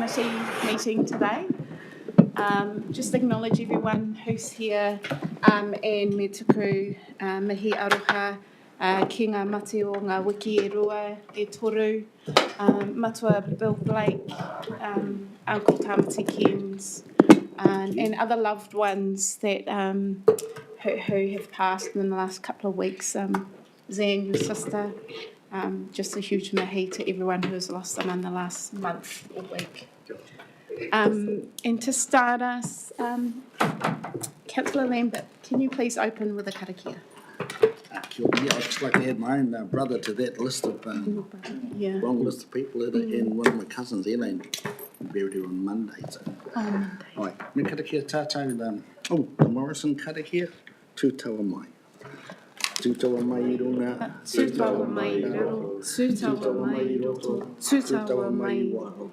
committee meeting today. Just acknowledge everyone who's here and me tuku mihi aroha ki ngā mate o ngā wiki e rua, e toru, matua Bill Blake, Uncle Tamati Kens, and other loved ones that who have passed in the last couple of weeks. Zan, your sister, just a huge mihi to everyone who has lost them in the last month or week. And to start us, Councillor Lambert, can you please open with a karakia? Kia ora. I'd just like to add my own brother to that list of long list of people, and one of my cousins, Elaine, buried her on Monday. So. Ai, me karakia tātou, the Morrison karakia, tūtaua mai. Tūtaua mai I runga. Tūtaua mai I raro, tūtaua mai I roto, tūtaua mai I waho.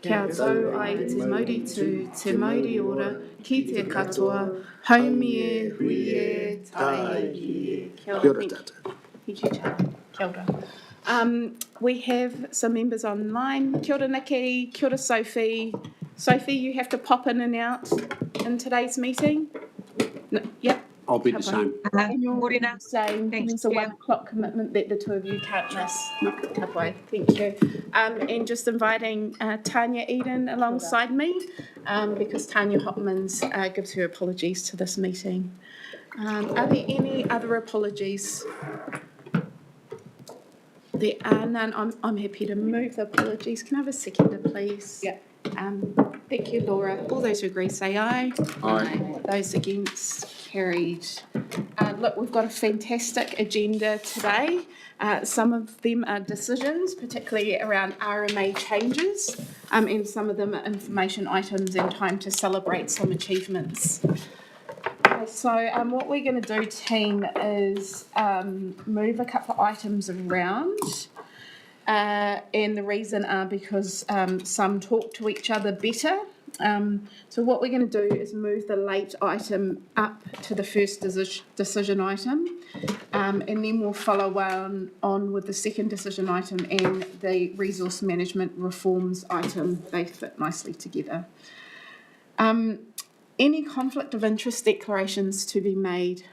Kia tau ai te mauri tū, te mauri ora, ki te katoa, haumi e, hui e, tai e. Kia ora tātou. Thank you, Chair. Kia ora. We have some members online. Kia ora Nikki, kia ora Sophie. Sophie, you have to pop in and out in today's meeting. No, yep. I'll be the same. And you're saying there's a 1 o'clock commitment that the two of you can't miss. Kapai, thank you. And just inviting Tanya Eden alongside me, because Tanya Hopmans gives her apologies to this meeting. Are there any other apologies? There are none. I'm happy to move the apologies. Can I have a seconder, please? Yeah. Thank you, Laura. All those who agree say aye. Aye. Those against, carried. Look, we've got a fantastic agenda today. Some of them are decisions, particularly around RMA changes, and some of them are information items and time to celebrate some achievements. So what we're going to do, team, is move a couple of items around. And the reason are because some talk to each other better. So what we're going to do is move the late item up to the first decision item, and then we'll follow on with the second decision item and the resource management reforms item. They fit nicely together. Any conflict of interest declarations to be made?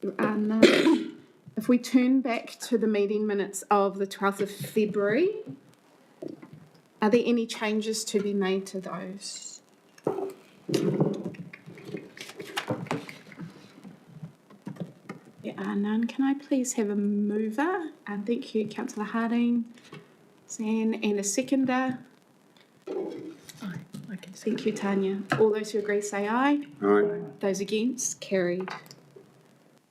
No. If we turn back to the meeting minutes of the 12th of February, are there any changes to be made to those? There are none. Can I please have a mover? And thank you, Councillor Harding, Zan, and a seconder. Thank you, Tanya. All those who agree say aye. Aye. Those against, carried.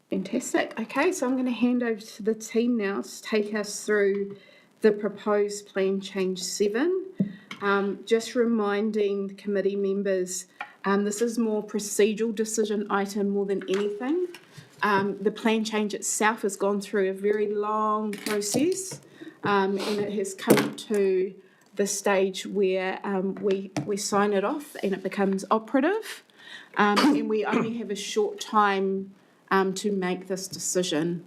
Fantastic. Okay, so I'm going to hand over to the team now to take us through the proposed plan change 7. Just reminding the committee members, this is more procedural decision item more than anything. The plan change itself has gone through a very long process, and it has come to the stage where we sign it off and it becomes operative, and we only have a short time to make this decision.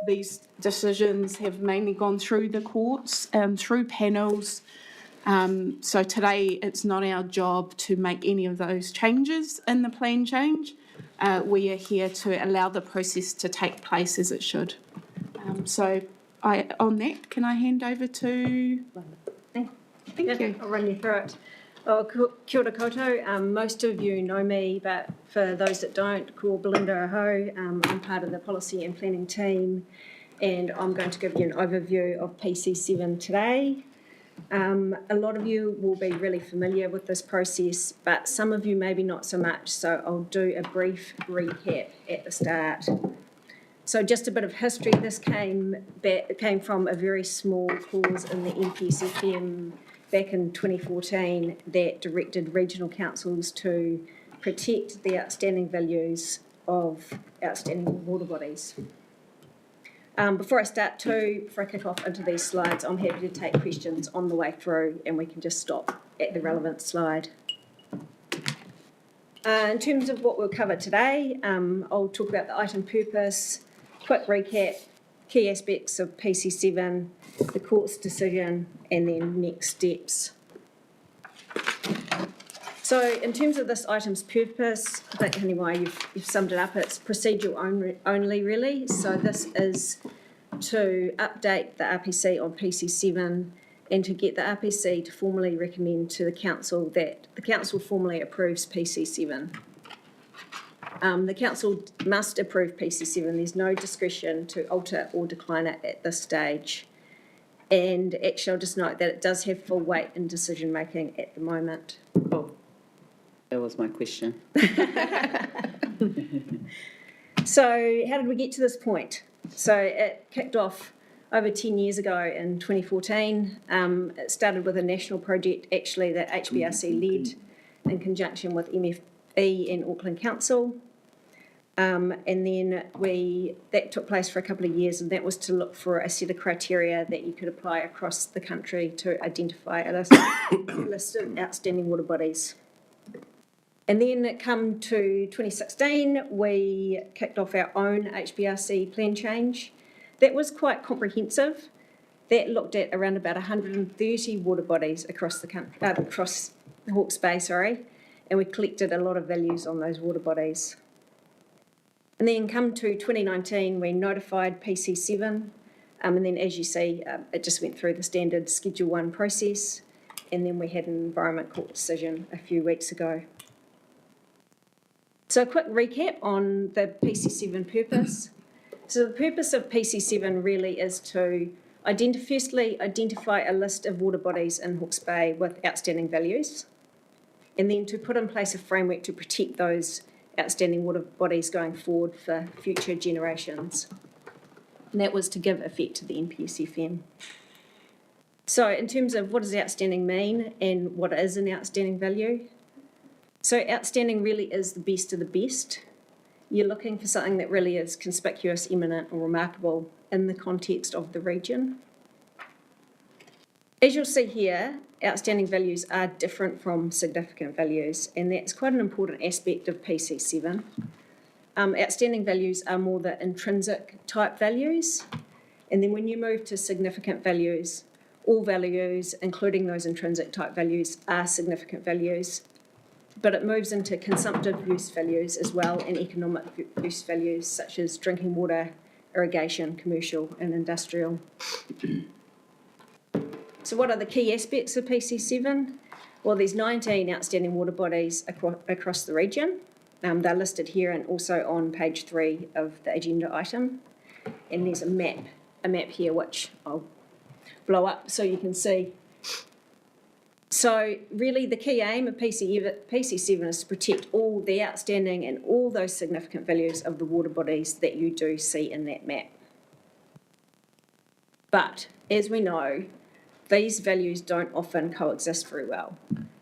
These decisions have mainly gone through the courts, through panels. So today it's not our job to make any of those changes in the plan change. We are here to allow the process to take place as it should. So on that, can I hand over to... Thank you. I'll run you through it. Oh, kia ora koutou. Most of you know me, but for those that don't, ko Belinda Aho. I'm part of the policy and planning team, and I'm going to give you an overview of PC7 today. A lot of you will be really familiar with this process, but some of you maybe not so much, so I'll do a brief recap at the start. So just a bit of history. This came from a very small clause in the NPSFM back in 2014 that directed regional councils to protect the outstanding values of outstanding water bodies. Before I kick off into these slides, I'm happy to take questions on the way through, and we can just stop at the relevant slide. In terms of what we'll cover today, I'll talk about the item purpose, quick recap, key aspects of PC7, the court's decision, and then next steps So in terms of this item's purpose, I think anyway you've summed it up. It's procedural only really. So this is to update the RPC on PC7 and to get the RPC to formally recommend to the council that the council formally approves PC7. The council must approve PC7. There's no discretion to alter or decline it at this stage. And actually, I'll just note that it does have full weight in decision making at the moment. Oh, that was my question. So how did we get to this point? So it kicked off over 10 years ago in 2014. It started with a national project actually that HBRC led in conjunction with MFE and Auckland Council. And then that took place for a couple of years, and that was to look for a set of criteria that you could apply across the country to identify a list of outstanding water bodies. And then it come to 2016, we kicked off our own HBRC plan change. That was quite comprehensive. That looked at around about 130 water bodies across the country, across Hawke's Bay, and we collected a lot of values on those water bodies. And then come to 2019, we notified PC7, and then as you see, it just went through the standard Schedule 1 process, and then we had an Environment Court decision a few weeks ago. So a quick recap on the PC7 purpose. So the purpose of PC7 really is to firstly identify a list of water bodies in Hawke's Bay with outstanding values, and then to put in place a framework to protect those outstanding water bodies going forward for future generations. And that was to give effect to the NPSFM. So in terms of what does outstanding mean and what is an outstanding value? So outstanding really is the best of the best. You're looking for something that really is conspicuous, eminent or remarkable in the context of the region. As you'll see here, outstanding values are different from significant values, and that's quite an important aspect of PC7. Outstanding values are more the intrinsic type values, and then when you move to significant values, all values, including those intrinsic type values, are significant values, but it moves into consumptive use values as well and economic use values such as drinking water, irrigation, commercial and industrial. So what are the key aspects of PC7? Well, there's 19 outstanding water bodies across the region. They're listed here and also on page 3 of the agenda item. And there's a map here which I'll blow up so you can see. So really the key aim of PC7 is to protect all the outstanding and all those significant values of the water bodies that you do see in that map. But as we know, these values don't often coexist very well,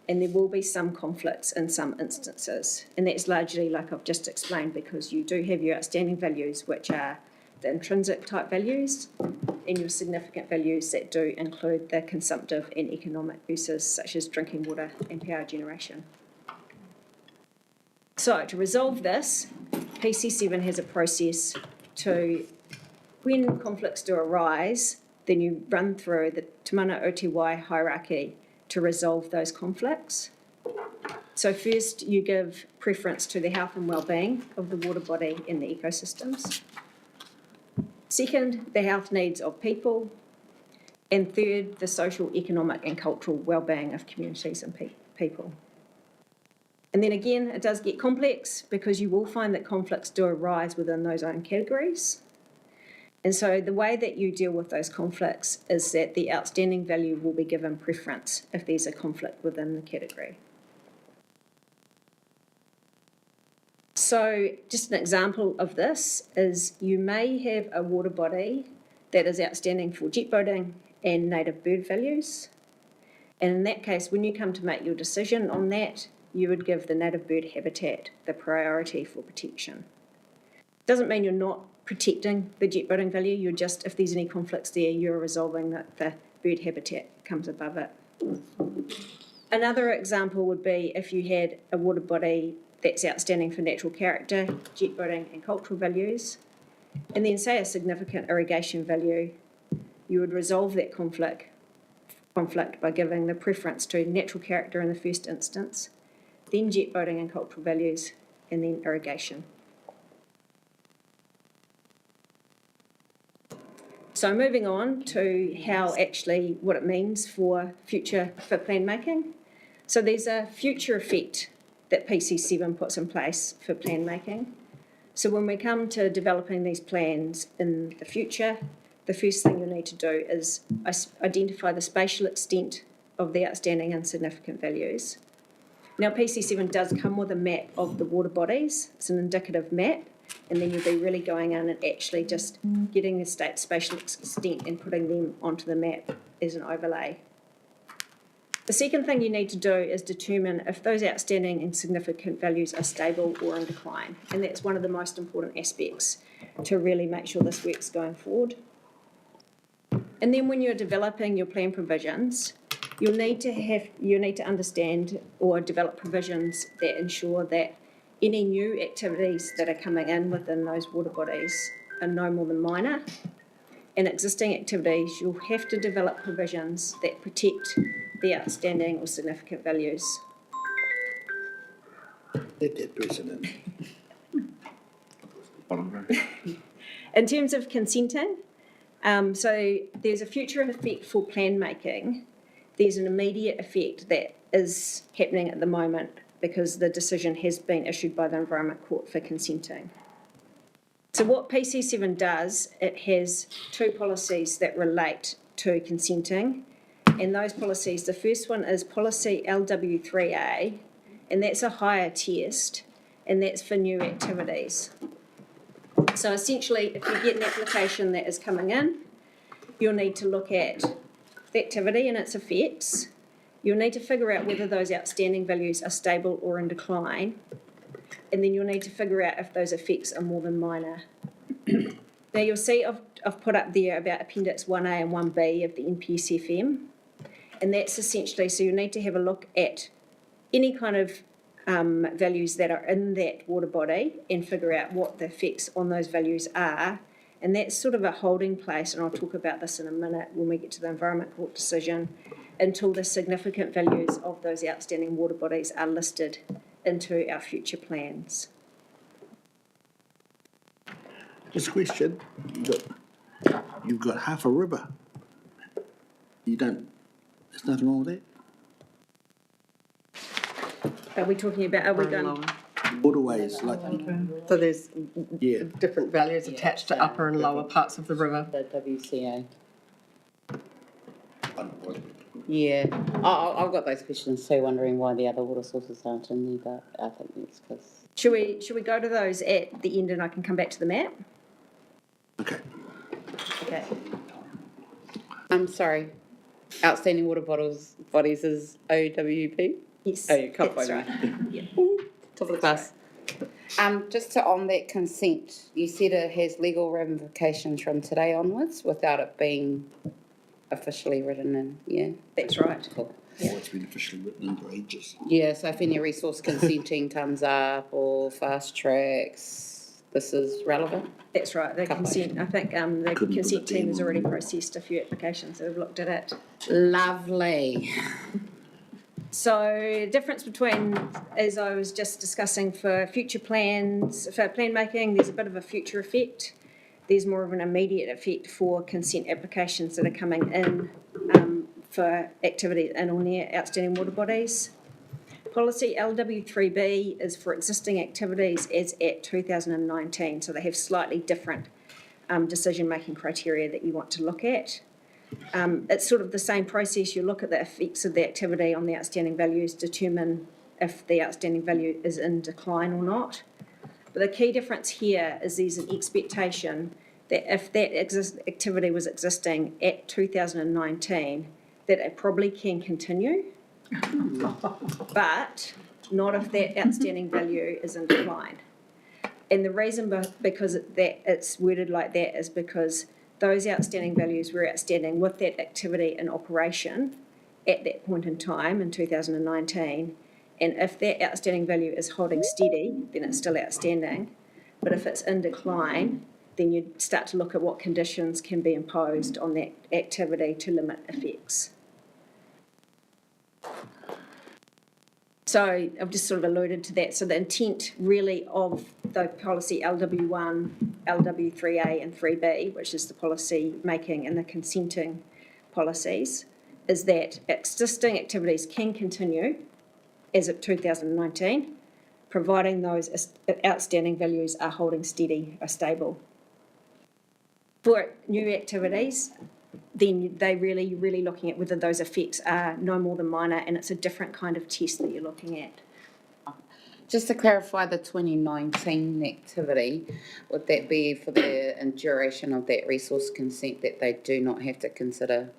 and there will be some conflicts in some instances, and that's largely like I've just explained because you do have your outstanding values which are the intrinsic type values and your significant values that do include the consumptive and economic uses such as drinking water and power generation. So to resolve this, PC7 has a process to, when conflicts do arise, then you run through the Te Mana o Te Wai hierarchy to resolve those conflicts. So first you give preference to the health and well-being of the water body and the ecosystems. Second, the health needs of people. And third, the social, economic and cultural well-being of communities and people. And then again, it does get complex because you will find that conflicts do arise within those own categories. And so the way that you deal with those conflicts is that the outstanding value will be given preference if there's a conflict within the category. So just an example of this is you may have a water body that is outstanding for jet boating and native bird values. And in that case, when you come to make your decision on that, you would give the native bird habitat the priority for protection. Doesn't mean you're not protecting the jet boating value, you're just, if there's any conflicts there, you're resolving that the bird habitat comes above it. Another example would be if you had a water body that's outstanding for natural character, jet boating and cultural values, and then say a significant irrigation value, you would resolve that conflict by giving the preference to natural character in the first instance, then jet boating and cultural values, and then irrigation. So moving on to what it means for plan making. So there's a future effect that PC7 puts in place for plan making. So when we come to developing these plans in the future, the first thing you'll need to do is identify the spatial extent of the outstanding and significant values. Now PC7 does come with a map of the water bodies. It's an indicative map, and then you'll be really going in and actually just getting the spatial extent and putting them onto the map as an overlay. The second thing you need to do is determine if those outstanding and significant values are stable or in decline, and that's one of the most important aspects to really make sure this works going forward. And then when you're developing your plan provisions, you'll need to understand or develop provisions that ensure that any new activities that are coming in within those water bodies are no more than minor. In existing activities, you'll have to develop provisions that protect the outstanding or significant values. Let that person in. In terms of consenting, so there's a future effect for plan making. There's an immediate effect that is happening at the moment because the decision has been issued by the Environment Court for consenting. So what PC7 does, it has two policies that relate to consenting. And those policies, the first one is policy LW3A, and that's a higher test, and that's for new activities. So essentially, if you get an application that is coming in, you'll need to look at the activity and its effects. You'll need to figure out whether those outstanding values are stable or in decline. And then you'll need to figure out if those effects are more than minor. Now you'll see I've put up there about Appendix 1A and 1B of the NPSFM. And that's essentially, so you need to have a look at any kind of values that are in that water body and figure out what the effects on those values are. And that's sort of a holding place, and I'll talk about this in a minute when we get to the Environment Court decision, until the significant values of those outstanding water bodies are listed into our future plans. Just a question, you've got half a river. There's nothing wrong with that? Are we talking about, are we going? Waterways, like, So there's yeah, different values attached to upper and lower parts of the river. The WCA. Yeah, I've got those questions too, wondering why the other water sources aren't in there, but I think it's because. Should we go to those at the end and I can come back to the map? okay. Okay. I'm sorry, outstanding water bodies is OWP? Yes, Oh, you can't that's find right. me. Yeah. Top of the class. Just on that consent, you said it has legal ramifications from today onwards without it being officially written in, yeah? That's right. Cool. Oh, it's been officially written in for ages. Yeah, so if any resource consenting comes up or fast tracks, this is relevant? That's right, the Couple. consent, I think the Couldn't put consent it team in. has already processed a few applications that have looked at it. Lovely. So the difference between, as I was just discussing, for future plans, for plan making, there's a bit of a future effect. There's more of an immediate effect for consent applications that are coming in for activity in or near outstanding water bodies. Policy LW3B is for existing activities as at 2019, so they have slightly different decision-making criteria that you want to look at. It's sort of the same process. You look at the effects of the activity on the outstanding values, determine if the outstanding value is in decline or not. But the key difference here is there's an expectation that if that activity was existing at 2019, that it probably can continue, but not if that outstanding value is in decline. And the reason because it's worded like that is because those outstanding values were outstanding with that activity in operation at that point in time in 2019. And if that outstanding value is holding steady, then it's still outstanding. But if it's in decline, then you start to look at what conditions can be imposed on that activity to limit effects. So I've just sort of alluded to that. So the intent really of the policy LW1, LW3A and 3B, which is the policy making and the consenting policies, is that existing activities can continue as of 2019, providing those outstanding values are holding steady, are stable. For new activities, then they really, really looking at whether those effects are no more than minor, and it's a different kind of test that you're looking at. Just to clarify the 2019 activity, would that be for the duration of that resource consent that they do not have to consider?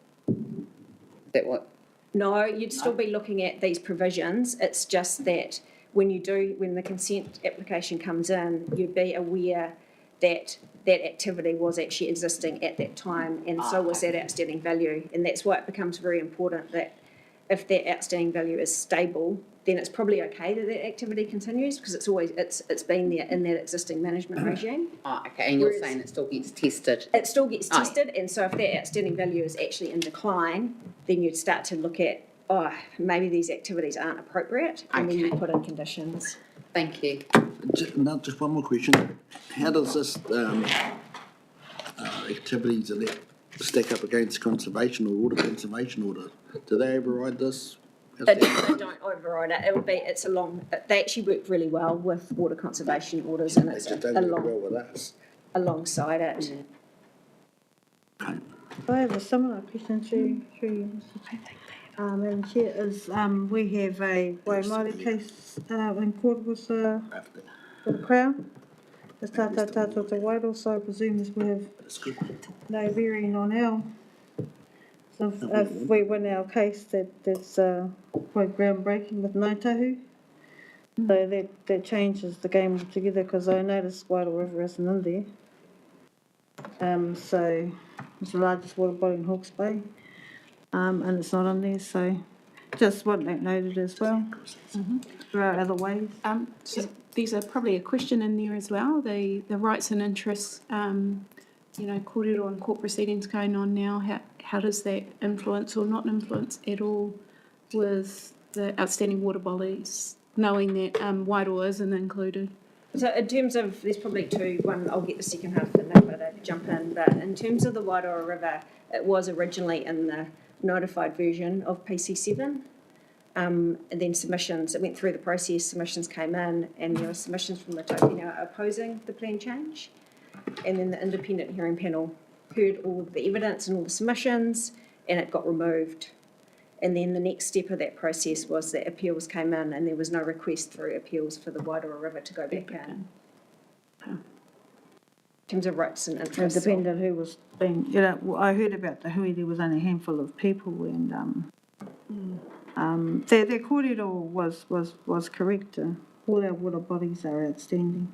That what? No, you'd still be looking at these provisions. It's just that when the consent application comes in, you'd be aware that that activity was actually existing at that time, and so was that outstanding value. And that's why it becomes very important that if that outstanding value is stable, then it's probably okay that that activity continues, because it's been there in that existing management regime. Oh, okay, and you're Whereas- saying it still gets tested? It still gets Oh, yeah. tested, and so if that outstanding value is actually in decline, then you'd start to look at, maybe these activities aren't appropriate, and then you Okay. put in conditions. Thank you. Now, just one more question. How does this, activities and that stack up against conservation or water conservation order? Do they override this? They don't override it. They actually work really well with water conservation orders, and They it's just don't work well with us. alongside it. Okay. I have a similar question through you, Mr. Chair. Madam Chair, we have a Waimari case in court with the Crown. It's Tata Tata Te Wairo, so I presume this will have That's good. no bearing on our. So if we win our case, that's quite groundbreaking with Ngāi Tahu. So that changes the game altogether, because I noticed Wairo River isn't in there. So it's the largest water body in Hawke's Bay, and it's not in there, so just want that noted as well. There are other ways. So there's probably a question in there as well, the rights and interests, kōrero and court proceedings going on now, how does that influence or not influence at all with the outstanding water bodies, knowing that Wairoa isn't included? So in terms of, there's probably two, one, I'll get the second half and then I'll jump in, but in terms of the Wairoa River, it was originally in the notified version of PC7. And then submissions, it went through the process, submissions came in, and there were submissions from the taupena opposing the plan change. And then the independent hearing panel heard all of the evidence and all the submissions, and it got removed. And then the next step of that process was that appeals came in, and there was no request through appeals for the Wairoa River to go back in. In terms of rights and It interests. depended who was being, I heard about the hui, there was only a handful of people, and their kōrero was correct. All our water bodies are outstanding.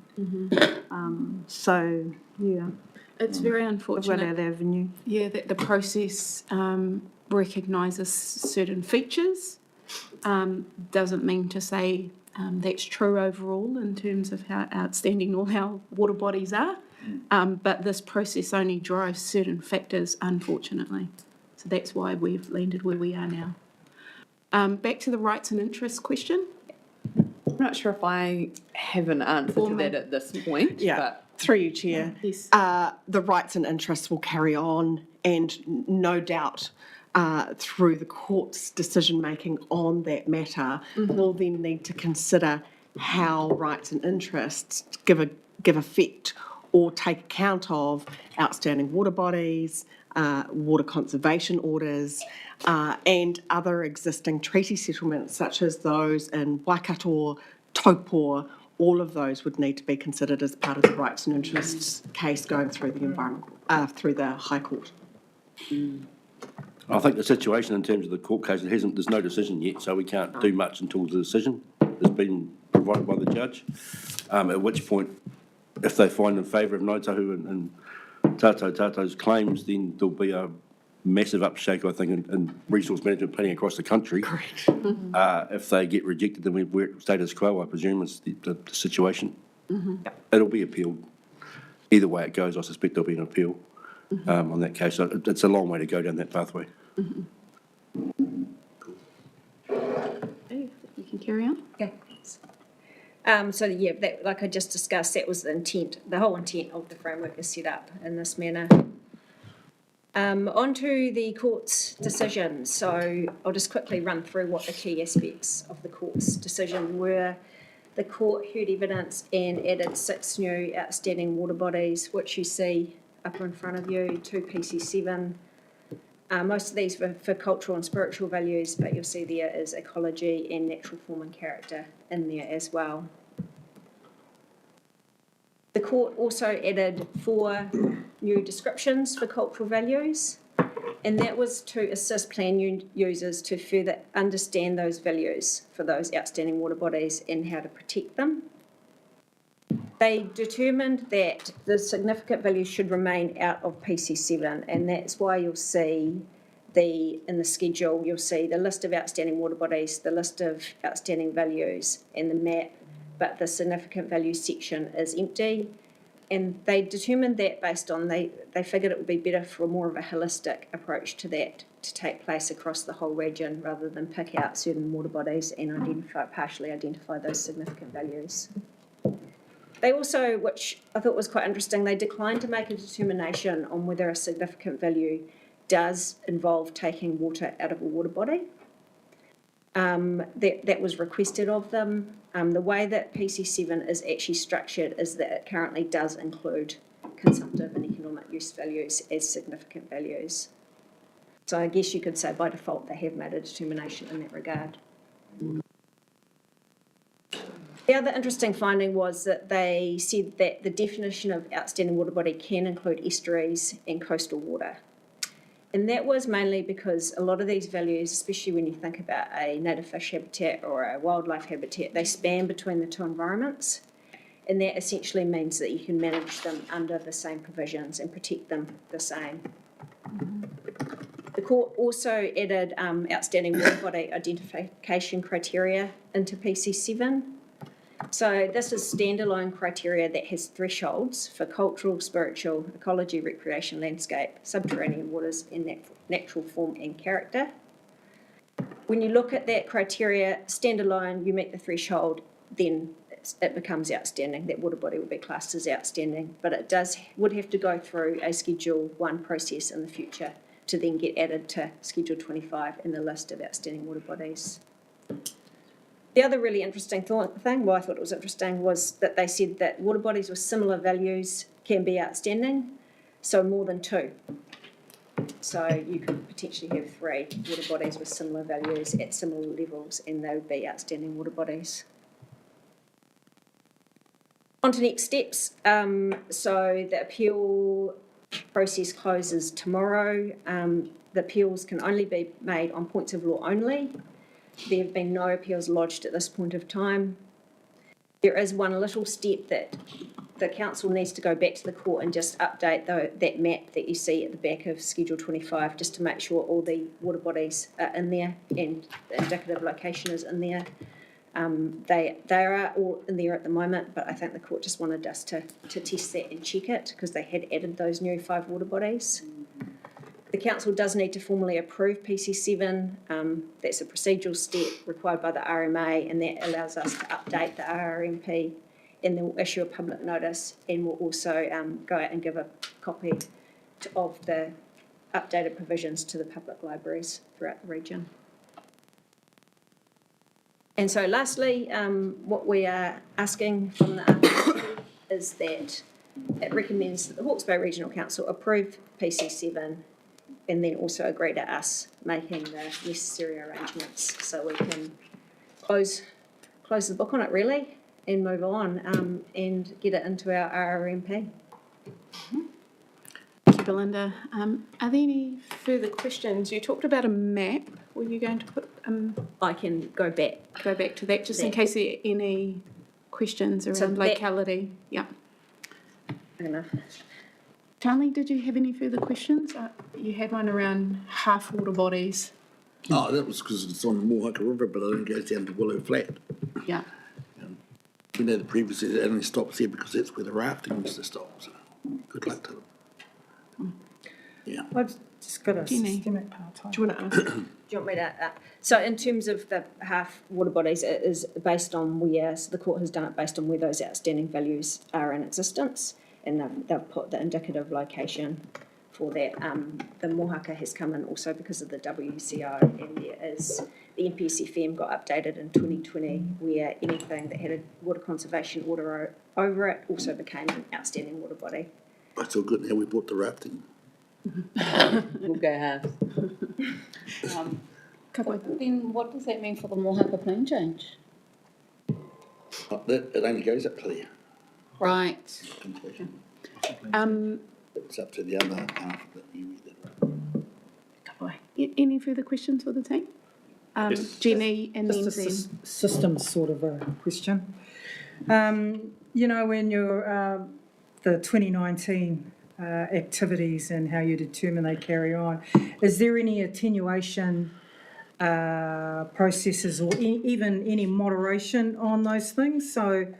So, yeah, It's very we've got unfortunate. that avenue. Yeah, that the process recognises certain features, doesn't mean to say that's true overall in terms of how outstanding all our water bodies are, but this process only drives certain factors, unfortunately. So that's why we've landed where we are now. Back to the rights and interests question. I'm not sure if I have an answer to that at this point, Yeah, but through you, Chair. Yes. The rights and interests will carry on, and no doubt through the court's decision-making on that matter, we'll then need to consider how rights and interests give effect or take account of outstanding water bodies, water conservation orders, and other existing treaty settlements such as those in Waikato, Taupo. All of those would need to be considered as part of the rights and interests case going through the through the High Court. I think the situation in terms of the court case, there's no decision yet, so we can't do much until the decision has been provided by the judge. At which point, if they find in favour of Ngāi Tahu and Tato's claims, then there'll be a massive upshake, I think, in resource management planning across the country. Correct. If they get rejected, then we're status quo, I presume, is the situation. It'll be appealed. Either way it goes, I suspect there'll be an appeal on that case. So it's a long way to go down that pathway. We can carry on. Okay. So yeah, that, like I just discussed, that was the intent, the whole intent of the framework is set up in this manner. Onto the court's decision. So I'll just quickly run through what the key aspects of the court's decision were. The court heard evidence and added 6 new outstanding water bodies, which you see up in front of you, to PC7. Most of these were for cultural and spiritual values, but you'll see there is ecology and natural form and character in there as well. The court also added 4 new descriptions for cultural values, and that was to assist plan users to further understand those values for those outstanding water bodies and how to protect them. They determined that the significant values should remain out of PC7, and that's why you'll see in the schedule, you'll see the list of outstanding water bodies, the list of outstanding values, and the map, but the significant values section is empty. And they determined that based on, they figured it would be better for more of a holistic approach to that to take place across the whole region rather than pick out certain water bodies and partially identify those significant values. They also, which I thought was quite interesting, they declined to make a determination on whether a significant value does involve taking water out of a water body. That was requested of them. The way that PC7 is actually structured is that it currently does include consumptive and economic use values as significant values. So I guess you could say by default they have made a determination in that regard. The other interesting finding was that they said that the definition of outstanding water body can include estuaries and coastal water. And that was mainly because a lot of these values, especially when you think about a native fish habitat or a wildlife habitat, they span between the 2 environments. And that essentially means that you can manage them under the same provisions and protect them the same. The court also added outstanding water body identification criteria into PC7. So this is standalone criteria that has thresholds for cultural, spiritual, ecology, recreation, landscape, subterranean waters, and natural form and character. When you look at that criteria, standalone, you meet the threshold, then it becomes outstanding. That water body would be classed as outstanding, but it would have to go through a Schedule 1 process in the future to then get added to Schedule 25 in the list of outstanding water bodies. The other really interesting thing, well, I thought it was interesting, was that they said that water bodies with similar values can be outstanding, so more than 2. So you could potentially have 3 water bodies with similar values at similar levels, and they would be outstanding water bodies. On to next steps. So the appeal process closes tomorrow. The appeals can only be made on points of law only. There have been no appeals lodged at this point of time. There is one little step that the council needs to go back to the court and just update that map that you see at the back of Schedule 25, just to make sure all the water bodies are in there and the indicative location is in there. They are all in there at the moment, but I think the court just wanted us to test that and check it because they had added those new 5 water bodies. The council does need to formally approve PC7. That's a procedural step required by the RMA, and that allows us to update the RRMP, and then we'll issue a public notice, and we'll also go out and give a copy of the updated provisions to the public libraries throughout the region. And so lastly, what we are asking from the RMP is that it recommends that the Hawke's Bay Regional Council approve PC7 and then also agree to us making the necessary arrangements so we can close the book on it really and move on and get it into our RRMP. Thank you, Belinda. Are there any further questions? You talked about a map. Were you going to put I can go back to that just in case there are any questions around locality? Yeah. Fair enough. Charlie, did you have any further questions? You had one around half water bodies. Oh, that was because it's on the Mohaka River, but it only goes down to Willow Flat. Yeah. We know the previous it only stops there because that's where the rafting used to stop. So good luck to them. Yeah. I've Just got a Jenny. systemic part. Do you want to? Do you want me to, so in terms of the half water bodies, it is based on where, so the court has done it based on where those outstanding values are in existence, and they've put the indicative location for that. The Mohaka has come in also because of the WCO, and there is, the NPSFM got updated in 2020, where anything that had a water conservation order over it also became an outstanding water body. That's all good now we bought the rafting. We'll go halves. Then what does that mean for the Mohaka plan change? It only goes up to there, Right. completion. It's up to the other half that you did. Any further questions for the team? Jenny and then Just a Zen. systems sort of a question. You know, when you're, the 2019 activities and how you determine they carry on, is there any attenuation processes or even any moderation on those things? So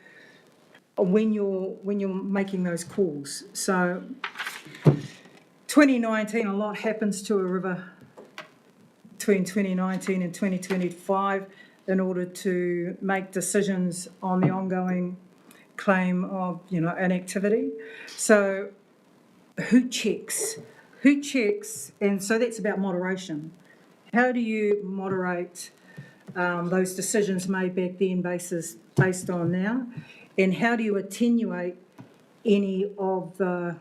when you're making those calls, so 2019, a lot happens to a river between 2019 and 2025 in order to make decisions on the ongoing claim of, you know, an activity. So who checks? And so that's about moderation. How do you moderate those decisions made back then based on now? And how do you attenuate any of the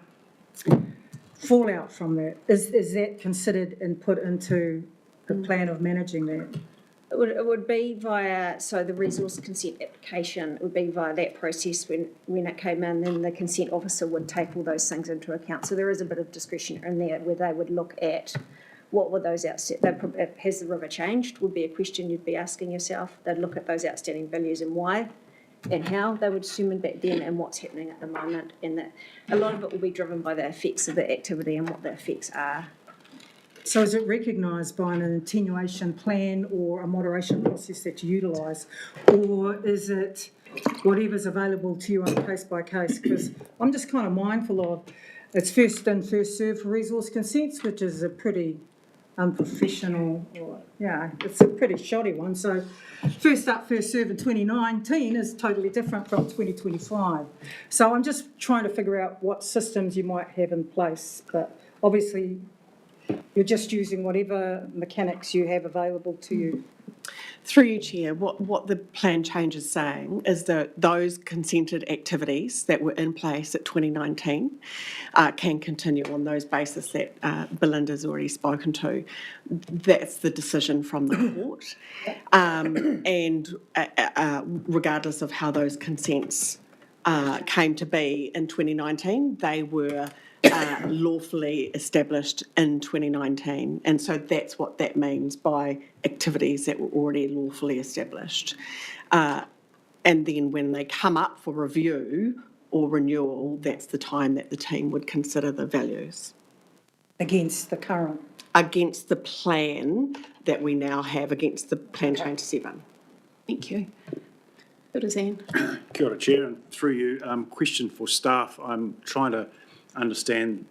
fallout from that? Is that considered and put into the plan of managing that? It would be via, so the resource consent application, it would be via that process when it came in, then the consent officer would take all those things into account. So there is a bit of discretion in there where they would look at what were those outstanding, has the river changed, would be a question you'd be asking yourself. They'd look at those outstanding values and why and how they were determined back then and what's happening at the moment. And that a lot of it will be driven by the effects of the activity and what the effects are. So is it recognised by an attenuation plan or a moderation process that you utilise? Or is it whatever's available to you on a case by case? Because I'm just kind of mindful of it's first in, first served for resource consents, which is a pretty unprofessional, it's a pretty shoddy one. So first up, first served in 2019 is totally different from 2025. So I'm just trying to figure out what systems you might have in place, but obviously you're just using whatever mechanics you have available to you. Through you, Chair, what the plan change is saying is that those consented activities that were in place at 2019 can continue on those basis that Belinda's already spoken to. That's the decision from the court. And regardless of how those consents came to be in 2019, they were lawfully established in 2019. And so that's what that means by activities that were already lawfully established. And then when they come up for review or renewal, that's the time that the team would consider the values. Against the current. Against the plan that we now have, against the Plan Change 7. Thank you. Good as Anne. Kia ora, Chair, and through you, question for staff. I'm trying to understand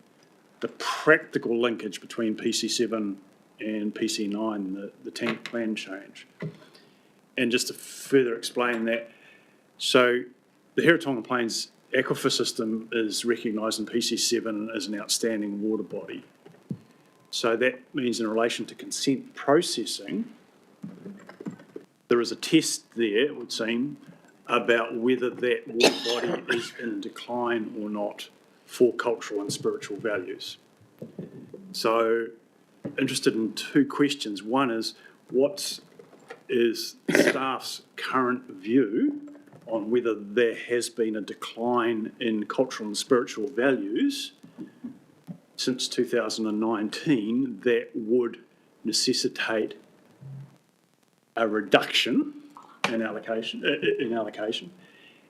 the practical linkage between PC7 and PC9, the tank plan change. And just to further explain that, so the Heritonga Plains aquifer system is recognised in PC7 as an outstanding water body. So that means in relation to consent processing, there is a test there, it would seem, about whether that water body is in decline or not for cultural and spiritual values. So, interested in two questions. One is, what is staff's current view on whether there has been a decline in cultural and spiritual values since 2019 that would necessitate a reduction in allocation?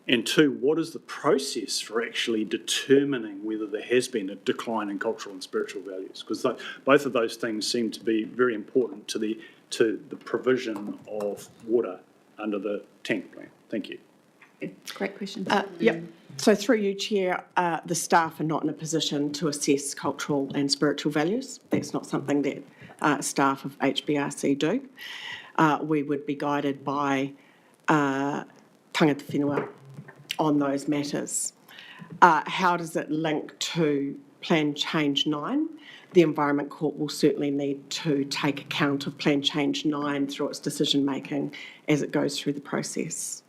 And two, what is the process for actually determining whether there has been a decline in cultural and spiritual values? Because both of those things seem to be very important to the provision of water under the tank plan. Thank you. Great question. Yep. So through you, Chair, the staff are not in a position to assess cultural and spiritual values. That's not something that staff of HBRC do. We would be guided by tangata whenua on those matters. How does it link to Plan Change 9? The Environment Court will certainly need to take account of Plan Change 9 through its decision making as it goes through the process.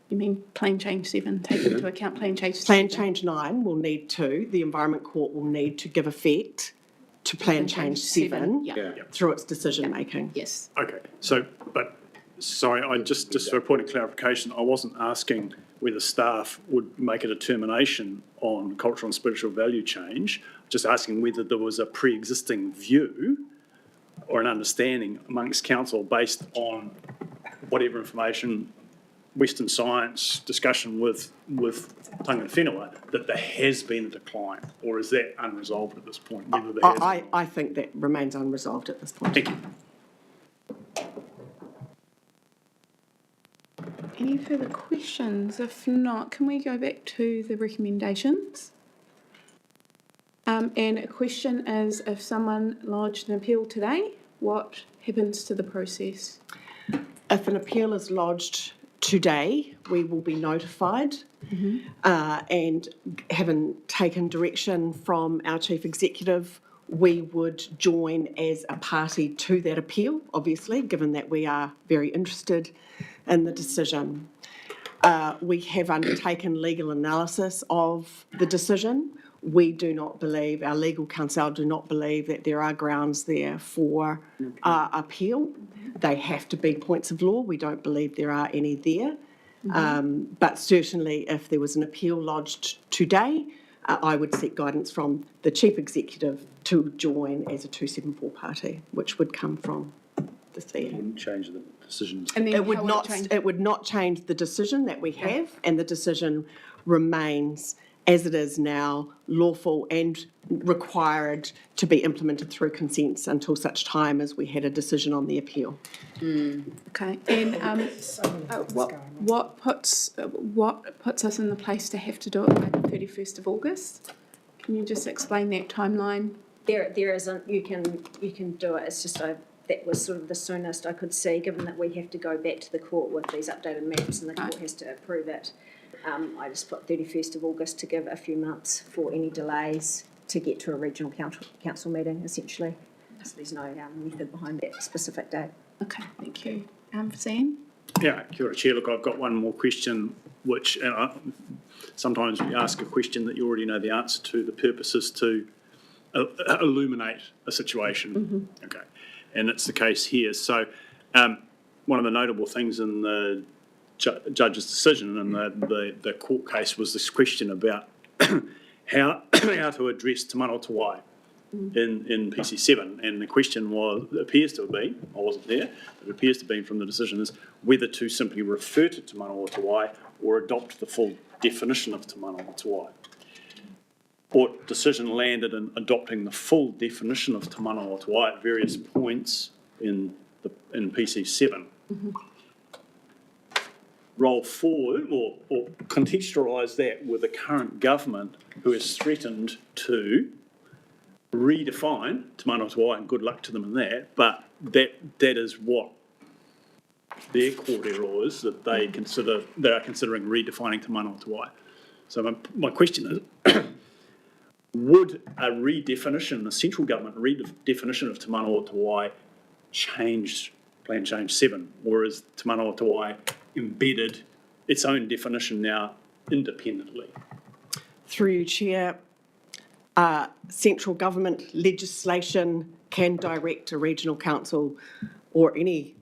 You mean Plan Change 7, take into account Plan Change 7? Plan Change 9 will need to, the Environment Court will need to give effect to Plan Change 7 Yeah. through its decision making. Yes. Okay, so, but, sorry, I just for a point of clarification, I wasn't asking whether staff would make a determination on cultural and spiritual value change, just asking whether there was a pre-existing view or an understanding amongst council based on whatever information, Western science, discussion with tangata whenua, that there has been a decline, or is that unresolved at this point? Whether there has been? I think that remains unresolved at this point. Thank you. Any further questions? If not, can we go back to the recommendations? And a question is, if someone lodged an appeal today, what happens to the process? If an appeal is lodged today, we will be notified, and having taken direction from our Chief Executive, we would join as a party to that appeal, obviously, given that we are very interested in the decision. We have undertaken legal analysis of the decision. We do not believe, our legal counsel do not believe that there are grounds there for appeal. They have to be points of law. We don't believe there are any there. But certainly if there was an appeal lodged today, I would seek guidance from the Chief Executive to join as a 274 party, which would come from the CEO. Change the decisions. And then It would how not, change? it would not change the decision that we have, and the decision remains as it is now, lawful and required to be implemented through consents until such time as we had a decision on the appeal. Okay, and what puts us in the place to have to do it by the 31st of August? Can you just explain that timeline? There isn't, you can do it, it's just that was sort of the soonest I could see, given that we have to go back to the court with these updated maps and the court has to approve it. I just put 31st of August to give a few months for any delays to get to a regional council meeting, essentially. So there's no method behind that specific date. Okay, thank you. Sam? Yeah, kia ora, Chair. Look, I've got one more question, which sometimes we ask a question that you already know the answer to. The purpose is to illuminate a situation. Okay, and it's the case here. So one of the notable things in the judge's decision and the court case was this question about how to address Te Manawatū in PC7, and the question was, appears to have been, I wasn't there, but it appears to have been from the decision, is whether to simply refer to Te Manawatū or adopt the full definition of Te Manawatū. Court decision landed in adopting the full definition of Te Manawatū at various points in PC7. Roll forward or contextualise that with the current government who has threatened to redefine Te Manawatū, and good luck to them in that, but that is what their court error is, that they are considering redefining Te Manawatū. So my question is, would a redefinition, a central government redefinition of Te Manawatū change Plan Change 7, or is Te Manawatū embedded its own definition now independently? Through you, Chair, central government legislation can direct a regional council or any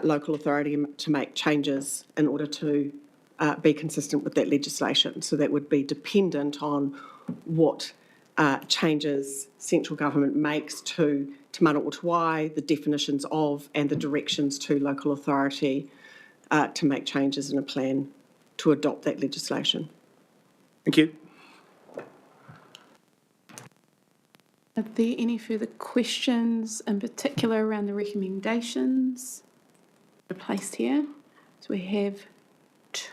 local authority to make changes in order to be consistent with that legislation. So that would be dependent on what changes central government makes to Te Manawatū, the definitions of and the directions to local authority to make changes in a plan to adopt that legislation. Thank you. Are there any further questions in particular around the recommendations that are placed here? So we have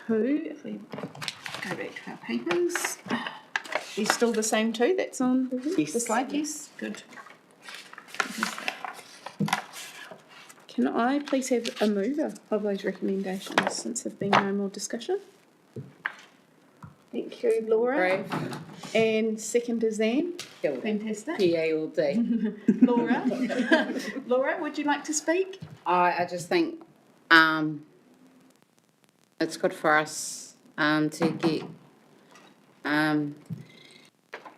two, if we go back to our papers, is still the same two that's on the slide? Yes, good. Can I please have a mover of those recommendations since there've been no more discussion? Thank you, Laura. Brave. And second is Anne. Kia ora. Fantastic. PA all day. Laura, Laura, would you like to speak? I just think it's good for us to get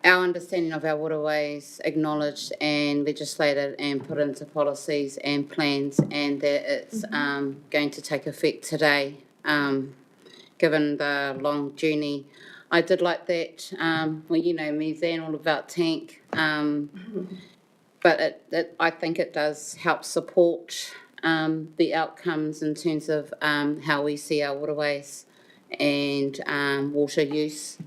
our understanding of our waterways acknowledged and legislated and put into policies and plans, and that it's going to take effect today, given the long journey. I did like that, well, you know me, Zan, all about tank, but I think it does help support the outcomes in terms of how we see our waterways and water use.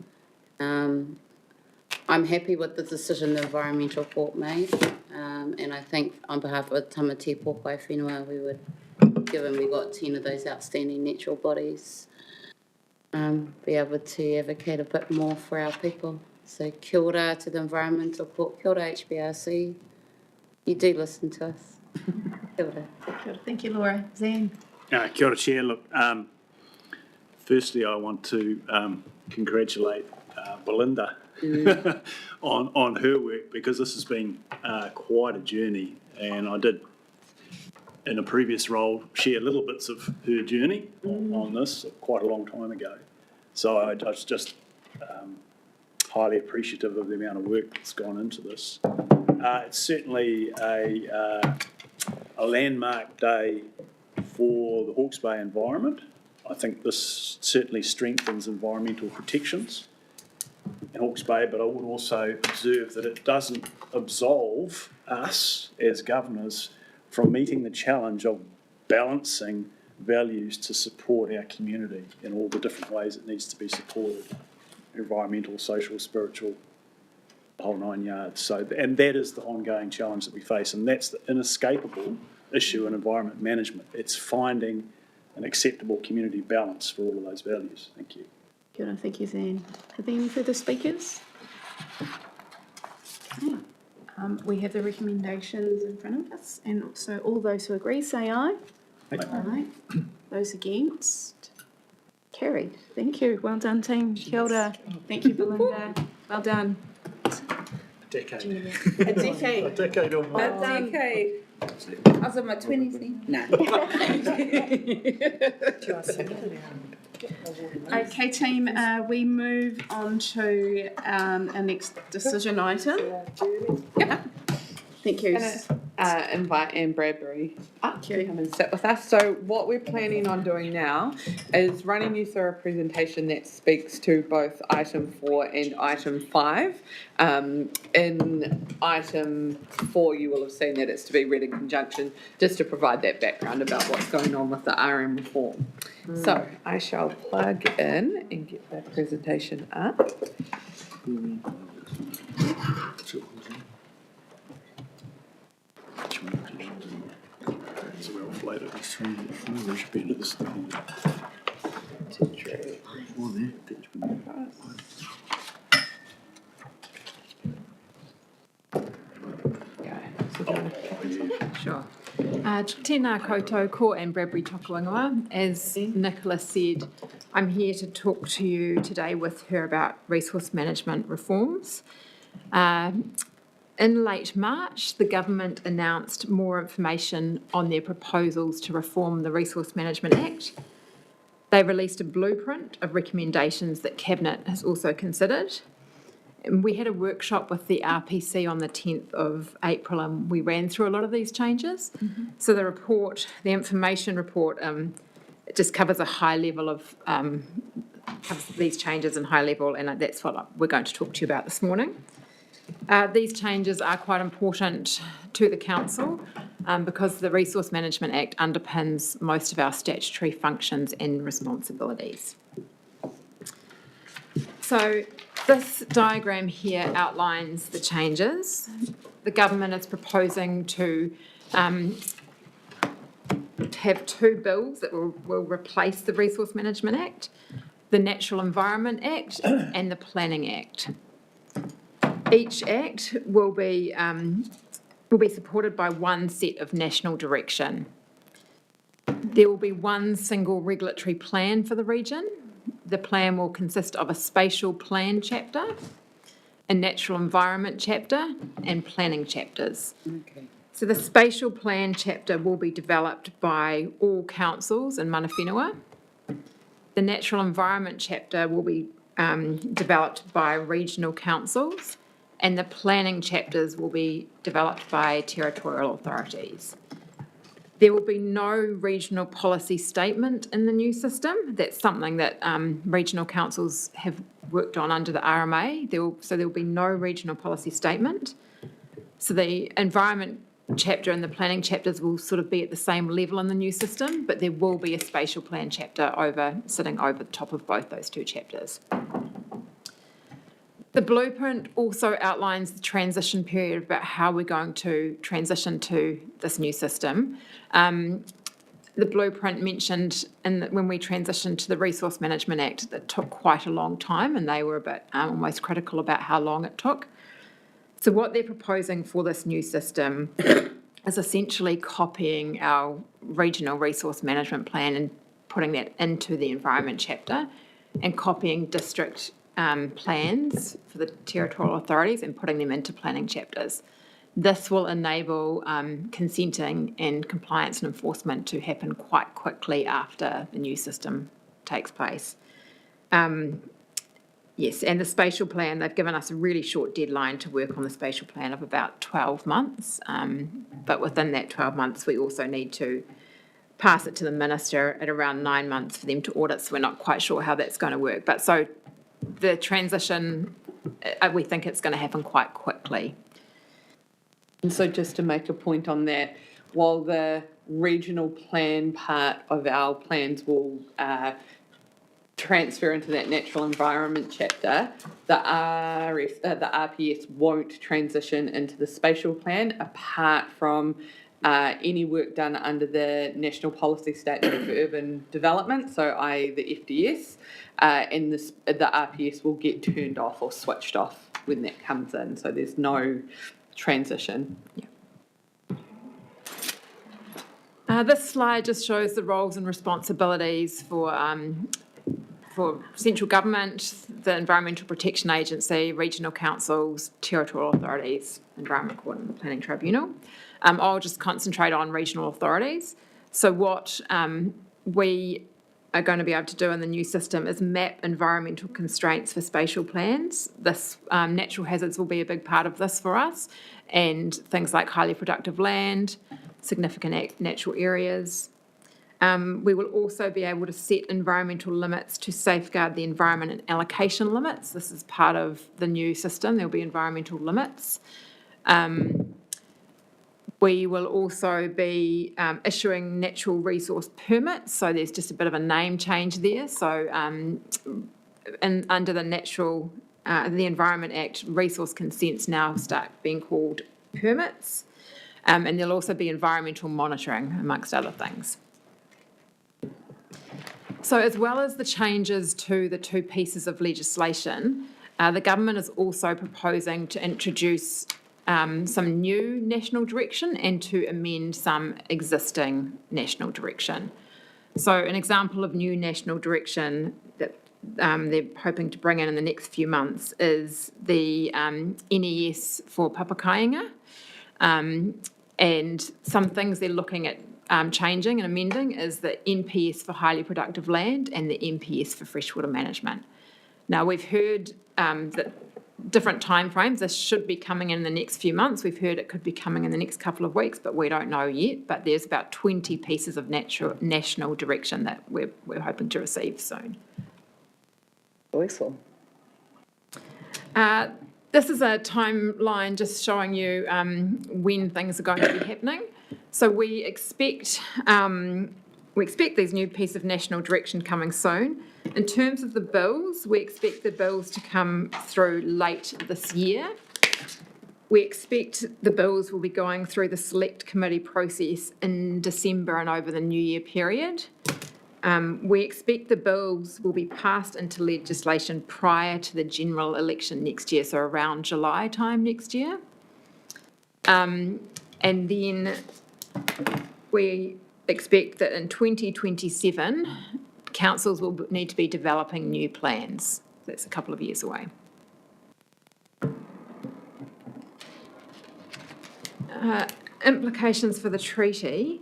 I'm happy with the decision the Environmental Court made, and I think on behalf of Tamati Pōkai Whenua, we would, given we got 10 of those outstanding natural bodies, be able to advocate a bit more for our people. So kia ora to the Environmental Court, kia ora HBRC, you do listen to us. Kia ora. Thank you, Laura. Zan. Kia ora, Chair. Look, firstly, I want to congratulate Belinda on her work, because this has been quite a journey, and I did, in a previous role, share little bits of her journey on this quite a long time ago. So I was just highly appreciative of the amount of work that's gone into this. It's certainly a landmark day for the Hawke's Bay environment. I think this certainly strengthens environmental protections in Hawke's Bay, but I would also observe that it doesn't absolve us as governors from meeting the challenge of balancing values to support our community in all the different ways it needs to be supported: environmental, social, spiritual, the whole 9 yards. So, and that is the ongoing challenge that we face, and that's the inescapable issue in environment management. It's finding an acceptable community balance for all of those values. Thank you. Kia ora, thank you, Zan. Are there any further speakers? Okay. We have the recommendations in front of us, and also all those who agree say aye. Aye. Those against? Carried. Thank you. Well done, team. Kia ora. Thank you, Belinda. Well done. A decade. A decade. A decade or more. Well done. Okay. I was in my 20s then. No. Okay, team, we move on to our next decision item. Yep. Thank you. Invite Anne Bradbury up to come and sit with us. So what we're planning on doing now is running you through a presentation that speaks to both item 4 and item 5. In item 4, you will have seen that it's to be read in conjunction, just to provide that background about what's going on with the RM reform. So I shall plug in and get that presentation up. So we're off later. We should be into this thing. Sure. Tēnā koutou, ko Anne Bradbury toku ingoa. As Nicola said, I'm here to talk to you today with her about resource management reforms. In late March, the government announced more information on their proposals to reform the Resource Management Act. They released a blueprint of recommendations that Cabinet has also considered. And we had a workshop with the RPC on the 10th of April, and we ran through a lot of these changes. So the report, the information report, it just covers a high level of, covers these changes in high level, and that's what we're going to talk to you about this morning. These changes are quite important to the Council because the Resource Management Act underpins most of our statutory functions and responsibilities. So this diagram here outlines the changes. The government is proposing to have two bills that will replace the Resource Management Act, the Natural Environment Act and the Planning Act. Each act will be supported by one set of national direction. There will be one single regulatory plan for the region. The plan will consist of a spatial plan chapter, a natural environment chapter, and planning chapters. Okay. So the spatial plan chapter will be developed by all councils in Mana Whenua. The natural environment chapter will be developed by regional councils, and the planning chapters will be developed by territorial authorities. There will be no regional policy statement in the new system. That's something that regional councils have worked on under the RMA. So there will be no regional policy statement. So the environment chapter and the planning chapters will sort of be at the same level in the new system, but there will be a spatial plan chapter sitting over the top of both those two chapters. The blueprint also outlines the transition period about how we're going to transition to this new system. The blueprint mentioned when we transitioned to the Resource Management Act that took quite a long time, and they were a bit almost critical about how long it took. So what they're proposing for this new system is essentially copying our regional resource management plan and putting that into the environment chapter, and copying district plans for the territorial authorities and putting them into planning chapters. This will enable consenting and compliance and enforcement to happen quite quickly after the new system takes place. Yes, and the spatial plan, they've given us a really short deadline to work on the spatial plan of about 12 months. But within that 12 months, we also need to pass it to the minister at around 9 months for them to audit, so we're not quite sure how that's going to work. But so the transition, we think it's going to happen quite quickly. And so just to make a point on that, while the regional plan part of our plans will transfer into that natural environment chapter, the RPS won't transition into the spatial plan apart from any work done under the National Policy Statement for Urban Development, so i.e. the FDS, and the RPS will get turned off or switched off when that comes in, so there's no transition. This slide just shows the roles and responsibilities for central government, the Environmental Protection Agency, regional councils, territorial authorities, Environment Court and Planning Tribunal. I'll just concentrate on regional authorities. So what we are going to be able to do in the new system is map environmental constraints for spatial plans. This natural hazards will be a big part of this for us, and things like highly productive land, significant natural areas. We will also be able to set environmental limits to safeguard the environment and allocation limits. This is part of the new system. There'll be environmental limits. We will also be issuing natural resource permits, so there's just a bit of a name change there. So under the Environment Act, resource consents now start being called permits, and there'll also be environmental monitoring, amongst other things. So as well as the changes to the two pieces of legislation, the government is also proposing to introduce some new national direction and to amend some existing national direction. So an example of new national direction that they're hoping to bring in the next few months is the NES for Papakainga, and some things they're looking at changing and amending is the NPS for highly productive land and the NPS for freshwater management. Now, we've heard that different timeframes. This should be coming in the next few months. We've heard it could be coming in the next couple of weeks, but we don't know yet. But there's about 20 pieces of national direction that we're hoping to receive soon. Joyful. This is a timeline just showing you when things are going to be happening. So we expect these new pieces of national direction coming soon. In terms of the bills, we expect the bills to come through late this year. We expect the bills will be going through the select committee process in December and over the New Year period. We expect the bills will be passed into legislation prior to the general election next year, so around July time next year. And then we expect that in 2027, councils will need to be developing new plans. That's a couple of years away. Implications for the treaty.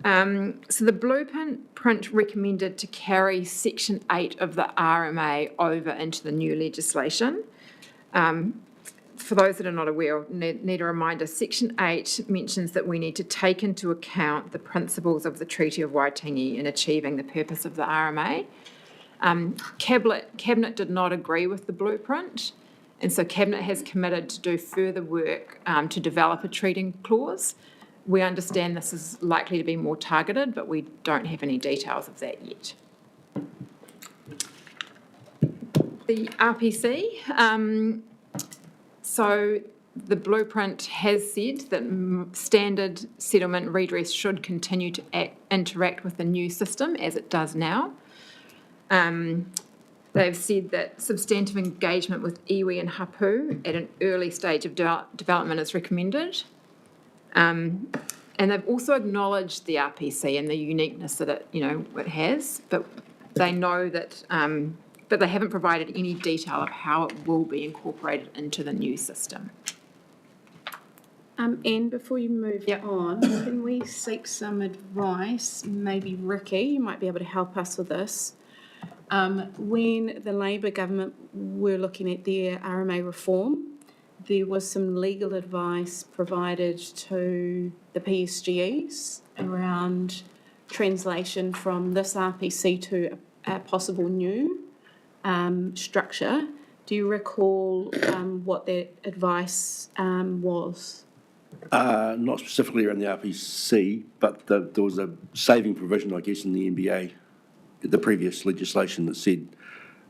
So the blueprint recommended to carry Section 8 of the RMA over into the new legislation. For those that are not aware, need a reminder, Section 8 mentions that we need to take into account the principles of the Treaty of Waitangi in achieving the purpose of the RMA. Cabinet did not agree with the blueprint, and so Cabinet has committed to do further work to develop a treating clause. We understand this is likely to be more targeted, but we don't have any details of that yet. The RPC, so the blueprint has said that standard settlement redress should continue to interact with the new system as it does now. They've said that substantive engagement with iwi and hapu at an early stage of development is recommended. And they've also acknowledged the RPC and the uniqueness that it has, but they know that, but they haven't provided any detail of how it will be incorporated into the new system. Anne, before you move on, can we seek some advice? Maybe Ricky, you might be able to help us with this. When the Labor government were looking at their RMA reform, there was some legal advice provided to the PSGEs around translation from this RPC to a possible new structure. Do you recall what that advice was? Not specifically around the RPC, but there was a saving provision, I guess, in the NBA, the previous legislation that said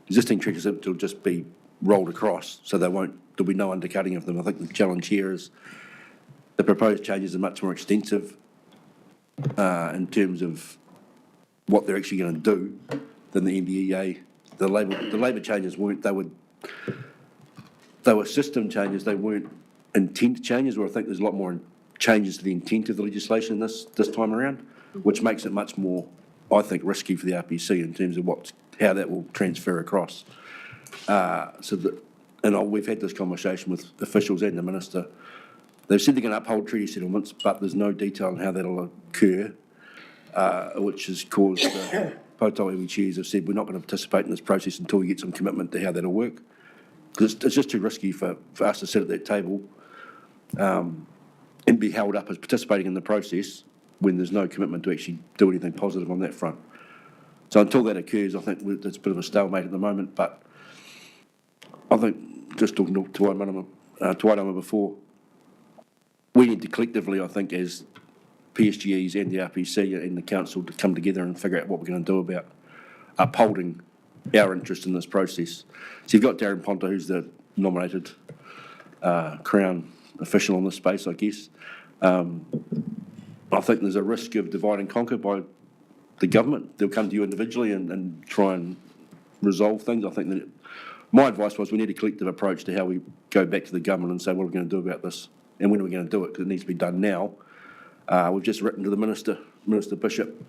existing treaties will just be rolled across, so there'll be no undercutting of them. I think the challenge here is the proposed changes are much more extensive in terms of what they're actually going to do than the NBEA. The Labor changes they were system changes, they weren't intent changes, where I think there's a lot more changes to the intent of the legislation this time around, which makes it much more, I think, risky for the RPC in terms of how that will transfer across. We've had this conversation with officials and the minister. They've said they're going to uphold treaty settlements, but there's no detail on how that'll occur, which has caused Pōtau iwi chairs have said we're not going to participate in this process until we get some commitment to how that'll work. Because it's just too risky for us to sit at that table and be held up as participating in the process when there's no commitment to actually do anything positive on that front. So until that occurs, I think it's a bit of a stalemate at the moment, but I think, just talking to Wairama before, we need to collectively, I think, as PSGEs and the RPC and the council to come together and figure out what we're going to do about upholding our interest in this process. So you've got Darren Ponta, who's the nominated Crown official in this space, I guess. I think there's a risk of divide and conquer by the government. They'll come to you individually and try and resolve things. I think that my advice was we need a collective approach to how we go back to the government and say what are we going to do about this and when are we going to do it, because it needs to be done now. We've just written to the Minister Bishop.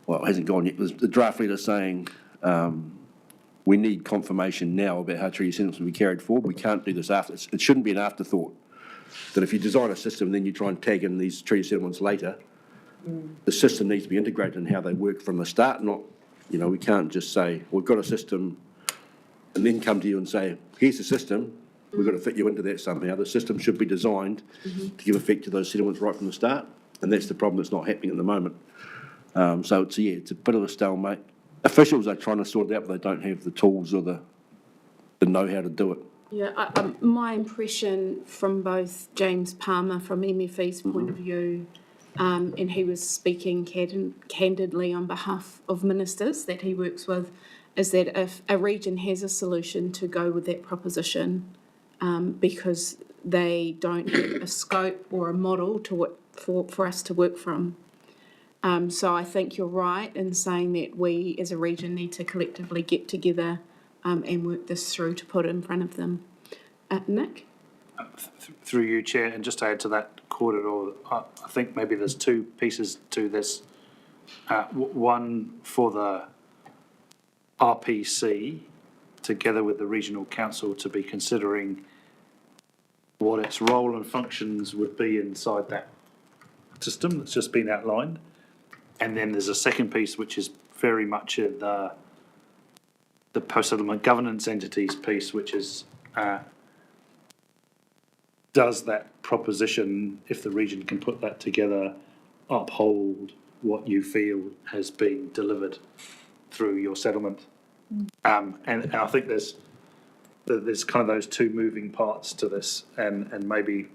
Well, it hasn't gone yet. There's a draft letter saying we need confirmation now about how treaty settlements will be carried forward. We can't do this after. It shouldn't be an afterthought. That if you design a system and then you try and tag in these treaty settlements later, the system needs to be integrated in how they work from the start. Not, we can't just say, we've got a system and then come to you and say, here's the system, we've got to fit you into that somehow. The system should be designed to give effect to those settlements right from the start, and that's the problem that's not happening at the moment. So it's a bit of a stalemate. Officials are trying to sort it out, but they don't have the tools or the know-how to do it. Yeah, my impression from both James Palmer from MFE's point of view, and he was speaking candidly on behalf of ministers that he works with, is that if a region has a solution to go with that proposition, because they don't have a scope or a model to work, for us to work from. So I think you're right in saying that we as a region need to collectively get together and work this through to put in front of them. Nick? Through you, Chair, and just to add to that corridor, I think maybe there's two pieces to this. One for the RPC, together with the regional council, to be considering what its role and functions would be inside that system that's just been outlined. And then there's a second piece, which is very much the post-settlement governance entities piece, which is does that proposition, if the region can put that together, uphold what you feel has been delivered through your settlement? And I think there's kind of those two moving parts to this, and maybe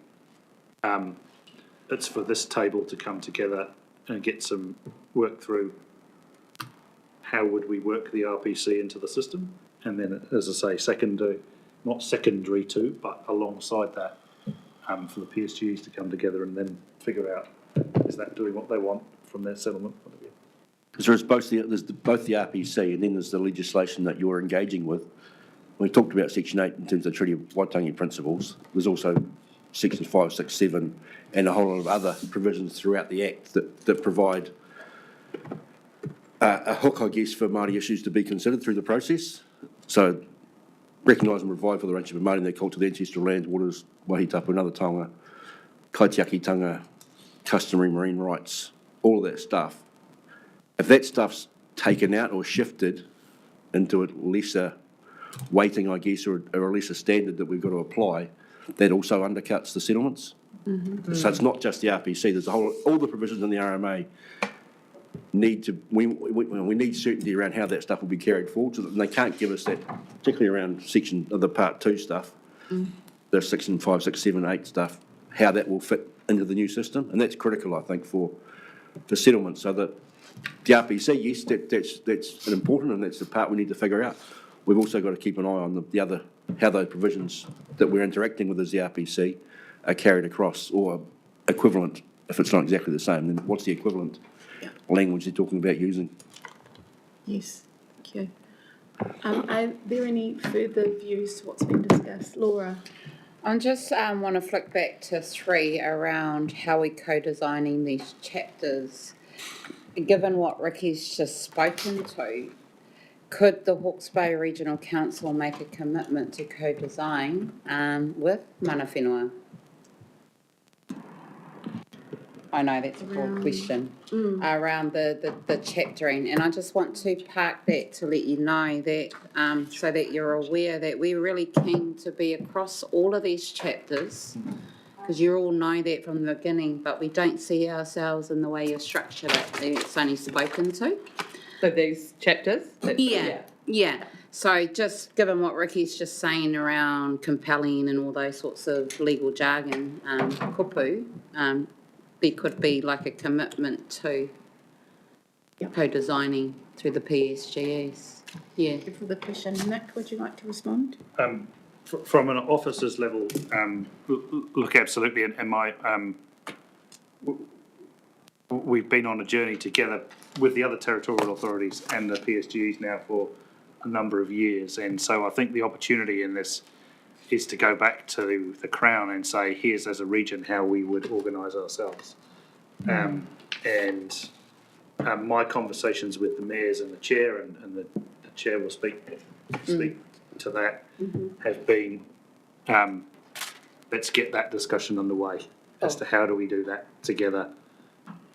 it's for this table to come together and get some work through how would we work the RPC into the system, and then, as I say, not secondary to, but alongside that, for the PSGs to come together and then figure out, is that doing what they want from their settlement point of view? Because there's both the RPC and then there's the legislation that you're engaging with. We talked about Section 8 in terms of the Treaty of Waitangi principles. There's also Sections 5, 6, 7 and a whole lot of other provisions throughout the Act that provide a hook, I guess, for Māori issues to be considered through the process. So recognise and provide for the range of Māori and their culture, their ancestral lands, waters, wahitapu and other taonga, kaitiakitanga, customary marine rights, all of that stuff. If that stuff's taken out or shifted into a lesser weighting, I guess, or a lesser standard that we've got to apply, that also undercuts the settlements. Mm-hmm. So it's not just the RPC, there's all the provisions in the RMA need to, we need certainty around how that stuff will be carried forward, so that they can't give us that, particularly around section of the Part 2 stuff, the Section 5, 6, 7, 8 stuff, how that will fit into the new system, and that's critical, I think, for settlement, so that the RPC, yes, that's an important, and that's the part we need to figure out. We've also got to keep an eye on the other, how those provisions that we're interacting with as the RPC are carried across, or equivalent. If it's not exactly the same, then what's the equivalent language they're talking about using? Yes, thank you. Are there any further views to what's been discussed? Laura? I just want to flick back to 3 around how we're co-designing these chapters. Given what Ricky's just spoken to, could the Hawke's Bay Regional Council make a commitment to co-design with Mana Whenua? I know that's a broad question around the chaptering, and I just want to park that to let you know that so that you're aware that we're really keen to be across all of these chapters, because you all know that from the beginning, but we don't see ourselves in the way you've structured it. It's only spoken to. So these chapters? Yeah. So just given what Ricky's just saying around compelling and all those sorts of legal jargon, kupu, there could be like a commitment to co-designing through the PSGEs. Yeah. For the question, Nick, would you like to respond? From an officer's level, look, absolutely, and my we've been on a journey together with the other territorial authorities and the PSGEs now for a number of years, and so I think the opportunity in this is to go back to the Crown and say, here's as a region how we would organise ourselves. And my conversations with the mayors and the chair, and the chair will speak to that, have been, let's get that discussion underway as to how do we do that together.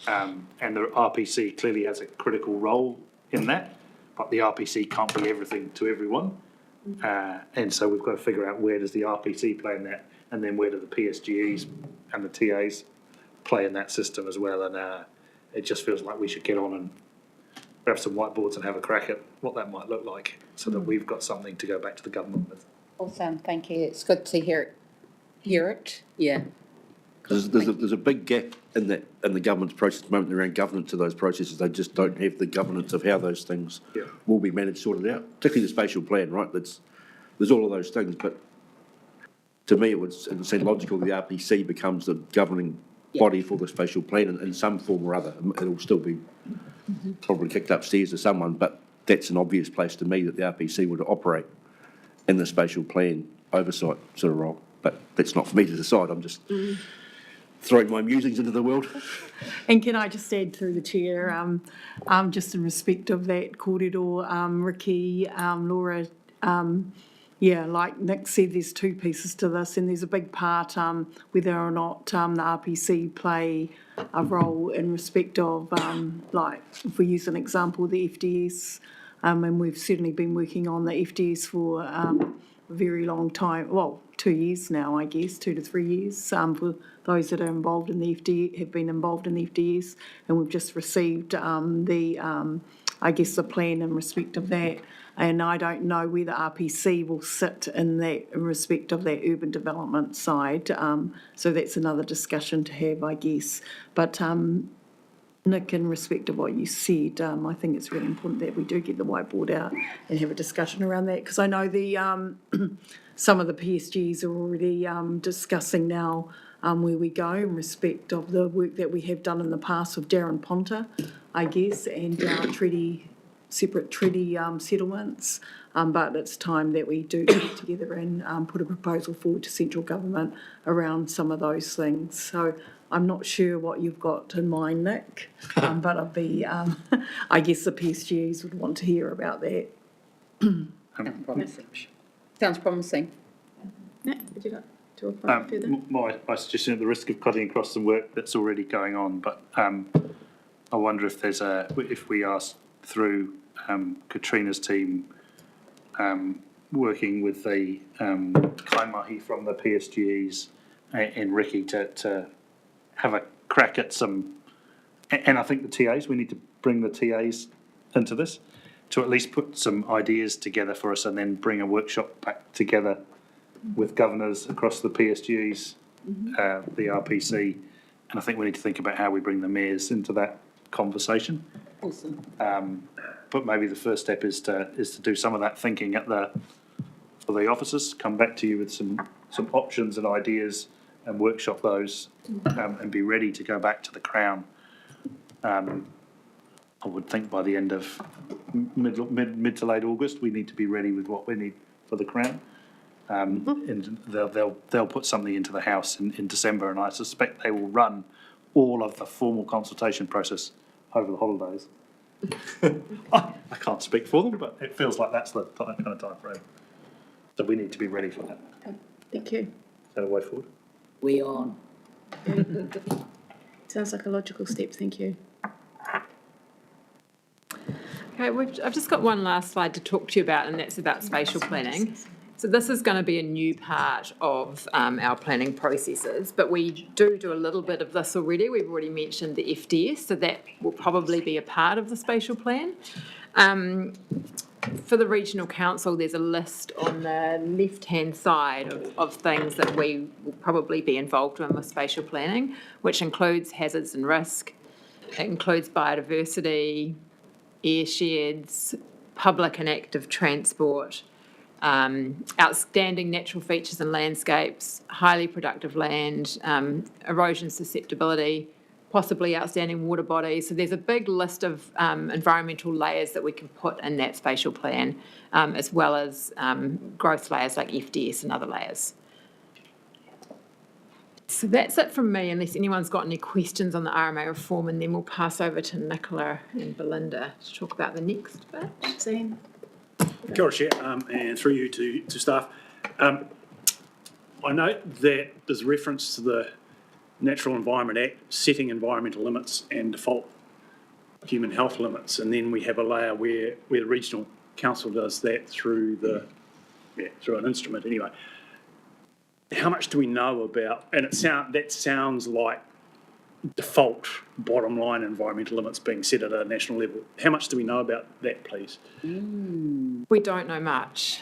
And the RPC clearly has a critical role in that, but the RPC can't be everything to everyone. And so we've got to figure out where does the RPC play in that, and then where do the PSGEs and the TAs play in that system as well. And it just feels like we should get on and grab some whiteboards and have a crack at what that might look like, so that we've got something to go back to the government with. Awesome, thank you. It's good to hear it. Yeah. Because there's a big gap in the government's process at the moment around governance of those processes. They just don't have the governance of how those things will be managed, sorted out, particularly the spatial plan, right? There's all of those things, but to me, it would seem logical the RPC becomes the governing body for the spatial plan in some form or other. It'll still be probably kicked upstairs to someone, but that's an obvious place to me that the RPC would operate in the spatial plan oversight sort of role. But that's not for me to decide. I'm just throwing my musings into the world. And can I just add through the chair, just in respect of that kōrero, Ricky, Laura, yeah, like Nick said, there's two pieces to this, and there's a big part whether or not the RPC play a role in respect of, like, if we use an example, the FDS, and we've certainly been working on the FDS for a very long time, well, 2 years now, I guess, 2 to 3 years, for those that are involved in the have been involved in the FDS, and we've just received I guess, the plan in respect of that. And I don't know whether RPC will sit in respect of that urban development side. So that's another discussion to have, I guess. But Nick, in respect of what you said, I think it's really important that we do get the whiteboard out and have a discussion around that, because I know some of the PSGs are already discussing now where we go in respect of the work that we have done in the past with Darren Ponter, I guess, and separate treaty settlements, but it's time that we do get together and put a proposal forward to central government around some of those things. So I'm not sure what you've got in mind, Nick, but I'd be, I guess the PSGs would want to hear about that. Sounds promising. Sounds promising. Nick, would you like to reply further? My suggestion at the risk of cutting across some work that's already going on, but I wonder if if we ask through Katrina's team working with the Kaimahi from the PSGs and Ricky to have a crack at some, and I think the TAs, we need to bring the TAs into this, to at least put some ideas together for us and then bring a workshop back together with governors across the PSGs, the RPC, and I think we need to think about how we bring the mayors into that conversation. Awesome. But maybe the first step is to do some of that thinking for the officers, come back to you with some options and ideas and workshop those, and be ready to go back to the Crown. I would think by the end of mid to late August, we need to be ready with what we need for the Crown. And they'll put something into the House in December, and I suspect they will run all of the formal consultation process over the holidays. I can't speak for them, but it feels like that's the kind of time frame. So we need to be ready for that. Thank you. Is that a way forward? We on. Sounds like a logical step, thank you. Okay, I've just got one last slide to talk to you about, and that's about spatial planning. So this is going to be a new part of our planning processes, but we do a little bit of this already. We've already mentioned the FDS, so that will probably be a part of the spatial plan. For the regional council, there's a list on the left-hand side of things that we will probably be involved in with spatial planning, which includes hazards and risk. It includes biodiversity, airsheds, public and active transport, outstanding natural features and landscapes, highly productive land, erosion susceptibility, possibly outstanding water bodies. So there's a big list of environmental layers that we can put in that spatial plan, as well as growth layers like FDS and other layers. So that's it from me, unless anyone's got any questions on the RMA reform, and then we'll pass over to Nicola and Belinda to talk about the next bit. Zane? Kia ora, Chair, and through you to staff. I note that there's reference to the Natural Environment Act setting environmental limits and default human health limits, and then we have a layer where the regional council does that through through an instrument anyway. How much do we know about, and that sounds like default bottom line environmental limits being set at a national level. How much do we know about that, please? We don't know much,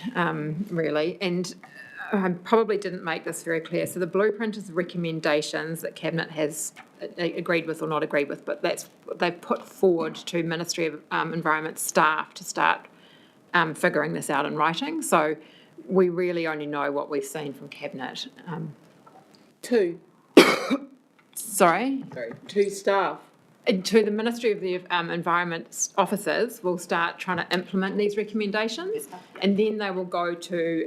really, and I probably didn't make this very clear. So the blueprint is recommendations that Cabinet has agreed with or not agreed with, but that's what they've put forward to Ministry of Environment staff to start figuring this out in writing. So we really only know what we've seen from Cabinet. Two Sorry? staff. To the Ministry of the Environment's officers will start trying to implement these recommendations, and then they will go to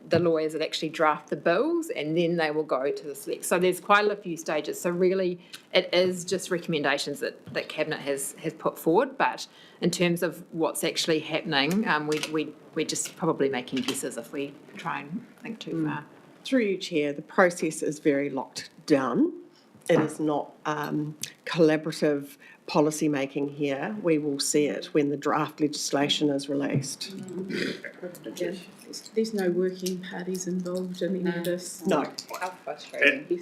the lawyers that actually draft the bills, and then they will go to the select. So there's quite a few stages. So really, it is just recommendations that Cabinet has put forward. But in terms of what's actually happening, we're just probably making guesses if we try and think too far. Through you, Chair, the process is very locked down. It is not collaborative policy making here. We will see it when the draft legislation is released. There's no working parties involved in any of this. No. How frustrating.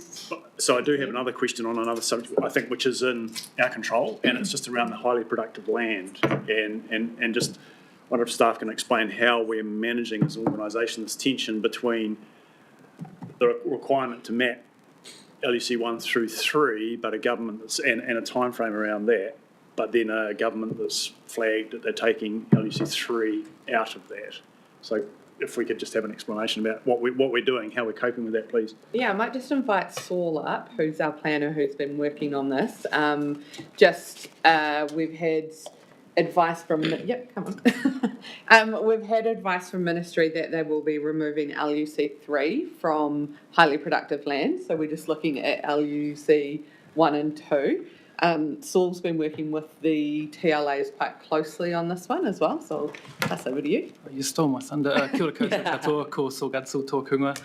So I do have another question on another subject, I think, which is in our control, and it's just around the highly productive land. And just wonder if staff can explain how we're managing as an organisation this tension between the requirement to map LUC 1 through 3, but a government that's, and a timeframe around that, but then a government that's flagged that they're taking LUC 3 out of that. So if we could just have an explanation about what we're doing, how we're coping with that, please. Yeah, I might just invite Saul up, who's our planner who's been working on this. We've had advice from, we've had advice from Ministry that they will be removing LUC 3 from highly productive land. So we're just looking at LUC 1 and 2. Saul's been working with the TLAs quite closely on this one as well, so I'll pass over to you. You stole my thunder. Kia ora koutou katoa, ko Sorgatsu tōkunga.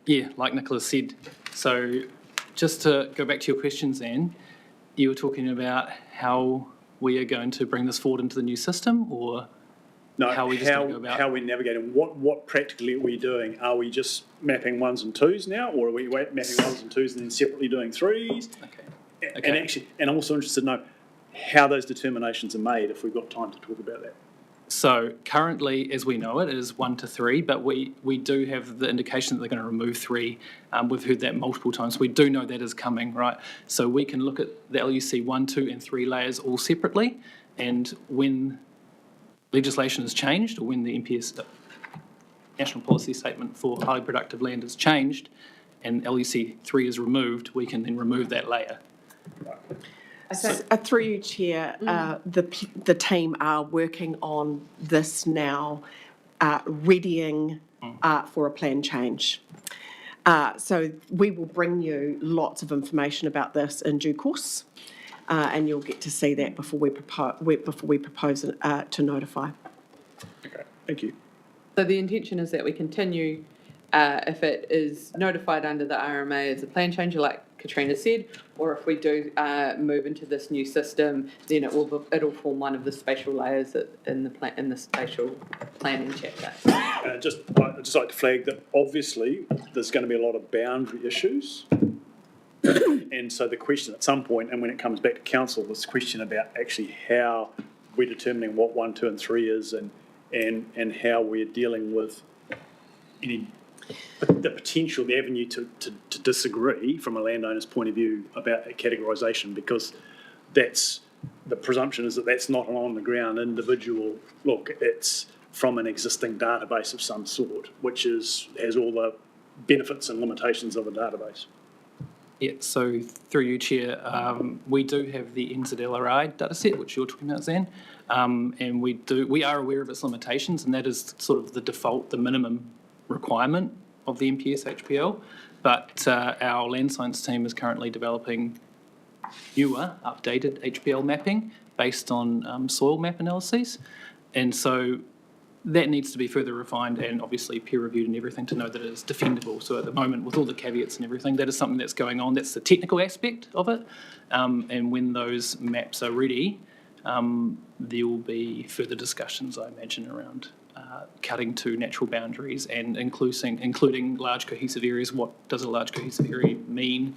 Yeah, like Nicola said. So just to go back to your questions, Anne, you were talking about how we are going to bring this forward into the new system, or how we just going to go about? How we're navigating, what practically are we doing? Are we just mapping 1s and 2s now, or are we mapping 1s and 2s and then separately doing 3s? Okay. And actually, and I'm also interested to know how those determinations are made, if we've got time to talk about that. So currently, as we know it, is 1 to 3, but we do have the indication that they're going to remove 3. We've heard that multiple times. We do know that is coming, right? So we can look at the LUC 1, 2 and 3 layers all separately, and when legislation is changed, or when the NPS, National Policy Statement for Highly Productive Land, is changed and LUC 3 is removed, we can then remove that layer. Through you, Chair, the team are working on this now, readying for a plan change. So we will bring you lots of information about this in due course, and you'll get to see that before we propose it to notify. Okay, thank you. So the intention is that we continue, if it is notified under the RMA as a plan change, like Katrina said, or if we do move into this new system, then it'll form one of the spatial layers in the spatial planning chapter. I'd just like to flag that obviously there's going to be a lot of boundary issues. And so the question at some point, and when it comes back to council, this question about actually how we're determining what 1, 2 and 3 is, and how we're dealing with the potential, the avenue to disagree from a landowner's point of view about categorisation, because that's the presumption is that that's not an on-the-ground individual look, it's from an existing database of some sort, which has all the benefits and limitations of a database. Yeah, so through you, Chair, we do have the NZLRI dataset, which you're talking about, Zan, and we are aware of its limitations, and that is sort of the default, the minimum requirement of the NPS HPL, but our land science team is currently developing newer, updated HPL mapping based on soil map analyses, and so that needs to be further refined and obviously peer-reviewed and everything to know that it is defendable. So at the moment, with all the caveats and everything, that is something that's going on. That's the technical aspect of it, and when those maps are ready, there will be further discussions, I imagine, around cutting to natural boundaries and including large cohesive areas. What does a large cohesive area mean?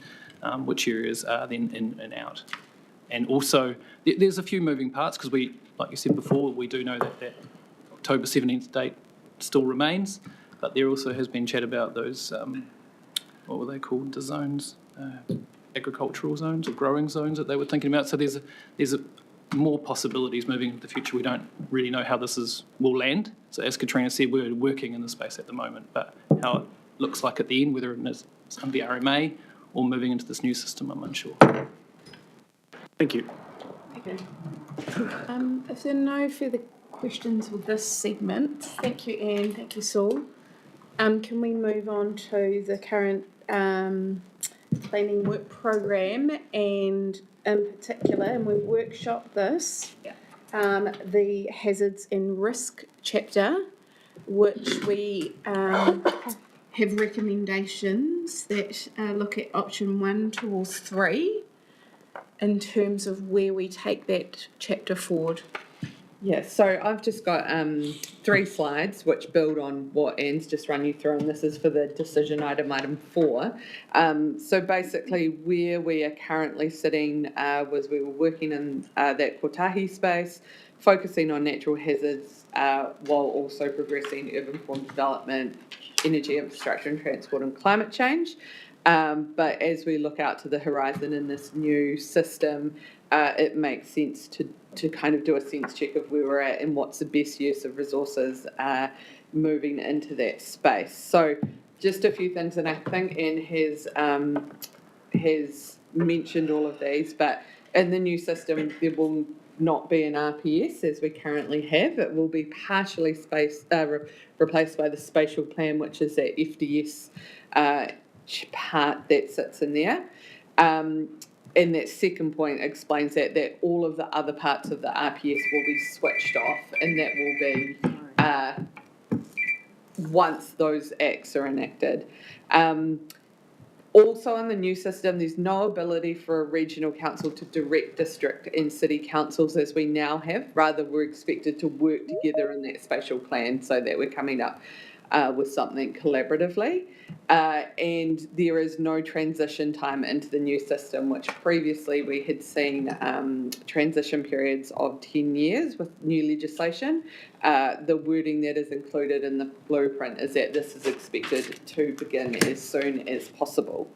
Which areas are then in and out? And also, there's a few moving parts because we, like you said before, we do know that October 17th date still remains, but there also has been chat about those, what were they called, the zones, agricultural zones or growing zones that they were thinking about. So there's more possibilities moving into the future. We don't really know how will land. So as Katrina said, we're working in the space at the moment, but how it looks like at the end, whether it's under the RMA or moving into this new system, I'm unsure. Thank you. Okay. If there are no further questions with this segment, thank you, Anne, thank you, Saul. Can we move on to the current planning work program, and in particular, and we've workshopped this, the hazards and risk chapter, which we have recommendations that look at option 1 towards 3 in terms of where we take that chapter forward. Yeah, so I've just got 3 slides which build on what Anne's just run you through, and this is for the decision item 4. So basically where we are currently sitting was we were working in that Kotahi space, focusing on natural hazards while also progressing urban form development, energy infrastructure and transport and climate change. But as we look out to the horizon in this new system, it makes sense to kind of do a sense check of where we're at and what's the best use of resources moving into that space. So just a few things, and I think Anne has mentioned all of these, but in the new system there will not be an RPS as we currently have. It will be partially replaced by the spatial plan, which is that FDS part that sits in there. And that second point explains that all of the other parts of the RPS will be switched off, and that will be once those acts are enacted. Also in the new system, there's no ability for a regional council to direct district and city councils as we now have. Rather, we're expected to work together in that spatial plan so that we're coming up with something collaboratively. And there is no transition time into the new system, which previously we had seen transition periods of 10 years with new legislation. The wording that is included in the blueprint is that this is expected to begin as soon as possible.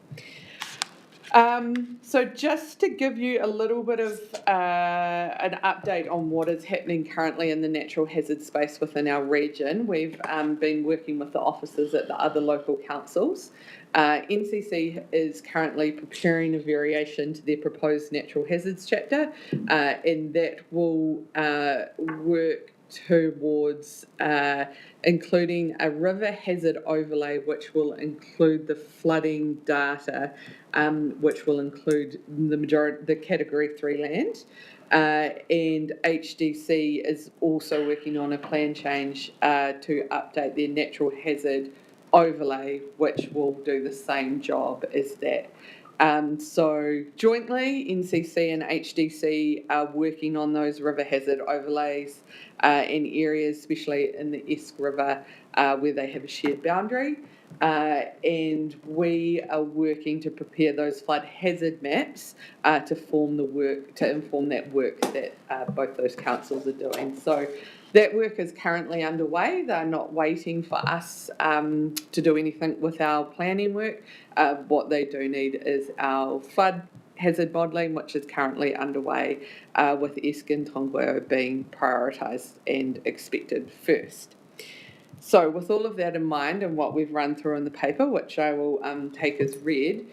So just to give you a little bit of an update on what is happening currently in the natural hazard space within our region, we've been working with the officers at the other local councils. NCC is currently preparing a variation to their proposed natural hazards chapter, and that will work towards including a river hazard overlay, which will include the flooding data, which will include the category 3 land. And HDC is also working on a plan change to update their natural hazard overlay, which will do the same job as that. So jointly, NCC and HDC are working on those river hazard overlays in areas, especially in the Esk River, where they have a shared boundary. And we are working to prepare those flood hazard maps to inform that work that both those councils are doing. So that work is currently underway. They're not waiting for us to do anything with our planning work. What they do need is our flood hazard modelling, which is currently underway, with Esk and Tongueo being prioritised and expected first. So with all of that in mind and what we've run through in the paper, which I will take as read,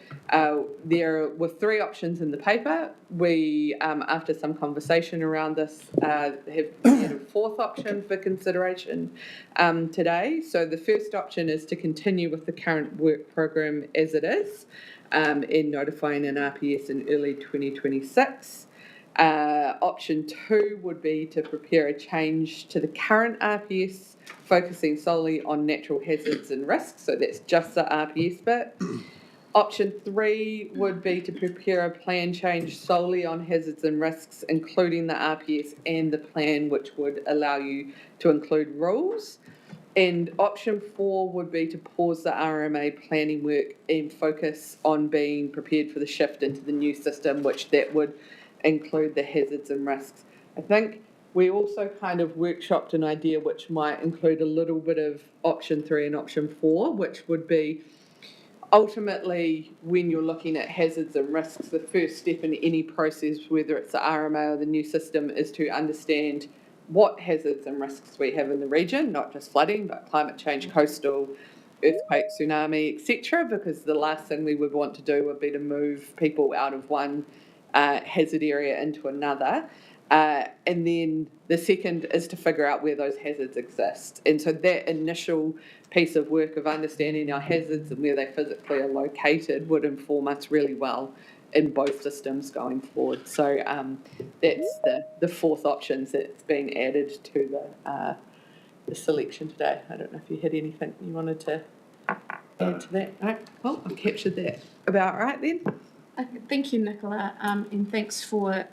there were 3 options in the paper. We, after some conversation around this, have had a 4th option for consideration today. So the first option is to continue with the current work program as it is, in notifying an RPS in early 2026. Option 2 would be to prepare a change to the current RPS, focusing solely on natural hazards and risks, so that's just the RPS bit. Option 3 would be to prepare a plan change solely on hazards and risks, including the RPS and the plan, which would allow you to include rules. And option 4 would be to pause the RMA planning work and focus on being prepared for the shift into the new system, which that would include the hazards and risks. I think we also kind of workshopped an idea which might include a little bit of option 3 and option 4, which would be ultimately, when you're looking at hazards and risks, the first step in any process, whether it's the RMA or the new system, is to understand what hazards and risks we have in the region, not just flooding, but climate change, coastal, earthquake, tsunami, etc. Because the last thing we would want to do would be to move people out of one hazard area into another. And then the second is to figure out where those hazards exist. And so that initial piece of work of understanding our hazards and where they physically are located would inform us really well in both systems going forward. So that's the fourth options that's been added to the selection today. I don't know if you had anything you wanted to add to that. No? Well, I've captured that about right then. Thank you, Nicola, and thanks for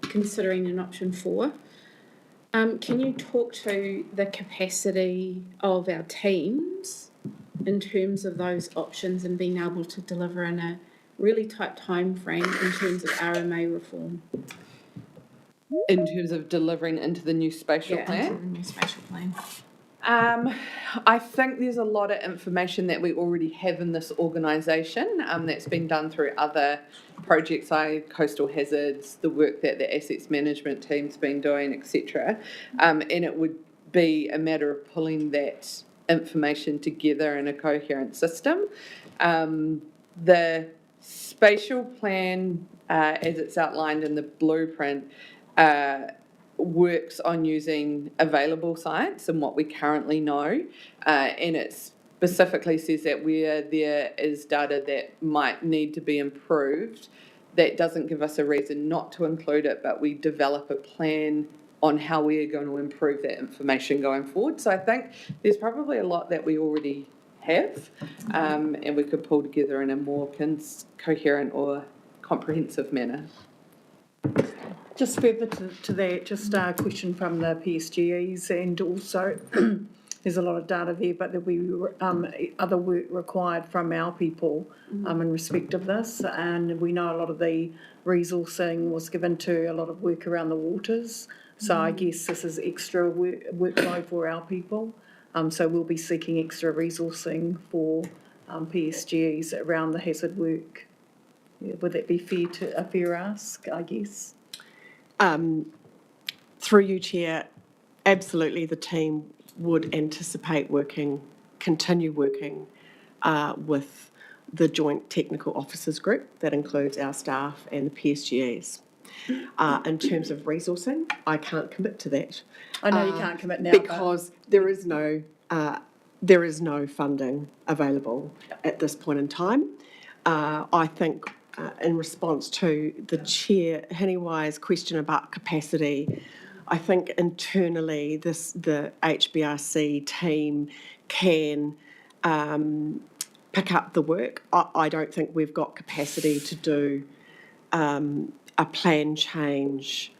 considering an option 4. Can you talk to the capacity of our teams in terms of those options and being able to deliver in a really tight time frame in terms of RMA reform? In terms of delivering into the new spatial plan? Into the new spatial plan. I think there's a lot of information that we already have in this organisation that's been done through other projects like coastal hazards, the work that the assets management team's been doing, etc. And it would be a matter of pulling that information together in a coherent system. The spatial plan, as it's outlined in the blueprint, works on using available science and what we currently know, and it specifically says that where there is data that might need to be improved, that doesn't give us a reason not to include it, but we develop a plan on how we are going to improve that information going forward. So I think there's probably a lot that we already have, and we could pull together in a more coherent or comprehensive manner. Just further to that, just a question from the PSGEs, and also there's a lot of data there, but there'll be other work required from our people in respect of this. And we know a lot of the resourcing was given to a lot of work around the waters. So I guess this is extra workload for our people. So we'll be seeking extra resourcing for PSGEs around the hazard work. Yeah, would that be a fair ask, I guess? Through you, Chair, absolutely the team would anticipate continue working with the Joint Technical Officers Group that includes our staff and the PSGEs. In terms of resourcing, I can't commit to that. I know you can't commit now. Because there is no funding available at this point in time. I think in response to the Chair Hiniwai's question about capacity, I think internally the HBRC team can pick up the work. I don't think we've got capacity to do a plan change,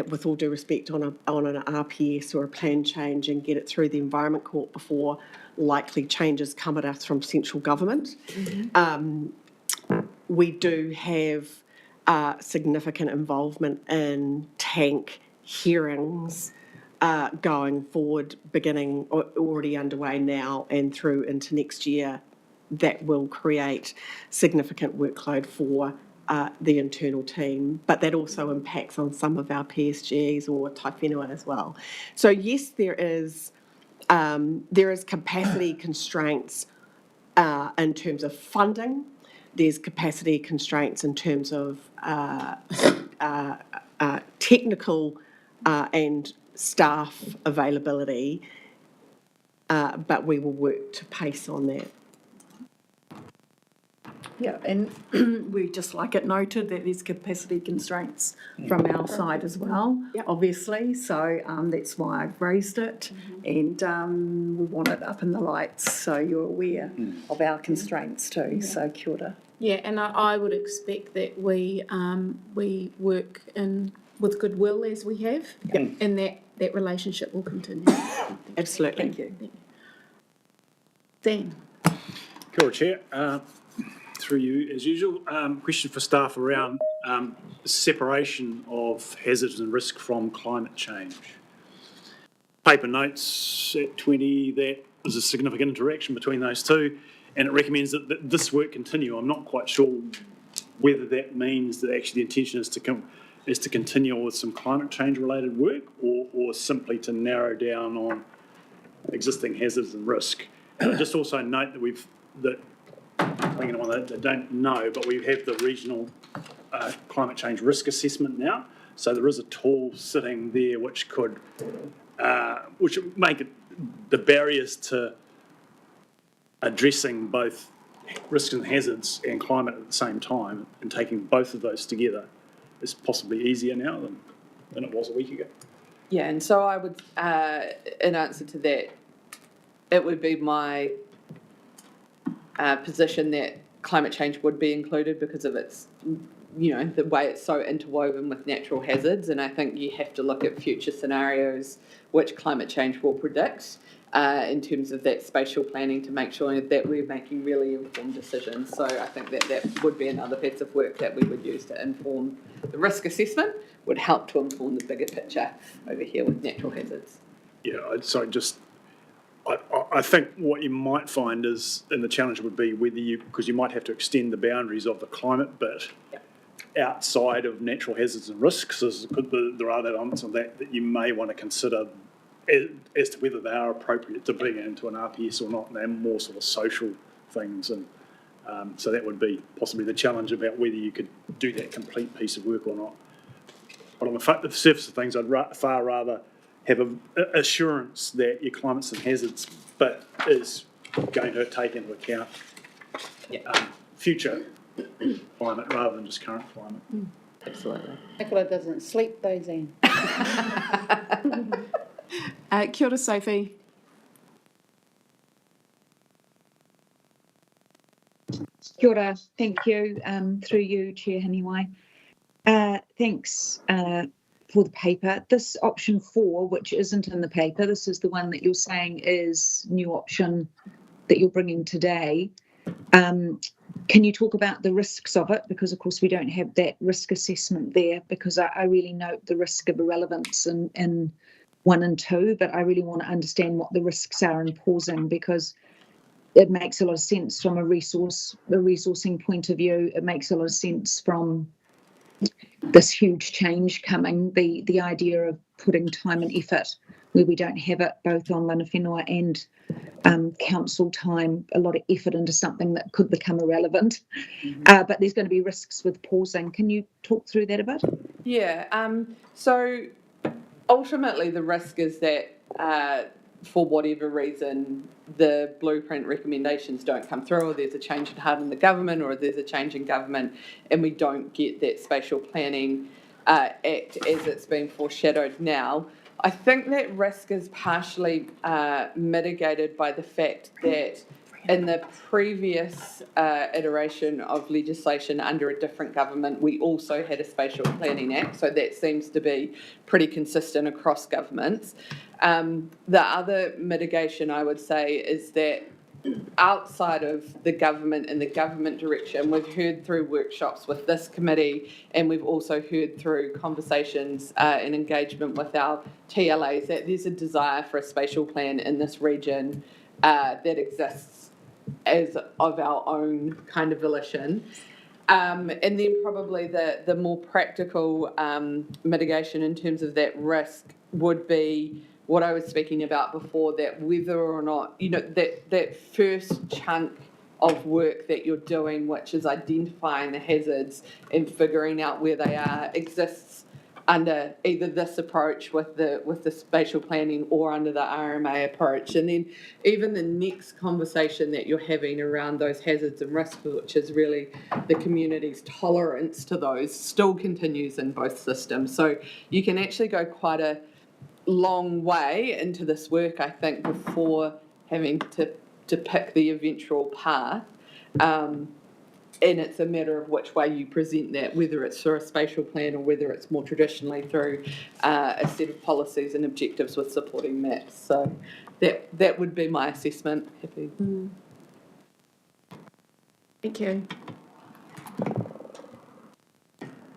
with all due respect, on an RPS or a plan change and get it through the Environment Court before likely changes come at us from central government. We do have significant involvement in tank hearings going forward, beginning already underway now and through into next year. That will create significant workload for the internal team, but that also impacts on some of our PSGs or Taiwhenua as well. So yes, there is capacity constraints in terms of funding. There's capacity constraints in terms of technical and staff availability, but we will work to pace on that. Yeah, and we just like it noted that there's capacity constraints from our side as well, obviously. So that's why I've raised it, and we want it up in the lights so you're aware of our constraints too. So kia ora. Yeah, and I would expect that we work with goodwill as we have, and that relationship will continue. Absolutely. Thank you. Dan. Kia ora, Chair. Through you, as usual, question for staff around separation of hazards and risk from climate change. Paper notes at 20 that there's a significant interaction between those two, and it recommends that this work continue. I'm not quite sure whether that means that actually the intention is to continue with some climate change related work, or simply to narrow down on existing hazards and risk. And I just also note that I think anyone that don't know, but we have the regional climate change risk assessment now. So there is a tool sitting there which could make it the barriers to addressing both risks and hazards and climate at the same time, and taking both of those together is possibly easier now than it was a week ago. Yeah, and so I would, in answer to that, it would be my position that climate change would be included because of its, the way it's so interwoven with natural hazards. And I think you have to look at future scenarios which climate change will predict in terms of that spatial planning to make sure that we're making really informed decisions. So I think that would be another piece of work that we would use to inform the risk assessment, would help to inform the bigger picture over here with natural hazards. Yeah, I think what you might find is, and the challenge would be whether because you might have to extend the boundaries of the climate bit outside of natural hazards and risks. There are elements of that you may want to consider as to whether they are appropriate to bring into an RPS or not, and they're more sort of social things. And so that would be possibly the challenge about whether you could do that complete piece of work or not. But on the surface of things, I'd far rather have an assurance that your climates and hazards bit is going to take into account future climate rather than just current climate. Absolutely. Nicola doesn't sleep those in. Kia ora, Sophie. Kia ora, thank you, through you, Chair Haniwai. Thanks for the paper. This option 4, which isn't in the paper, this is the one that you're saying is new option that you're bringing today. Can you talk about the risks of it? Because of course we don't have that risk assessment there, because I really note the risk of irrelevance in 1 and 2, but I really want to understand what the risks are in pausing, because it makes a lot of sense from a resourcing point of view. It makes a lot of sense from this huge change coming, the idea of putting time and effort where we don't have it, both on mana whenua and council time, a lot of effort into something that could become irrelevant. But there's going to be risks with pausing. Can you talk through that a bit? Yeah, so ultimately the risk is that for whatever reason the blueprint recommendations don't come through, or there's a change in heart in the government, or there's a change in government and we don't get that spatial planning act as it's been foreshadowed now. I think that risk is partially mitigated by the fact that in the previous iteration of legislation under a different government, we also had a spatial planning act, so that seems to be pretty consistent across governments. The other mitigation, I would say, is that outside of the government and the government direction, we've heard through workshops with this committee, and we've also heard through conversations and engagement with our TLAs that there's a desire for a spatial plan in this region that exists as of our own kind of volition. And then probably the more practical mitigation in terms of that risk would be what I was speaking about before, that whether or not, that first chunk of work that you're doing, which is identifying the hazards and figuring out where they are, exists under either this approach with the spatial planning or under the RMA approach. And then even the next conversation that you're having around those hazards and risks, which is really the community's tolerance to those, still continues in both systems. So you can actually go quite a long way into this work, I think, before having to pick the eventual path. And it's a matter of which way you present that, whether it's through a spatial plan or whether it's more traditionally through a set of policies and objectives with supporting maps. So that would be my assessment. Happy. Thank you.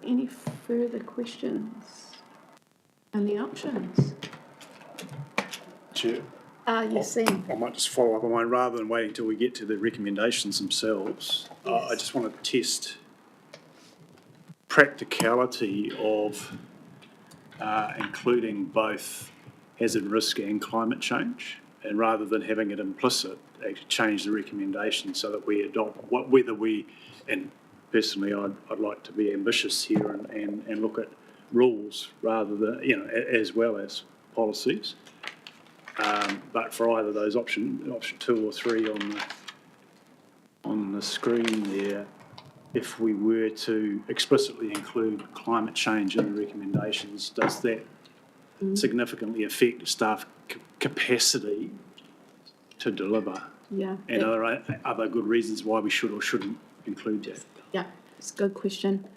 Any further questions on the options? Chair, Yes, Sam. I might just follow up on mine rather than waiting until we get to the recommendations themselves. I just want to test practicality of including both hazard risk and climate change, and rather than having it implicit, actually change the recommendation so that we adopt whether we, and personally I'd like to be ambitious here and look at rules rather than, as well as policies. But for either those option 2 or 3 on the screen there, if we were to explicitly include climate change in the recommendations, does that significantly affect staff capacity to deliver? Yeah. And are there other good reasons why we should or shouldn't include that? Yeah, it's a good question.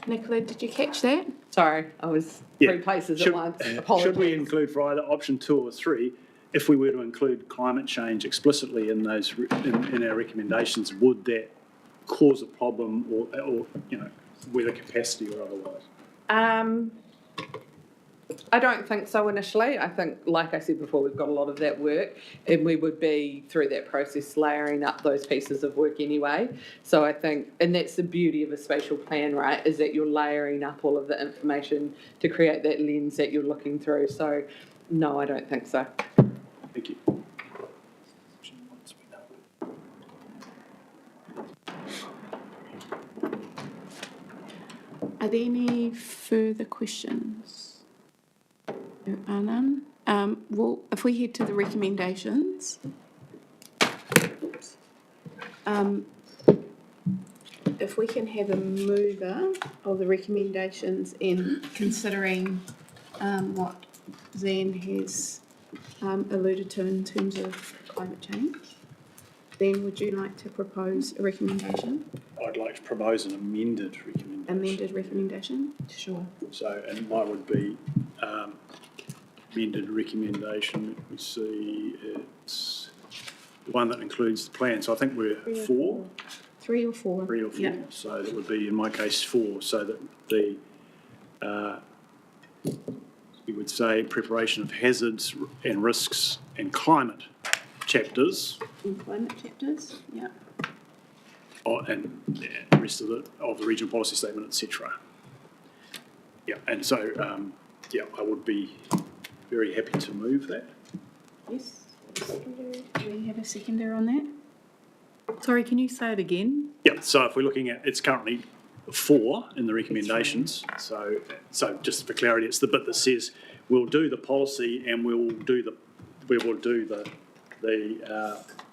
Nicola, did you catch that? Sorry, I was Yeah. 3 places Should- at once. Should we Apologies. include for either option 2 or 3, if we were to include climate change explicitly in those in our recommendations, would that cause a problem or whether capacity or otherwise? I don't think so initially. I think, like I said before, we've got a lot of that work and we would be, through that process, layering up those pieces of work anyway. So I think, and that's the beauty of a spatial plan, right, is that you're layering up all of the information to create that lens that you're looking through. So, no, I don't think so. Thank you. Are there any further questions? There are none. Well, if we head to the recommendations, if we can have a mover of the recommendations in considering what Zan has alluded to in terms of climate change, then would you like to propose a recommendation? I'd like to propose an amended recommendation. Amended recommendation? Sure. So, and mine would be amended recommendation. Let me see, it's the one that includes the plan. So I think we're 4. 3 or 4? 3 or 4. Yeah. So that would be, in my case, 4. So that the we would say preparation of hazards and risks and climate chapters. In climate chapters, yeah. And the rest of the regional policy statement, etc. Yeah, and so I would be very happy to move that. Yes. Seconder. Do we have a seconder on that? Sorry, can you say it again? Yeah, so if we're looking at, it's currently 4 in the recommendations. So just for clarity, it's the bit that says we'll do the policy and we will do the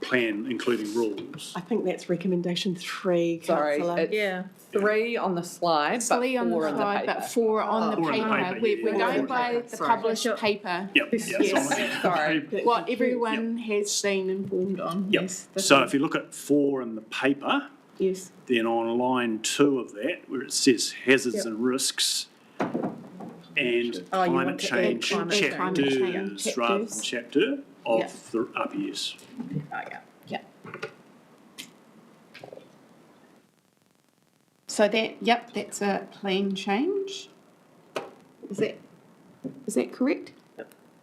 plan, including rules. I think that's recommendation 3, Sorry, councillor. it's 3 on the slide, but 3 on 4 the in the slide, paper. but 4 on the 4 in the paper. paper, We're yeah. going by the published paper. Yep, Yes. Sorry. What everyone has been informed on. Yep. Yes. So if you look at 4 in the paper, Yes. then on line 2 of that, where it says hazards and risks and Oh, you climate want to add change climate change. chapters rather than chapter of Yeah. the RPS. Oh, yeah. Yeah. So that's a plan change. Is that correct?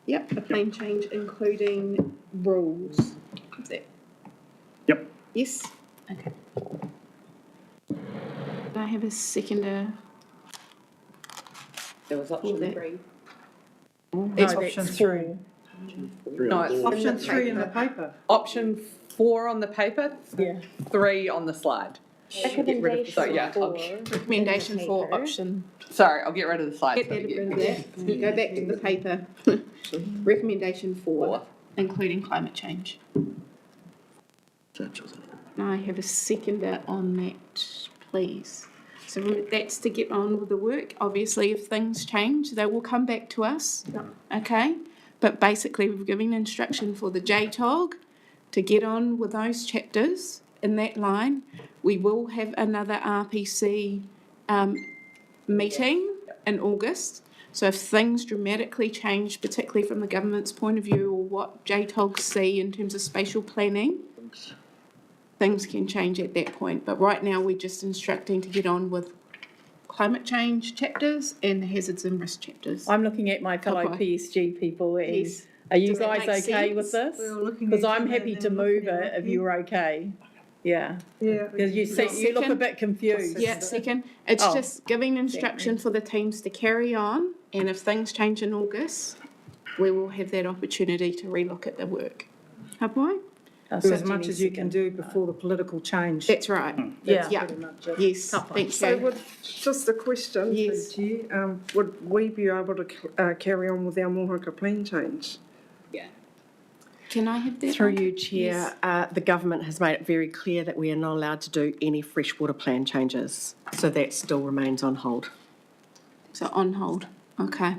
Yep, a plan change including rules. Is that? Yep. Yes? Okay. Do I have a seconder? There was option 3. It's Option 3. No, it's Option 3 in the paper. option 4 on the paper, Yeah. 3 on the slide. Get rid of, so, yeah, Recommendation for option. sorry, I'll get rid of the slide. Get rid of that. Go back to the paper. Recommendation 4, including climate change. I have a seconder on that, please. So that's to get on with the work. Obviously, if things change, they will come back to us. Okay? But basically, we're giving instruction for the JTOG to get on with those chapters in that line. We will have another RPC meeting in August. So if things dramatically change, particularly from the government's point of view or what JTOGs see in terms of spatial planning, things can change at that point. But right now, we're just instructing to get on with climate change chapters and the hazards and risk chapters. I'm looking at my fellow Okay. PSG people and Yes. Are you Does that guys make okay with sense? this? We were looking Because at I'm you happy and to then move looking it at if you. you're okay. Yeah, Yeah. because you look a Second. bit confused. Yeah, second. It's Oh. just giving instruction for the teams to carry on, and if things change in August, we will have that opportunity to relook at the work. Hapai? Do as much as you can do before the political change. That's right. That's Yeah. pretty much it. Yes, thank So you. would, just a question, Yes. through Chair, would we be able to carry on with our Mohaka plan change? Can I have that? Through one? you, Chair, the government has made it very clear that we are not allowed to do any freshwater plan changes, so that still remains on hold So on hold, okay.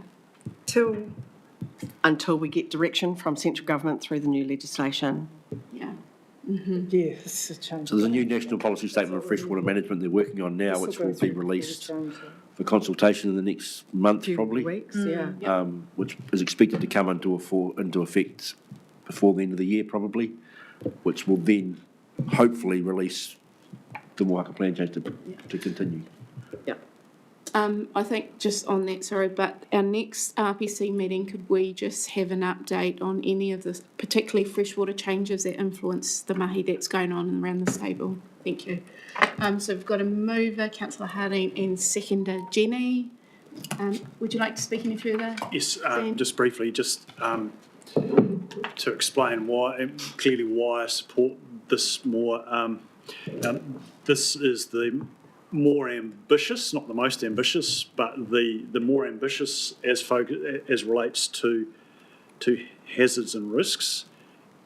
Till, until we get direction from central government through the new legislation. Yeah. Yeah, this is a change. So there's a new national policy statement of freshwater management they're working on now, which will be released for consultation in the next month, Few probably. weeks, yeah. Which is expected to come into effect before the end of the year, probably, which will then hopefully release the Mohaka plan change to continue. I think just on that, sorry, but our next RPC meeting, could we just have an update on any of the, particularly freshwater changes that influence the mahi that's going on around this table? Thank you. So we've got a mover, councillor Harding, and seconder Jenny. Would you like to speak any further? Yes, Sam? just briefly, to explain clearly why I support this more. This is the more ambitious, not the most ambitious, but the more ambitious as relates to hazards and risks.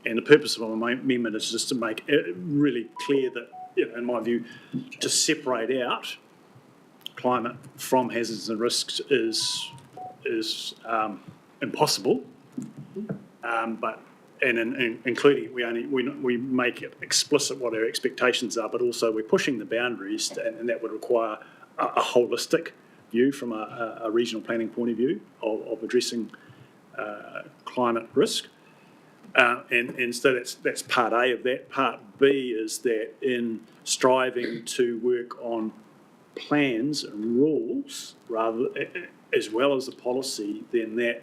And the purpose of my amendment is just to make it really clear that, in my view, to separate out climate from hazards and risks is impossible. But including we make it explicit what our expectations are, but also we're pushing the boundaries, and that would require a holistic view from a regional planning point of view of addressing climate risk. And so that's part A of that. Part B is that in striving to work on plans and rules as well as the policy, then that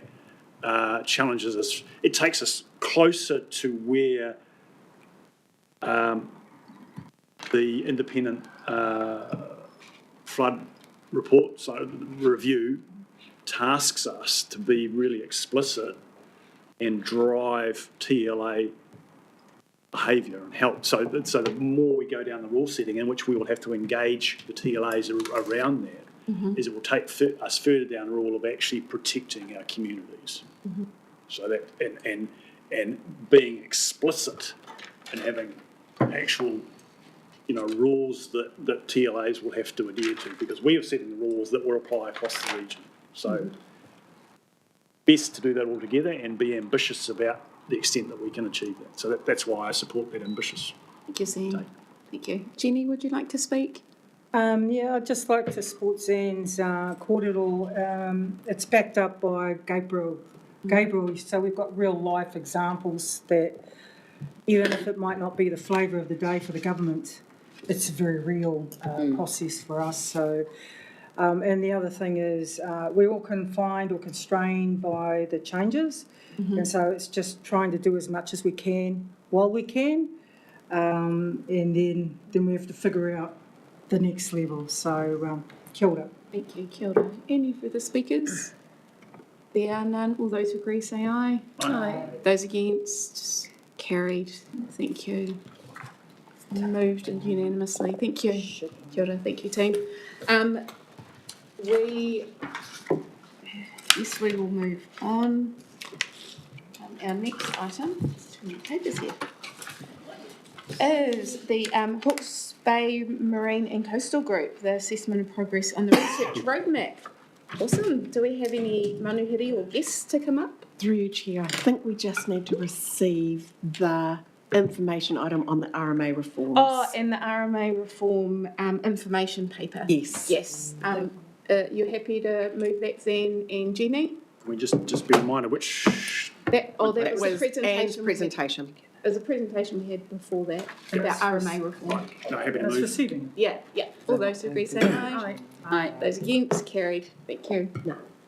challenges us. It takes us closer to where the independent flood report review tasks us to be really explicit and drive TLA behaviour and help. So the more we go down the rule setting, in which we will have to engage the TLAs around that, is it will take us further down the rule of actually protecting our communities. So that and being explicit and having actual rules that TLAs will have to adhere to, because we are setting the rules that will apply across the region. So best to do that all together and be ambitious about the extent that we can achieve that. So that's why I support that ambitious. Thank you, Sam. Thank you. Jenny, would you like to speak? Yeah, I'd just like to support Zan's kōrero. It's backed up by Gabriel. So we've got real life examples that even if it might not be the flavour of the day for the government, it's a very real process for us. So, and the other thing is we're all confined or constrained by the changes. And so it's just trying to do as much as we can while we can. And then we have to figure out the next level. So, kia ora. Thank you, kia ora. Any further speakers? There are none. All those who agree say aye. Aye. Those against, carried. Thank you. Moved unanimously. Thank you. Kia ora. Thank you, team. We will move on. Our next item, too many papers here, is the Hawke's Bay Marine and Coastal Group, the assessment of progress on the research roadmap. Awesome. Do we have any manuhiri or guests to come up? Through you, Chair, I think we just need to receive the information item on the RMA reforms. Oh, and the RMA reform information paper. Yes. Yes. You're happy to move that, Zan and Jenny? Can we just be reminded which... That was the presentation. Presentation. It was a presentation we had before that about RMA reform. No, happy to That's move. receiving. Yeah. All those who agree say aye. Aye. Those against, carried. Thank you.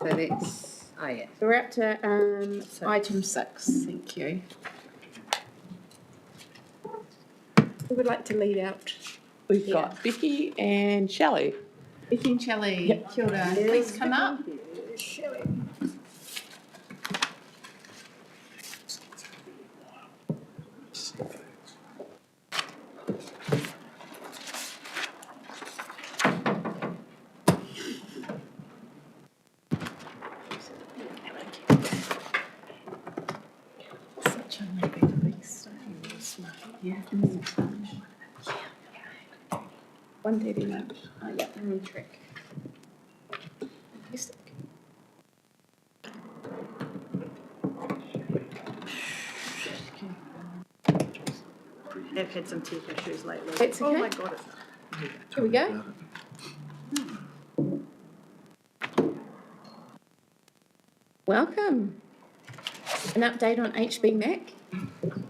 So that's Oh, yeah. So we're up to item 6. Thank you. Who would like to lead out? We've got Becky and Shelley. Becky and Shelley, kia ora. Please come up. Such a lovely place. Yeah. One day they know. Yeah, I'm on track. I've had some tech issues lately. It's Oh okay. my God, it's Here we go. Welcome. An update on HB Mac.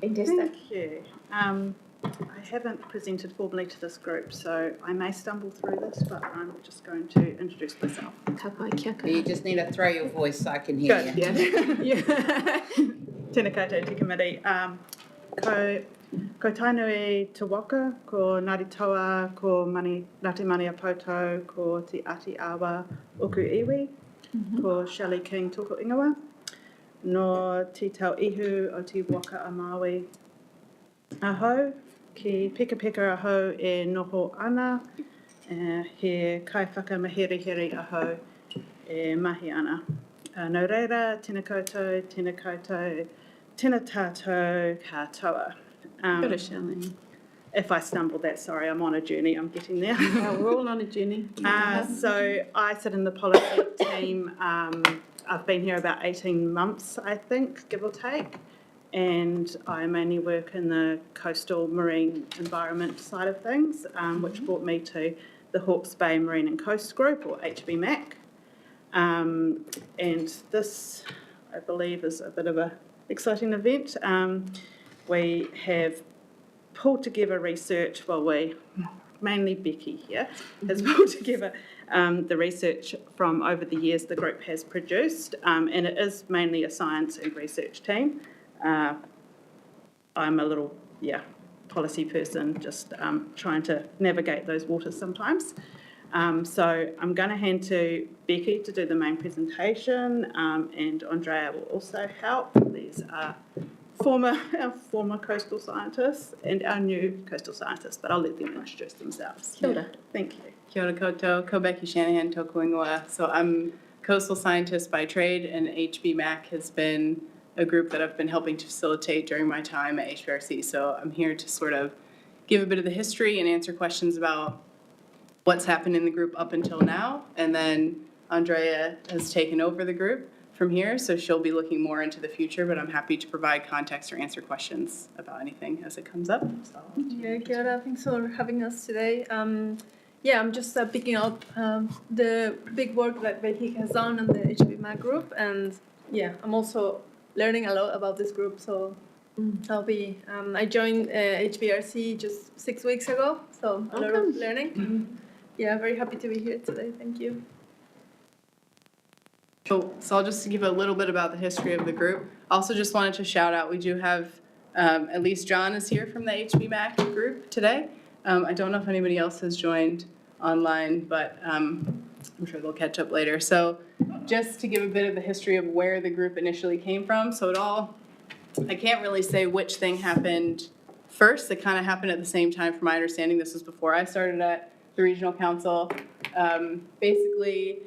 Fantastic. Thank you. I haven't presented formally to this group, so I may stumble through this, but I'm just going to introduce myself. Ka pai kia koutou. You just need to throw your voice so I can hear Good, you. yeah. Tēnā koutou te committee. Ko Tainui Te Waka, ko Ngāti Toa, ko Ngāti Maniapoto, ko Te Ati Awa Oku Iwi, ko Shelley King Toko Ingawa, no Te Tau Ihu o Te Waka a Maui Aho, ki Peka Peka Aho e noho ana, he kai whakamaheriheri Aho e mahi ana. Nō reira, tēnā koutou, tēnā tātou katoa. Kia ora, Shelley. If I stumble that, sorry, I'm on a journey, I'm getting there. We're all on a journey. So I sit in the policy team. I've been here about 18 months, I think, give or take. And I mainly work in the coastal marine environment side of things, which brought me to the Hawke's Bay Marine and Coast Group, or HBMAC. And this, I believe, is a bit of a exciting event. We have pulled together research, mainly Becky here, has pulled together the research from over the years the group has produced, and it is mainly a science and research team. I'm a little, policy person, just trying to navigate those waters sometimes. So I'm going to hand to Becky to do the main presentation, and Andrea will also help. These are our former coastal scientists and our new coastal scientists, but I'll let them introduce themselves. Kia ora. Thank you. Kia ora koutou, ko Becky Shanahan, tōku ingoa. So I'm coastal scientist by trade, and HBMAC has been a group that I've been helping to facilitate during my time at HBRC. So I'm here to sort of give a bit of the history and answer questions about what's happened in the group up until now. And then Andrea has taken over the group from here, so she'll be looking more into the future, but I'm happy to provide context or answer questions about anything as it comes up. So. Yeah, kia ora. Thanks for having us today. I'm just picking up the big work that Becky has done in the HBMAC group, and I'm also learning a lot about this group, so I'll be, I joined HBRC just 6 weeks ago, so a lot of learning. Very happy to be here today, thank you. Cool. So I'll just give a little bit about the history of the group. Also just wanted to shout out, we do have, at least John is here from the HBMAC group today. I don't know if anybody else has joined online, but I'm sure they'll catch up later. So just to give a bit of the history of where the group initially came from. So I can't really say which thing happened first. It kind of happened at the same time from my understanding. This was before I started at the regional council. Basically,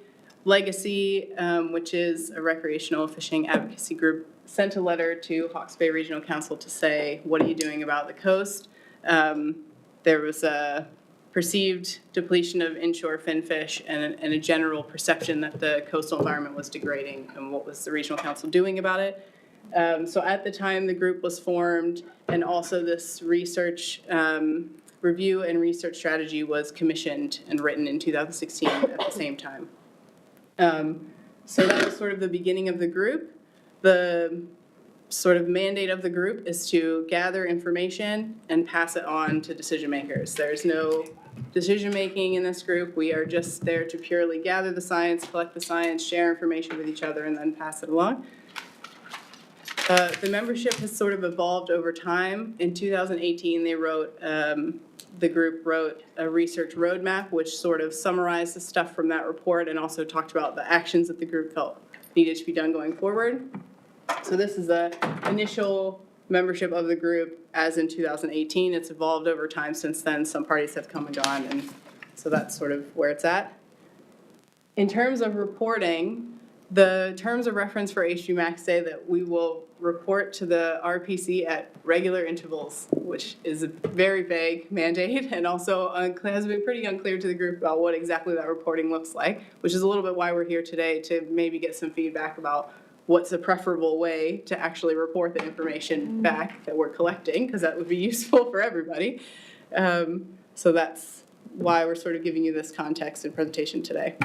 Legacy, which is a recreational fishing advocacy group, sent a letter to Hawke's Bay Regional Council to say, what are you doing about the coast? There was a perceived depletion of inshore finfish and a general perception that the coastal environment was degrading, and what was the regional council doing about it? So at the time the group was formed, and also this research review and research strategy was commissioned and written in 2016 at the same time. So that was sort of the beginning of the group. The sort of mandate of the group is to gather information and pass it on to decision makers. There's no decision-making in this group. We are just there to purely gather the science, collect the science, share information with each other, and then pass it along. The membership has sort of evolved over time. In 2018, the group wrote a research roadmap, which sort of summarized the stuff from that report and also talked about the actions that the group felt needed to be done going forward. So this is the initial membership of the group as in 2018. It's evolved over time since then. Some parties have come and gone, and so that's sort of where it's at. In terms of reporting, the terms of reference for HGMAC say that we will report to the RPC at regular intervals, which is a very vague mandate and also has been pretty unclear to the group about what exactly that reporting looks like, which is a little bit why we're here today, to maybe get some feedback about what's a preferable way to actually report the information back that we're collecting, because that would be useful for everybody. So that's why we're sort of giving you this context and presentation today.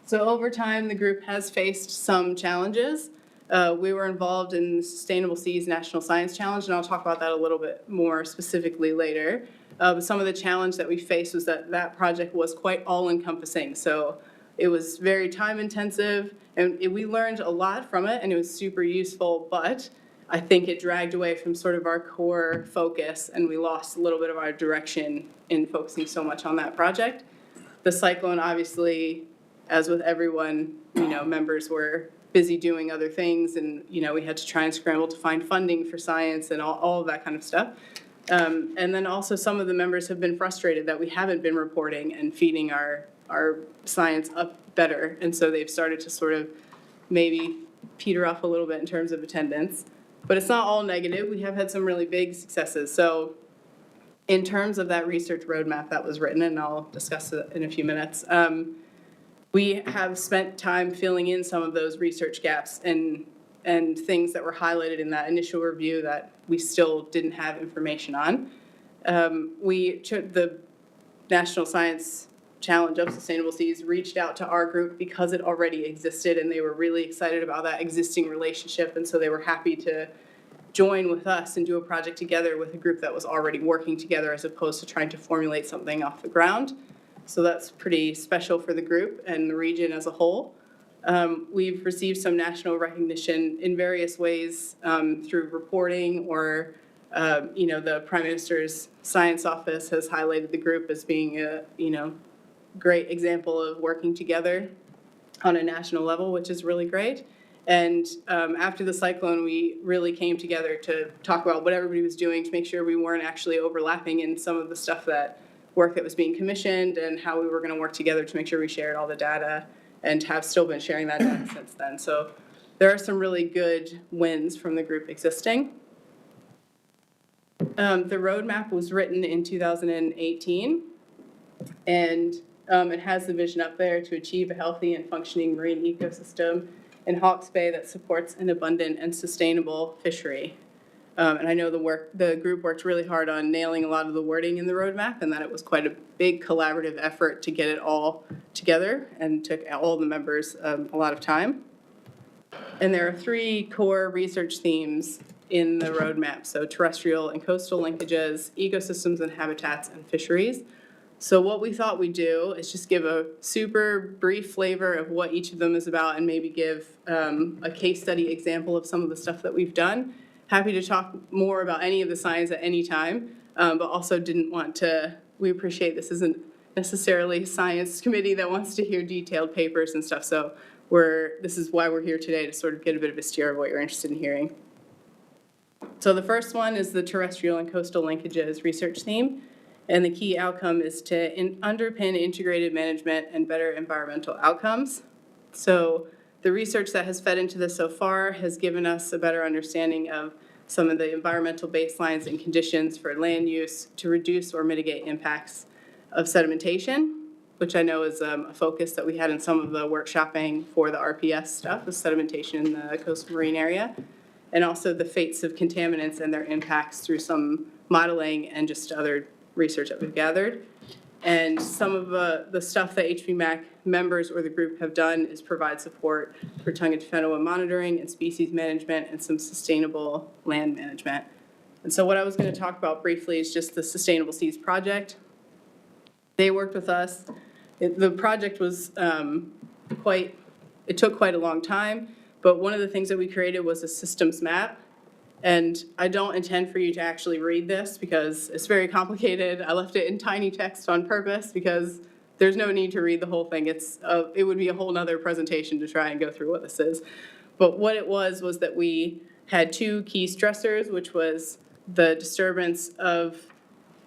So over time, the group has faced some challenges. We were involved in the Sustainable Seas National Science Challenge, and I'll talk about that a little bit more specifically later. But some of the challenge that we faced was that that project was quite all-encompassing. So it was very time-intensive, and we learned a lot from it, and it was super useful, but I think it dragged away from sort of our core focus, and we lost a little bit of our direction in focusing so much on that project. The cyclone, obviously, as with everyone, members were busy doing other things, and, we had to try and scramble to find funding for science and all of that kind of stuff. And then also some of the members have been frustrated that we haven't been reporting and feeding our science up better, and so they've started to sort of maybe peter off a little bit in terms of attendance. But it's not all negative. We have had some really big successes. So in terms of that research roadmap that was written, and I'll discuss it in a few minutes, we have spent time filling in some of those research gaps and things that were highlighted in that initial review that we still didn't have information on. The National Science Challenge of Sustainable Seas reached out to our group because it already existed, and they were really excited about that existing relationship, and so they were happy to join with us and do a project together with a group that was already working together as opposed to trying to formulate something off the ground. So that's pretty special for the group and the region as a whole. We've received some national recognition in various ways through reporting or, the Prime Minister's Science Office has highlighted the group as being a, great example of working together on a national level, which is really great. And after the cyclone, we really came together to talk about what everybody was doing to make sure we weren't actually overlapping in some of the stuff work that was being commissioned, and how we were going to work together to make sure we shared all the data, and have still been sharing that data since then. So there are some really good wins from the group existing. The roadmap was written in 2018, and it has the vision up there to achieve a healthy and functioning marine ecosystem in Hawke's Bay that supports an abundant and sustainable fishery. And I know the group worked really hard on nailing a lot of the wording in the roadmap, and that it was quite a big collaborative effort to get it all together, and took all the members a lot of time. And there are 3 core research themes in the roadmap: so terrestrial and coastal linkages, ecosystems and habitats, and fisheries. So what we thought we'd do is just give a super brief flavor of what each of them is about, and maybe give a case study example of some of the stuff that we've done. Happy to talk more about any of the science at any time, but also didn't want to, we appreciate this isn't necessarily a science committee that wants to hear detailed papers and stuff, so this is why we're here today, to sort of get a bit of a steer of what you're interested in hearing. So the first one is the terrestrial and coastal linkages research theme. And the key outcome is to underpin integrated management and better environmental outcomes. So the research that has fed into this so far has given us a better understanding of some of the environmental baselines and conditions for land use to reduce or mitigate impacts of sedimentation, which I know is a focus that we had in some of the workshopping for the RPS stuff, the sedimentation in the coastal marine area, and also the fates of contaminants and their impacts through some modeling and just other research that we've gathered. And some of the stuff that HPMAC members or the group have done is provide support for tongue and whenua monitoring and species management and some sustainable land management. And so what I was going to talk about briefly is just the Sustainable Seas Project. They worked with us. The project was it took quite a long time, but one of the things that we created was a systems map. And I don't intend for you to actually read this because it's very complicated. I left it in tiny text on purpose because there's no need to read the whole thing. It would be a whole nother presentation to try and go through what this is. But what it was that we had two key stressors, which was the disturbance of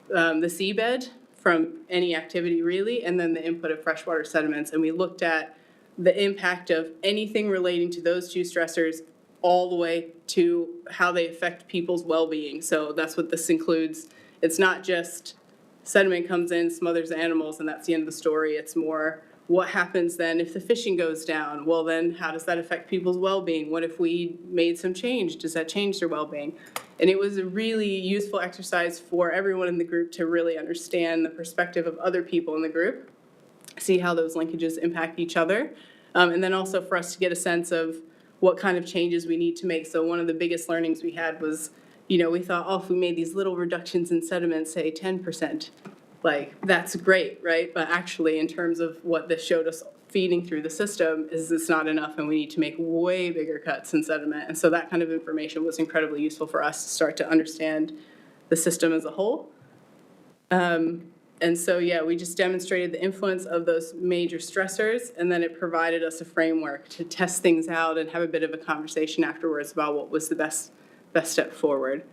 the seabed from any activity really, and then the input of freshwater sediments. And we looked at the impact of anything relating to those two stressors all the way to how they affect people's well-being. So that's what this includes. It's not just sediment comes in, smothers animals, and that's the end of the story. It's more what happens then if the fishing goes down? Well, then how does that affect people's well-being? What if we made some change? Does that change their well-being? And it was a really useful exercise for everyone in the group to really understand the perspective of other people in the group, see how those linkages impact each other, and then also for us to get a sense of what kind of changes we need to make. So one of the biggest learnings we had was, we thought, if we made these little reductions in sediment, say 10%, that's great, right? But actually, in terms of what this showed us feeding through the system, is it's not enough, and we need to make way bigger cuts in sediment. And so that kind of information was incredibly useful for us to start to understand the system as a whole. And so, we just demonstrated the influence of those major stressors, and then it provided us a framework to test things out and have a bit of a conversation afterwards about what was the best step forward.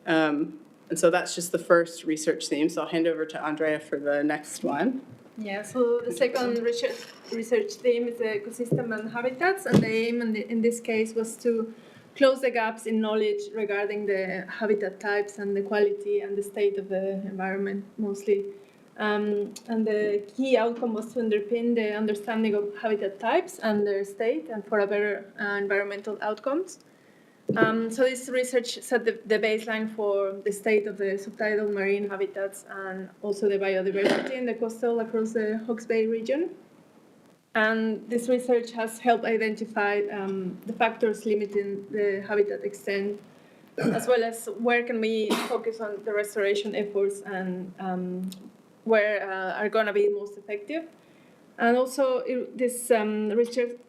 And so that's just the first research theme. So I'll hand over to Andrea for the next one. Yeah, so the second research theme is the ecosystem and habitats, and the aim in this case was to close the gaps in knowledge regarding the habitat types and the quality and the state of the environment mostly. And the key outcome was to underpin the understanding of habitat types and their state and for a better environmental outcomes. So this research set the baseline for the state of the subtidal marine habitats and also the biodiversity in the coastal across the Hawke's Bay region. And this research has helped identify the factors limiting the habitat extent, as well as where can we focus on the restoration efforts and where are going to be most effective. And also this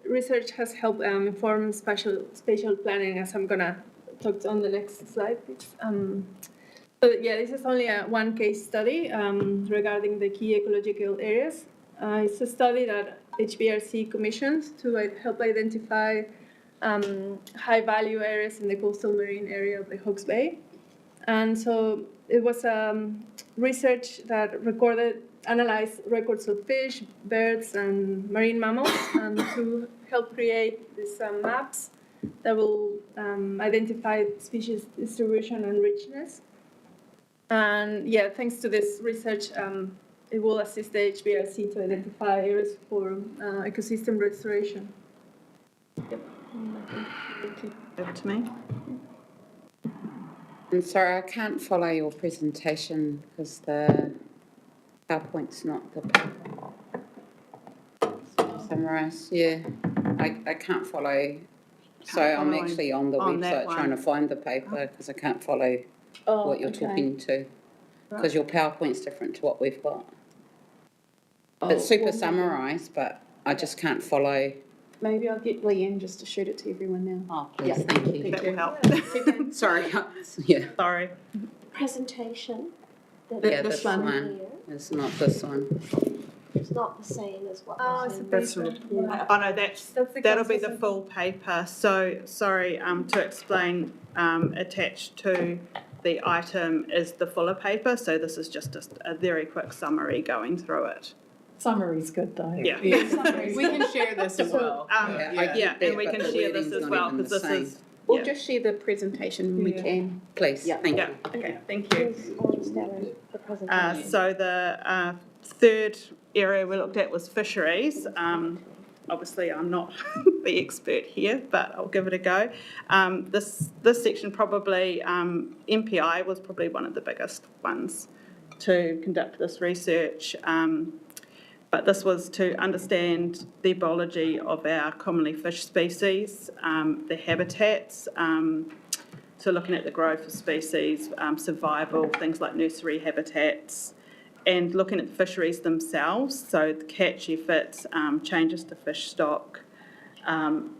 research has helped inform spatial planning, as I'm going to talk on the next slide, please. So this is only one case study regarding the key ecological areas. It's a study that HBRC commissions to help identify high-value areas in the coastal marine area of the Hawke's Bay. And so it was research that analyzed records of fish, birds, and marine mammals, and to help create these maps that will identify species distribution and richness. And thanks to this research, it will assist the HBRC to identify areas for ecosystem restoration. Over to me. I'm sorry, I can't follow your presentation because the PowerPoint's not summarised. I can't follow. So I'm actually on the website trying to find the paper because I can't follow what you're talking to because your PowerPoint's different to what we've got. It's super summarised, but I just can't follow. Maybe I'll get Leanne just to shoot it to everyone now. Oh, please, thank you. That will help. Sorry. Sorry. Presentation. This one. It's not this one. It's not the same as what. Oh, it's a paper. Oh no, that'll be the full paper. So sorry to explain. Attached to the item is the fuller paper. So this is just a very quick summary going through it. Summary's good though. Yeah. We can share this as well. And we can share this as well because this is. We'll just share the presentation when we can. Please, thank you. Okay, thank you. Presentation. So the third area we looked at was fisheries. Obviously, I'm not the expert here, but I'll give it a go. This section probably, MPI was probably one of the biggest ones to conduct this research. But this was to understand the biology of our commonly fished species, their habitats, so looking at the growth of species, survival, things like nursery habitats, and looking at the fisheries themselves, so the catch efforts, changes to fish stock, and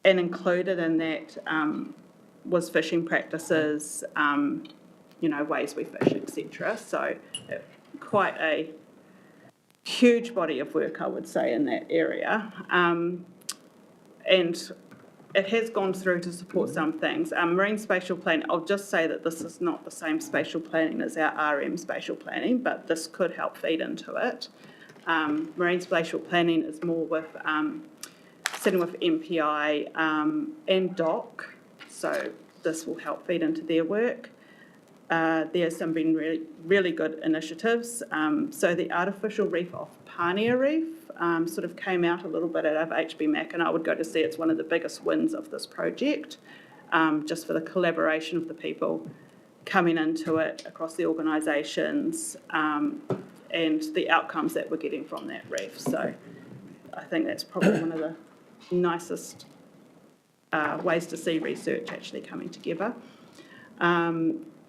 included in that was fishing practices, ways we fish, etc. So quite a huge body of work, I would say, in that area. And it has gone through to support some things. Marine spatial planning, I'll just say that this is not the same spatial planning as our RM spatial planning, but this could help feed into it. Marine spatial planning is more with sitting with MPI and DOC, so this will help feed into their work. There's some been really good initiatives. So the artificial reef off Pania Reef sort of came out a little bit out of HBMAC, and I would go to see it's one of the biggest wins of this project, just for the collaboration of the people coming into it across the organisations and the outcomes that we're getting from that reef. So I think that's probably one of the nicest ways to see research actually coming together.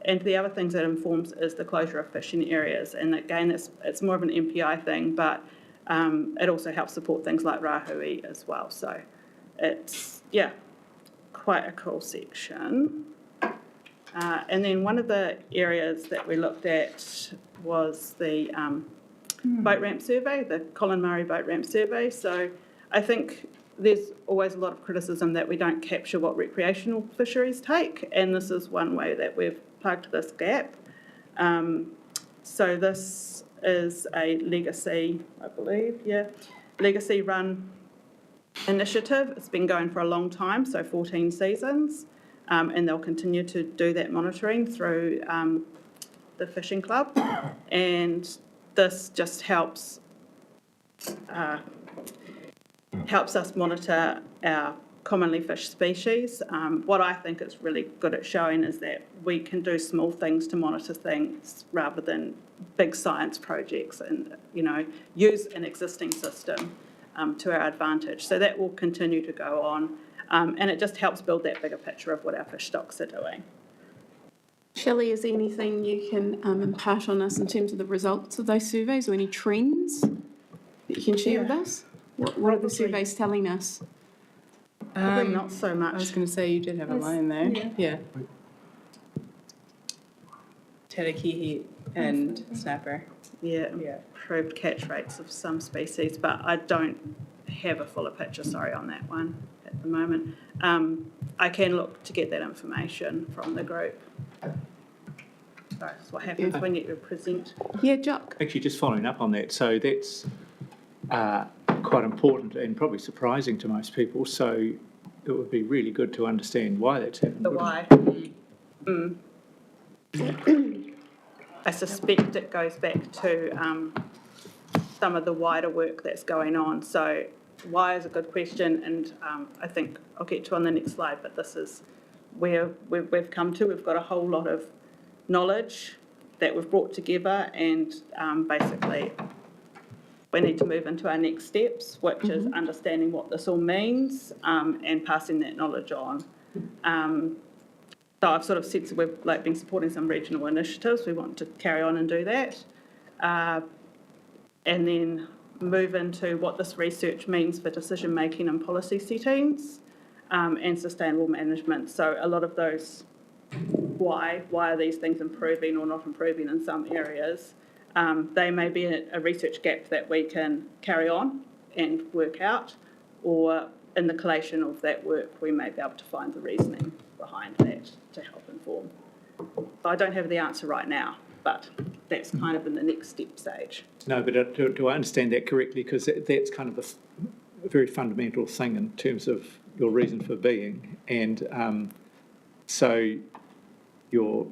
And the other things that informs is the closure of fishing areas. And again, it's more of an MPI thing, but it also helps support things like Rahui as well. So it's, quite a cool section. And then one of the areas that we looked at was the boat ramp survey, the Colin Murray boat ramp survey. So I think there's always a lot of criticism that we don't capture what recreational fisheries take, and this is one way that we've plugged this gap. So this is a legacy, I believe, legacy run initiative. It's been going for a long time, so 14 seasons, and they'll continue to do that monitoring through the fishing club, and this just helps us monitor our commonly fished species. What I think it's really good at showing is that we can do small things to monitor things rather than big science projects, and use an existing system to our advantage. So that will continue to go on, and it just helps build that bigger picture of what our fish stocks are doing. Shelley, is there anything you can impart on us in terms of the results of those surveys, or any trends that you can share with us? What are the surveys telling us? Probably not so much. I was going to say you did have a line there. Yeah. Terakihi and snapper. Improved catch rates of some species, but I don't have a fuller picture, on that one at the moment. I can look to get that information from the group. That's what happens when you present. Yeah, Jock. Actually, just following up on that, so that's quite important and probably surprising to most people, so it would be really good to understand why that's happened. The why. I suspect it goes back to some of the wider work that's going on. So why is a good question, and I think I'll get to on the next slide, but this is where we've come to. We've got a whole lot of knowledge that we've brought together, and basically we need to move into our next steps, which is understanding what this all means and passing that knowledge on. So I've sort of said we've been supporting some regional initiatives. We want to carry on and do that, and then move into what this research means for decision making and policy settings and sustainable management. So a lot of those why are these things improving or not improving in some areas. They may be a research gap that we can carry on and work out, or in the collation of that work we may be able to find the reasoning behind that to help inform. So I don't have the answer right now, but that's kind of in the next step stage. No, but do I understand that correctly? Because that's kind of a very fundamental thing in terms of your reason for being, and so you're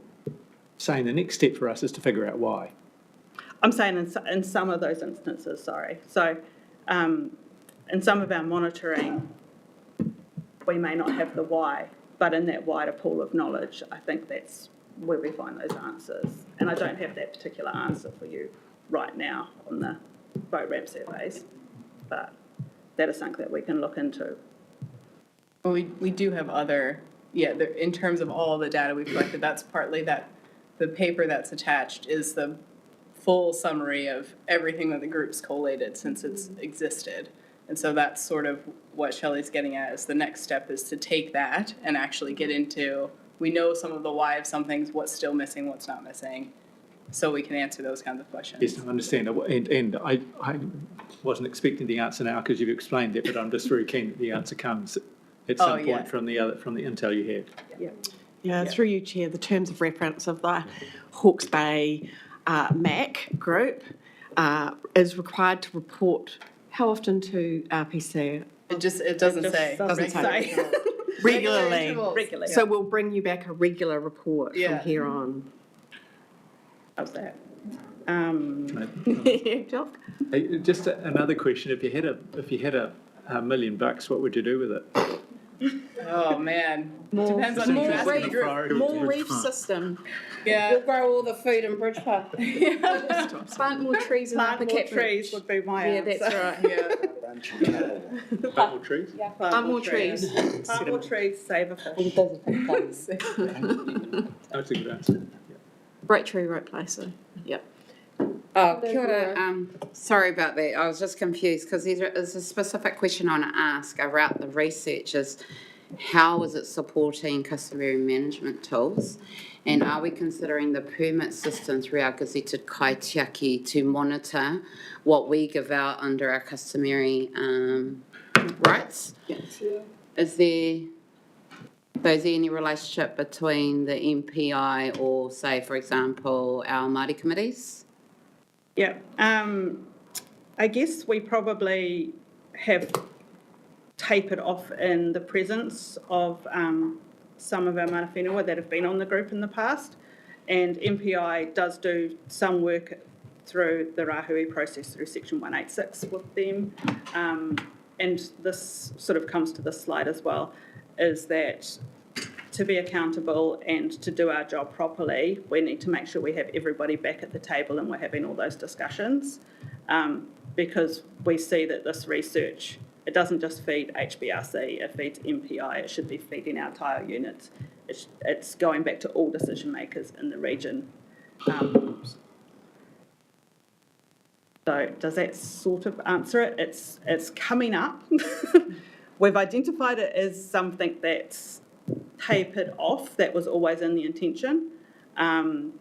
saying the next step for us is to figure out why. I'm saying in some of those instances, sorry. So in some of our monitoring, we may not have the why, but in that wider pool of knowledge, I think that's where we find those answers. And I don't have that particular answer for you right now on the boat ramp surveys, but that is something that we can look into. Well, we do have other, in terms of all the data we've collected, that's partly that the paper that's attached is the full summary of everything that the group's collated since it's existed. And so that's sort of what Shelley's getting at, is the next step is to take that and actually get into, we know some of the why of some things, what's still missing, what's not missing, so we can answer those kinds of questions. Yes, I understand, and I wasn't expecting the answer now because you've explained it, but I'm just very keen that the answer comes at some point from the intel you have. Yeah, through you, Chair, the terms of reference of the Hawke's Bay MAC group is required to report how often to RPC? It doesn't say. Doesn't say. Regularly. So we'll bring you back a regular report from here on. How's that? Jock? Hey, just another question: if you had $1 million, what would you do with it? Oh, man. Depends on who's asking the group. More reef system. Yeah. We'll grow all the food in Bridge Park. Plant more trees in Plant more trees would be my answer. that's right. Plant more trees? Yeah, Plant more trees. Plant more trees, save a fish. That's a good answer. Right tree, right place, so, yep. Oh, kia ora. Sorry about that. I was just confused because there's a specific question I want to ask about the research is how is it supporting customary management tools? And are we considering the permit system through our gazetted kaitiaki to monitor what we give out under our customary rights? Yes. Is there any relationship between the MPI or, say, for example, our Māori committees? Yeah, I guess we probably have tapered off in the presence of some of our mana whenua that have been on the group in the past, and MPI does do some work through the Rahui process through Section 186 with them, and this sort of comes to this slide as well, is that to be accountable and to do our job properly, we need to make sure we have everybody back at the table and we're having all those discussions, because we see that this research, it doesn't just feed HBRC, it feeds MPI, it should be feeding our entire units. It's going back to all decision makers in the region. So does that sort of answer it? It's coming up. We've identified it as something that's tapered off, that was always in the intention, and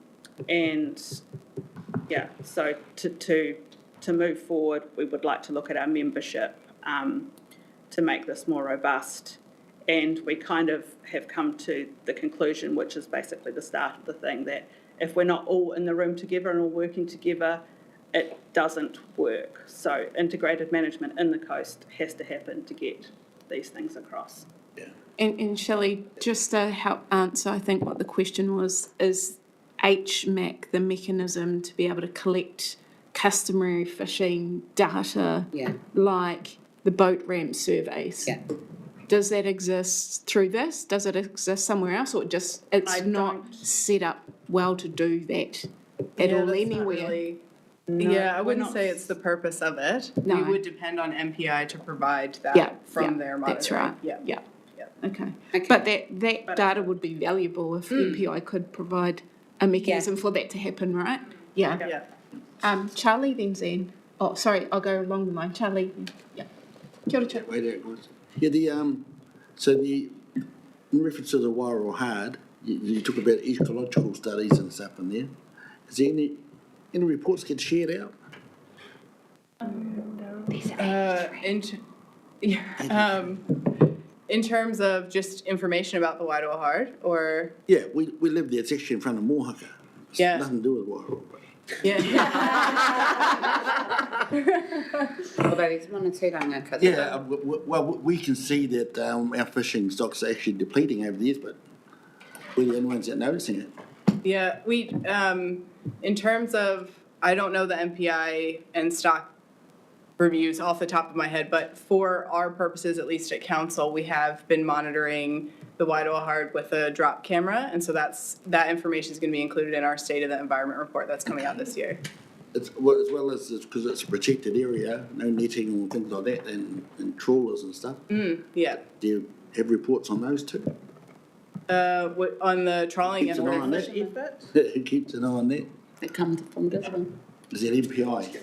yeah, so to move forward, we would like to look at our membership to make this more robust, and we kind of have come to the conclusion, which is basically the start of the thing, that if we're not all in the room together and all working together, it doesn't work. So integrated management in the coast has to happen to get these things across. And Shelley, just to help answer, I think what the question was, is HMAC the mechanism to be able to collect customary fishing data like the boat ramp surveys? Yeah. Does that exist through this? Does it exist somewhere else, or just it's not set up well to do that at all anywhere? I wouldn't say it's the purpose of it. No. We would depend on MPI to provide that from their monitoring. That's right. Yeah. Okay. But that data would be valuable if MPI could provide a mechanism for that to happen, right? Yeah. Charlie, then Zen. Oh, sorry, I'll go along the line. Charlie. Yeah. Kia ora, Charlie. So in reference to the Wairau Hard, you talk about ecological studies and stuff in there. Is there any reports get shared out? In terms of just information about the Wairau Hard, or? Yeah, we live there. It's actually in front of Mohaka. It's nothing to do with Wairau. Although there's one or two down there. Yeah, well, we can see that our fishing stocks are actually depleting over the years, but we're the only ones that are noticing it. Yeah, in terms of, I don't know the MPI and stock reviews off the top of my head, but for our purposes, at least at council, we have been monitoring the Waidoahard with a drop camera, and so that information is going to be included in our State of the Environment report that's coming out this year. It's, well, as well as, because it's a protected area, no netting and things like that, and trawlers and stuff. Yeah. Do you have reports on those too? On the trawling Keeps an eye on effort? that. Keeps an eye on that. That comes from Gisborne. Is that MPI?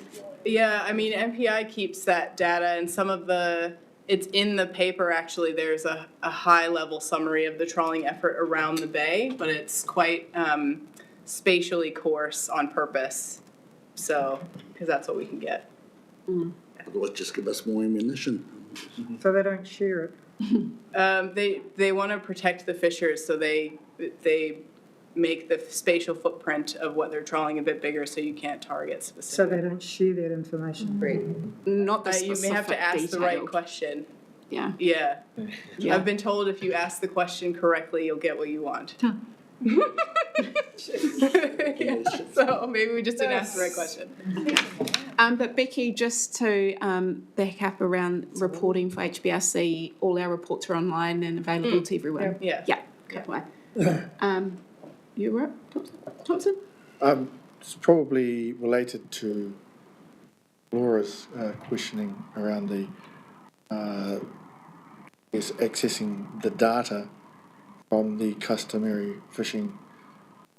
Yeah, I mean, MPI keeps that data, and some of it's in the paper, actually, there's a high-level summary of the trawling effort around the bay, but it's quite spatially coarse on purpose, so, because that's what we can get. Otherwise, just give us more ammunition. So they don't share it. They want to protect the fishers, so they make the spatial footprint of what they're trawling a bit bigger, so you can't target So specifically. they don't share that information. Not the You may have to ask the right question. Yeah. Yeah. Yeah. I've been told if you ask the question correctly, you'll get what you want. Yeah, so maybe we just didn't ask the right question. But Becky, just to back up around reporting for HBRC, all our reports are online and available to everyone. Yeah. Yeah, good way. You're up, Thompson? It's probably related to Laura's questioning around the accessing the data from the customary fishing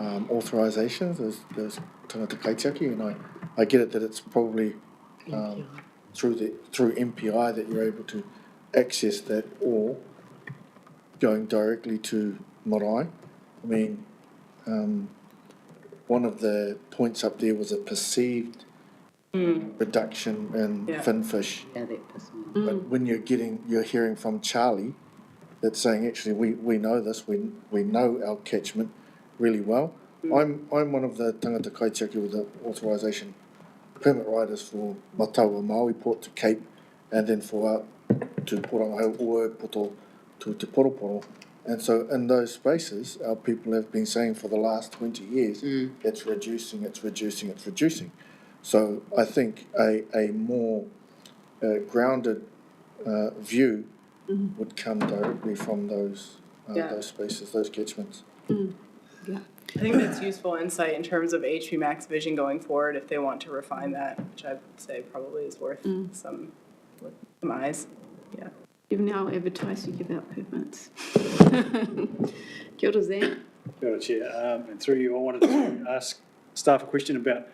authorisations, there's tangata kaitiaki, and I get it that it's probably through MPI that you're able to access that, or going directly to marae. I mean, one of the points up there was a perceived reduction in finfish. Yeah, that pissed me off. But when you're hearing from Charlie that's saying, actually, we know this, we know our catchment really well. I'm one of the tangata kaitiaki with the authorisation permit riders for Mataua Maui Port to Cape, and then for out to Porangahau or Poto to Te Poroporo. And so in those spaces, our people have been saying for the last 20 years, it's reducing, it's reducing, it's reducing. So I think a more grounded view would come directly from those spaces, those catchments. Yeah. I think that's useful insight in terms of HP Max vision going forward if they want to refine that, which I would say probably is worth some eyes. Yeah. You've now advertised you give out permits. Kia ora, Zan. Kia ora, Chair. And through you, I wanted to ask staff a question about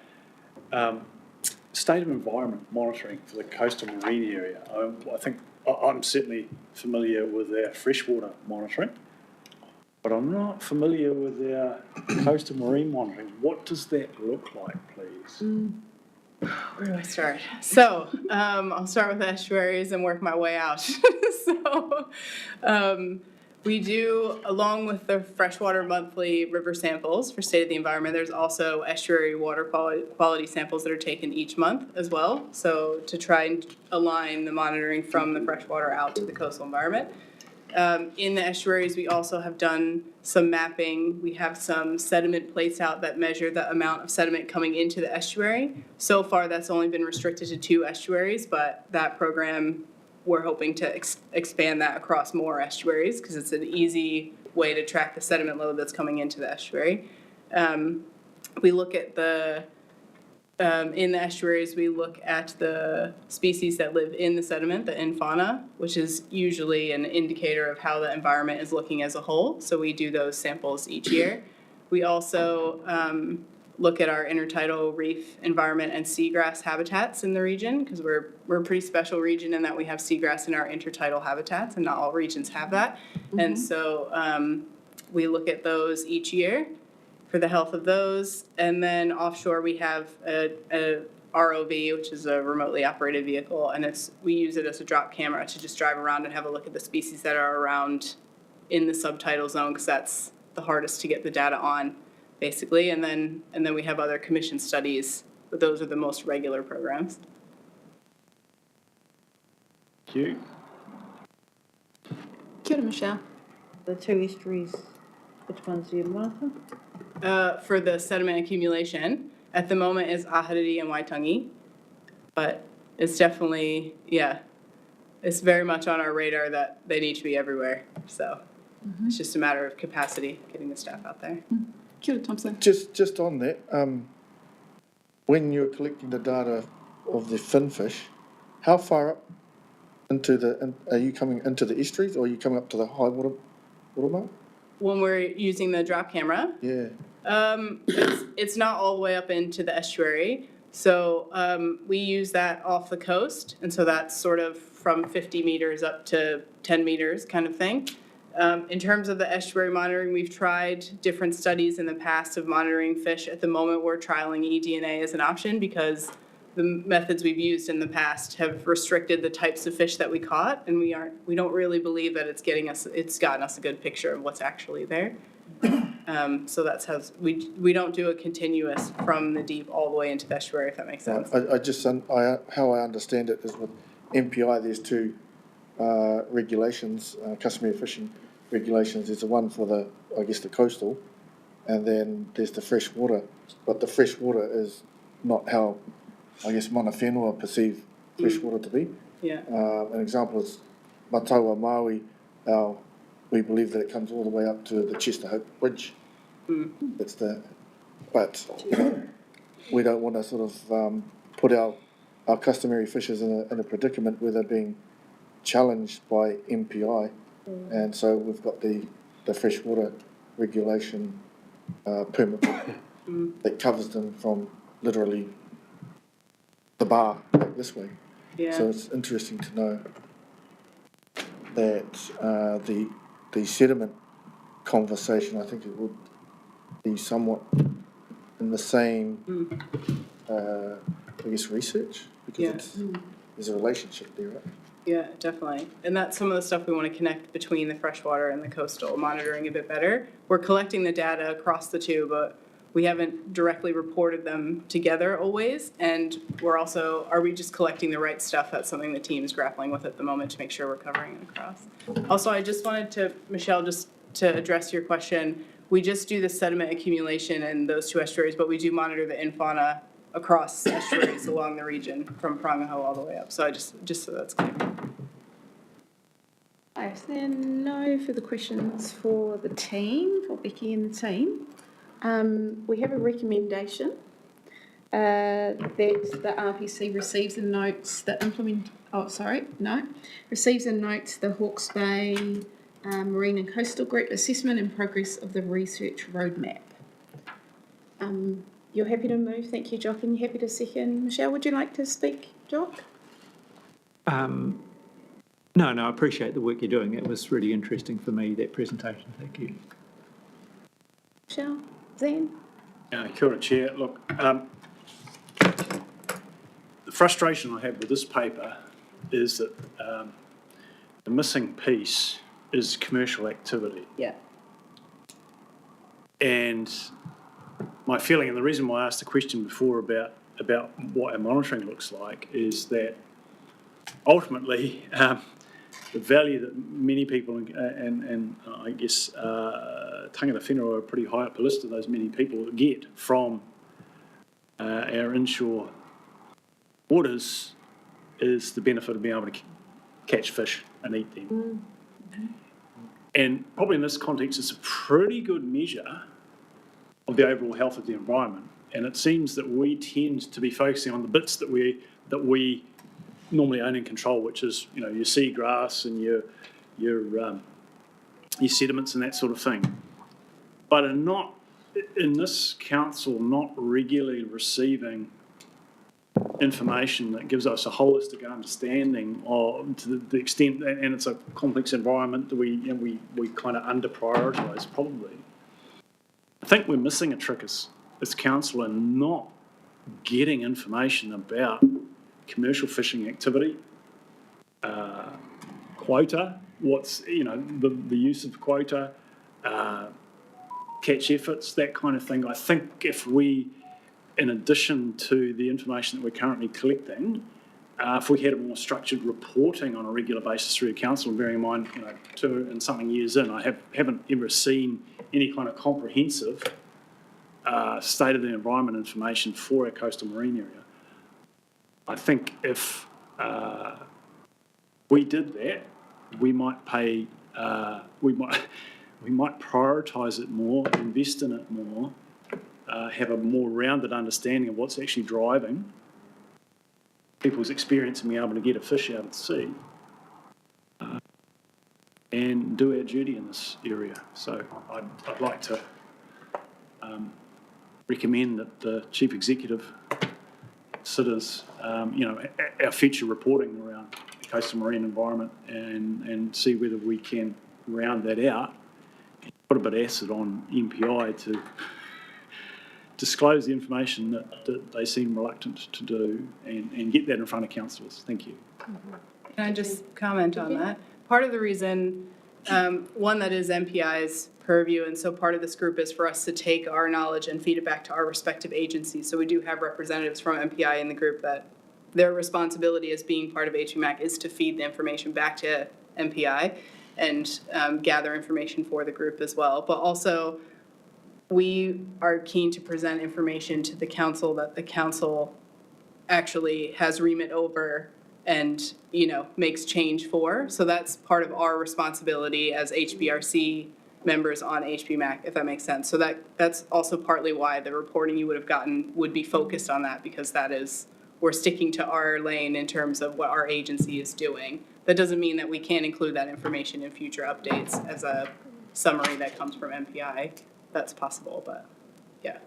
state of environment monitoring for the coastal marine area. I think I'm certainly familiar with our freshwater monitoring, but I'm not familiar with our coastal marine monitoring. What does that look like, please? Where do I start? So, I'll start with estuaries and work my way out. So, we do, along with the freshwater monthly river samples for State of the Environment, there's also estuary water quality samples that are taken each month as well. So to try and align the monitoring from the freshwater out to the coastal environment. In the estuaries, we also have done some mapping. We have some sediment plates out that measure the amount of sediment coming into the estuary. So far, that's only been restricted to 2 estuaries, but that program, we're hoping to expand that across more estuaries because it's an easy way to track the sediment load that's coming into the estuary. We look at in the estuaries, we look at the species that live in the sediment, the infauna, which is usually an indicator of how the environment is looking as a whole. So we do those samples each year. We also look at our intertidal reef environment and seagrass habitats in the region because we're a pretty special region in that we have seagrass in our intertidal habitats and not all regions have that. And so we look at those each year for the health of those. And then offshore we have a ROV, which is a remotely operated vehicle, and we use it as a drop camera to just drive around and have a look at the species that are around in the subtidal zone because that's the hardest to get the data on, basically. And then we have other commission studies, but those are the most regular programs. Thank you. Kia ora, Michelle. The 2 estuaries, which ones do you monitor? For the sediment accumulation, at the moment is Ahiriri and Waitangi, but it's definitely, yeah, it's very much on our radar that they need to be everywhere. So it's just a matter of capacity, getting the staff out there. Kia ora, Thompson. Just on that, when you're collecting the data of the finfish, how far up are you coming into the estuaries, or are you coming up to the high water mark? When we're using the drop camera, Yeah. it's not all the way up into the estuary. So we use that off the coast, and so that's sort of from 50 meters up to 10 meters kind of thing. In terms of the estuary monitoring, we've tried different studies in the past of monitoring fish. At the moment, we're trialing eDNA as an option because the methods we've used in the past have restricted the types of fish that we caught, and we don't really believe that it's gotten us a good picture of what's actually there. So that's how we don't do a continuous from the deep all the way into the estuary, if that makes sense. How I understand it is with MPI, there's two regulations, customary fishing regulations. There's the one for the coastal, and then there's the freshwater. But the freshwater is not how, mana whenua perceive freshwater to be. Yeah. An example is Mataua Maui. We believe that it comes all the way up to the Chester Hope Bridge. But we don't want to sort of put our customary fishers in a predicament where they're being challenged by MPI, and so we've got the freshwater regulation permit that covers them from literally the bar back this way. Yeah. So it's interesting to know that the sediment conversation, I think it would be somewhat in the same, research, because there's a relationship there, right? Yeah, definitely. And that's some of the stuff we want to connect between the freshwater and the coastal, monitoring a bit better. We're collecting the data across the two, but we haven't directly reported them together always. And are we just collecting the right stuff? That's something the team is grappling with at the moment to make sure we're covering it across. Also, I just wanted to, Michelle, just to address your question, we just do the sediment accumulation in those two estuaries, but we do monitor the infauna across estuaries along the region from Prongaho all the way up. So I just so that's clear. If there are no further questions for the team, for Becky and the team, we have a recommendation that the RPC receives and notes the receives and notes the Hawke's Bay Marine and Coastal Group assessment and progress of the research roadmap. You're happy to move, thank you, Jock, and you're happy to second. Michelle, would you like to speak, Jock? No, I appreciate the work you're doing. It was really interesting for me, that presentation. Thank you. Michelle, Zan? Kia ora, Chair. Look, the frustration I have with this paper is that the missing piece is commercial activity. Yeah. And my feeling, and the reason why I asked the question before about what our monitoring looks like, is that ultimately the value that many people and I guess tangata whenua are pretty high up the list of those many people get from our inshore waters is the benefit of being able to catch fish and eat them. And probably in this context, it's a pretty good measure of the overall health of the environment. And it seems that we tend to be focusing on the bits that we normally own and control, which is, your seagrass and your sediments and that sort of thing. But are not, in this council, not regularly receiving information that gives us a holistic understanding of, to the extent, and it's a complex environment that we kind of under prioritise probably. I think we're missing a trick as council in not getting information about commercial fishing activity, quota, what's, the use of quota, catch efforts, that kind of thing. I think if we, in addition to the information that we're currently collecting, if we had a more structured reporting on a regular basis through the council, and bearing in mind, 2 and something years in, I haven't ever seen any kind of comprehensive state of the environment information for our coastal marine area. I think if we did that, we might pay, we might prioritise it more, invest in it more, have a more rounded understanding of what's actually driving people's experience in being able to get a fish out of the sea, and do our duty in this area. So I'd like to recommend that the Chief Executive considers, our future reporting around the coastal marine environment and see whether we can round that out and put a bit of acid on MPI to disclose the information that they seem reluctant to do and get that in front of councillors. Thank you. Can I just comment on that? Part of the reason, one, that is MPI's purview, and so part of this group is for us to take our knowledge and feed it back to our respective agencies. So we do have representatives from MPI in the group that their responsibility as being part of HPMAC is to feed the information back to MPI and gather information for the group as well. But also, we are keen to present information to the council that the council actually has remit over and, makes change for. So that's part of our responsibility as HBRC members on HPMAC, if that makes sense. So that's also partly why the reporting you would have gotten would be focused on that, because we're sticking to our lane in terms of what our agency is doing. That doesn't mean that we can't include that information in future updates as a summary that comes from MPI. That's possible, but yeah,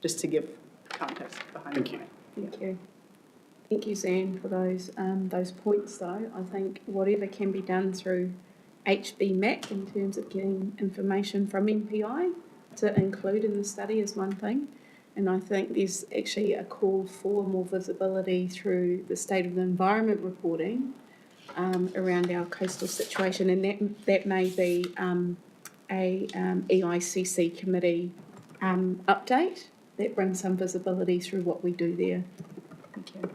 just to give context behind it. Thank you. Thank you. Thank you, Zan, for those points, though. I think whatever can be done through HBMAC in terms of getting information from MPI to include in the study is one thing. And I think there's actually a call for more visibility through the state of the environment reporting around our coastal situation. And that may be a EICC committee update that brings some visibility through what we do there. Thank you.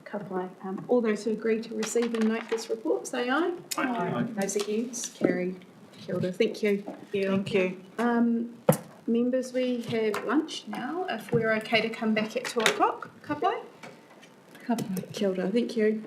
Kapai. All those who agree to receive and note this report, say aye. Aye. Those against, carried. Kia ora. Thank you. Thank you. Members, we have lunch now. If we're okay to come back at 2 o'clock, Kapai? Kapai. Kia ora. Thank you.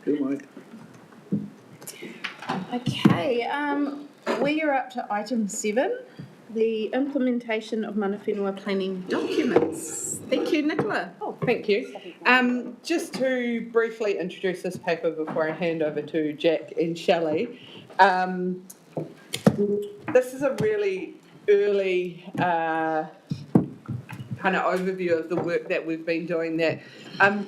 Good, Mike. Okay, we are up to item 7, the implementation of mana whenua planning documents. Thank you, Nicola. Oh, thank you. Just to briefly introduce this paper before I hand over to Jack and Shelley. This is a really early kind of overview of the work that we've been doing that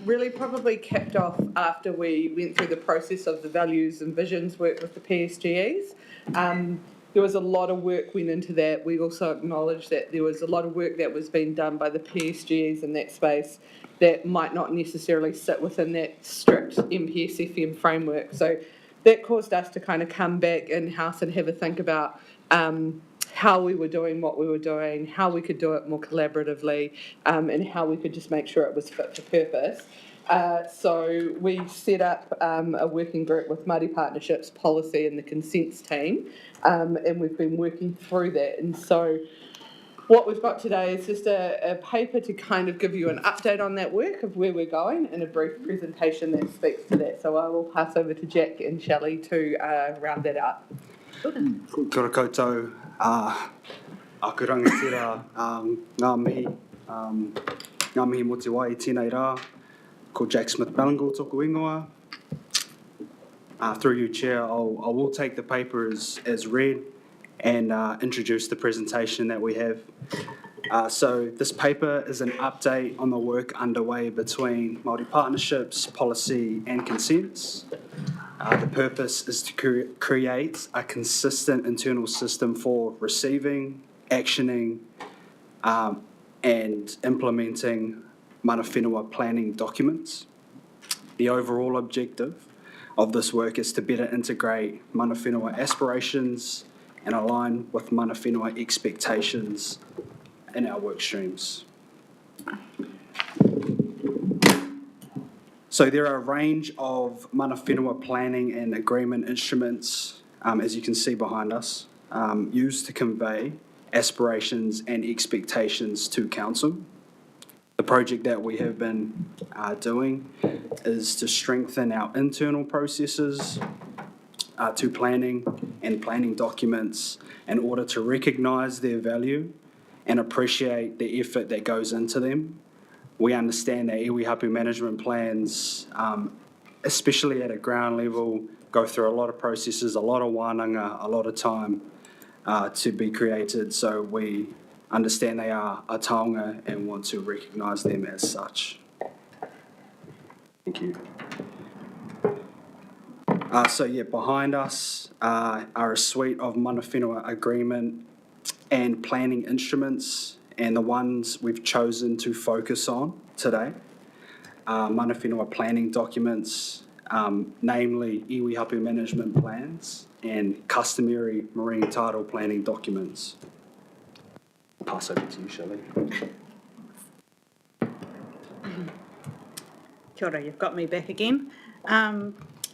really probably kicked off after we went through the process of the values and visions work with the PSGEs. There was a lot of work went into that. We also acknowledged that there was a lot of work that was being done by the PSGEs in that space that might not necessarily sit within that strict MPSFM framework. So that caused us to kind of come back in-house and have a think about how we were doing what we were doing, how we could do it more collaboratively, and how we could just make sure it was fit for purpose. So we set up a working group with Māori Partnerships, Policy and the Consents team, and we've been working through that. And so what we've got today is just a paper to kind of give you an update on that work of where we're going and a brief presentation that speaks to that. So I will pass over to Jack and Shelley to round that out. Kia ora koutou, aku rangatira ngā mihi mo te wai tēnei rā, ko Jack Smith-Ballingall tōku ingoa. Through you, Chair, I will take the paper as read and introduce the presentation that we have. So this paper is an update on the work underway between Māori Partnerships, Policy and Consents. The purpose is to create a consistent internal system for receiving, actioning, and implementing mana whenua planning documents. The overall objective of this work is to better integrate mana whenua aspirations and align with mana whenua expectations in our work streams. So there are a range of mana whenua planning and agreement instruments, as you can see behind us, used to convey aspirations and expectations to Council. The project that we have been doing is to strengthen our internal processes to planning and planning documents in order to recognise their value and appreciate the effort that goes into them. We understand that iwi hapu management plans, especially at a ground level, go through a lot of processes, a lot of wānanga, a lot of time to be created. So we understand they are a taonga and want to recognise them as such. Thank you. So yeah, behind us are a suite of mana whenua agreement and planning instruments, and the ones we've chosen to focus on today are mana whenua planning documents, namely iwi hapu management plans and customary marine title planning documents. I'll pass over to you, Shelley. Kia ora, you've got me back again.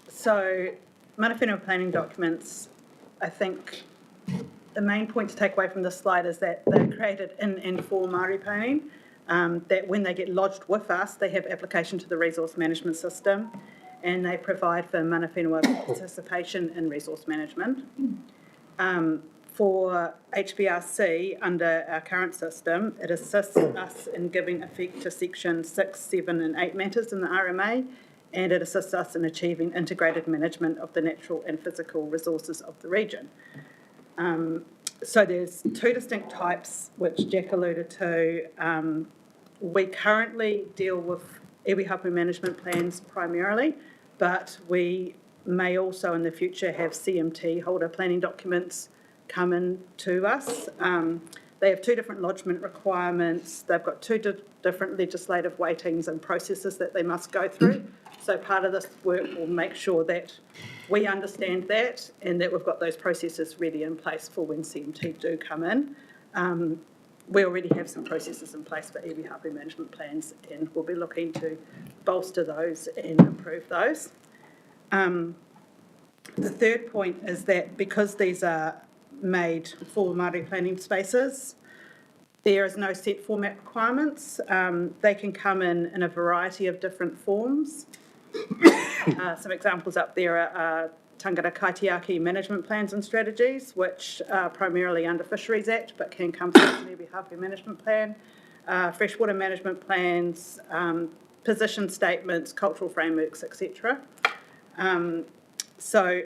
So mana whenua planning documents, I think the main point to take away from this slide is that they're created in and for Māori planning, that when they get lodged with us, they have application to the resource management system, and they provide for mana whenua participation in resource management. For HPRC, under our current system, it assists us in giving effect to Section 6, 7 and 8 matters in the RMA, and it assists us in achieving integrated management of the natural and physical resources of the region. So there's two distinct types, which Jack alluded to. We currently deal with iwi hapu management plans primarily, but we may also in the future have CMT holder planning documents come in to us. They have two different lodgement requirements. They've got two different legislative weightings and processes that they must go through. So part of this work will make sure that we understand that and that we've got those processes ready in place for when CMT do come in. We already have some processes in place for iwi hapu management plans, and we'll be looking to bolster those and improve those. The third point is that because these are made for Māori planning spaces, there is no set format requirements. They can come in a variety of different forms. Some examples up there are tangata kaitiaki management plans and strategies, which are primarily under Fisheries Act, but can come from an iwi hapu management plan, freshwater management plans, position statements, cultural frameworks, etc. So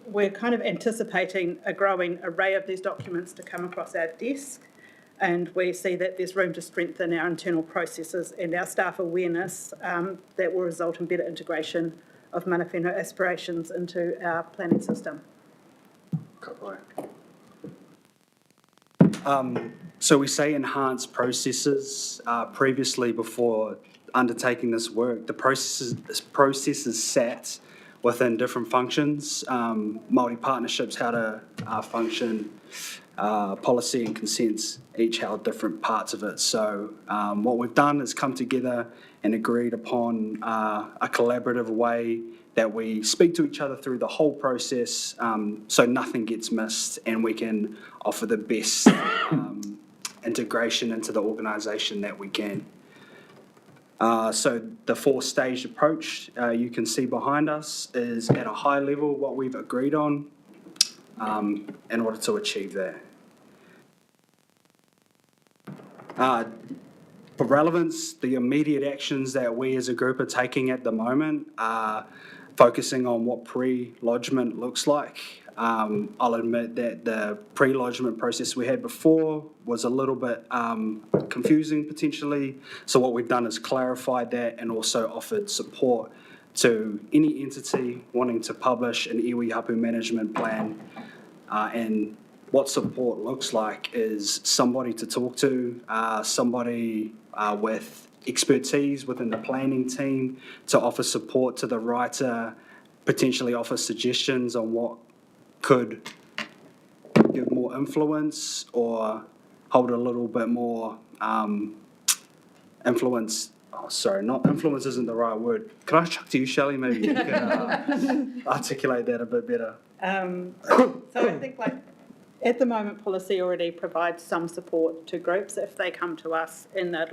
we're kind of anticipating a growing array of these documents to come across our desk, and we see that there's room to strengthen our internal processes and our staff awareness that will result in better integration of mana whenua aspirations into our planning system. So we say enhanced processes. Previously, before undertaking this work, the processes sat within different functions. Māori partnerships how to function, policy and consents each held different parts of it. So what we've done is come together and agreed upon a collaborative way that we speak to each other through the whole process, so nothing gets missed and we can offer the best integration into the organisation that we can. So the four-stage approach you can see behind us is at a high level what we've agreed on in order to achieve that. For relevance, the immediate actions that we as a group are taking at the moment are focusing on what pre-lodgement looks like. I'll admit that the pre-lodgement process we had before was a little bit confusing potentially. So what we've done is clarified that and also offered support to any entity wanting to publish an iwi hapu management plan. And what support looks like is somebody to talk to, somebody with expertise within the planning team to offer support to the writer, potentially offer suggestions on what could give more influence or hold a little bit more influence. Oh, sorry, not influence isn't the right word. Can I chuck to you, Shelley? Maybe you can articulate that a bit better. So I think at the moment, policy already provides some support to groups. If they come to us in that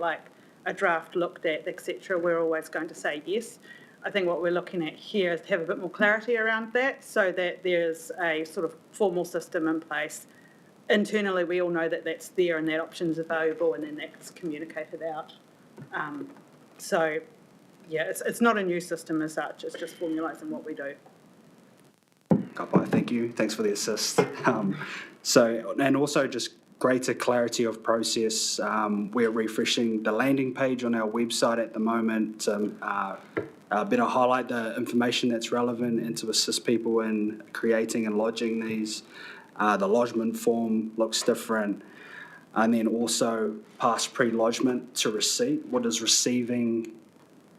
a draft looked at, etc., we're always going to say yes. I think what we're looking at here is to have a bit more clarity around that so that there's a sort of formal system in place. Internally, we all know that that's there and that option is available, and then that's communicated out. So, yeah, it's not a new system as such, it's just formalising what we do. Thank you. Thanks for the assist. And also just greater clarity of process. We're refreshing the landing page on our website at the moment to better highlight the information that's relevant and to assist people in creating and lodging these. The lodgement form looks different. And then also past pre-lodgement to receipt. What does receiving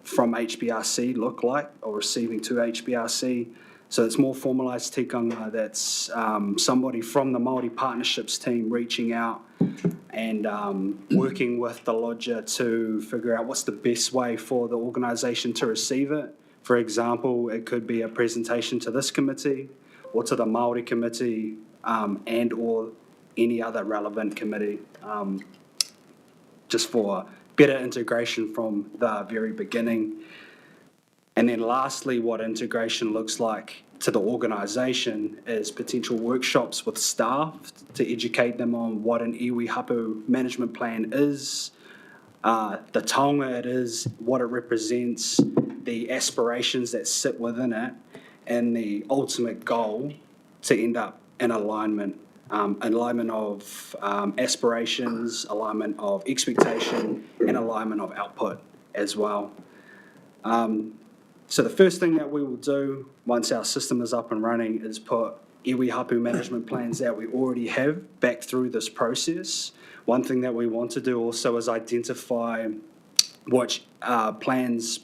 from HBRC look like, or receiving to HBRC? So it's more formalised tikanga. That's somebody from the Māori partnerships team reaching out and working with the lodger to figure out what's the best way for the organisation to receive it. For example, it could be a presentation to this committee or to the Māori committee and or any other relevant committee, just for better integration from the very beginning. And then lastly, what integration looks like to the organisation is potential workshops with staff to educate them on what an iwi hapu management plan is, the taonga it is, what it represents, the aspirations that sit within it, and the ultimate goal to end up in alignment. Alignment of aspirations, alignment of expectation, and alignment of output as well. So the first thing that we will do once our system is up and running is put iwi hapu management plans that we already have back through this process. One thing that we want to do also is identify which plans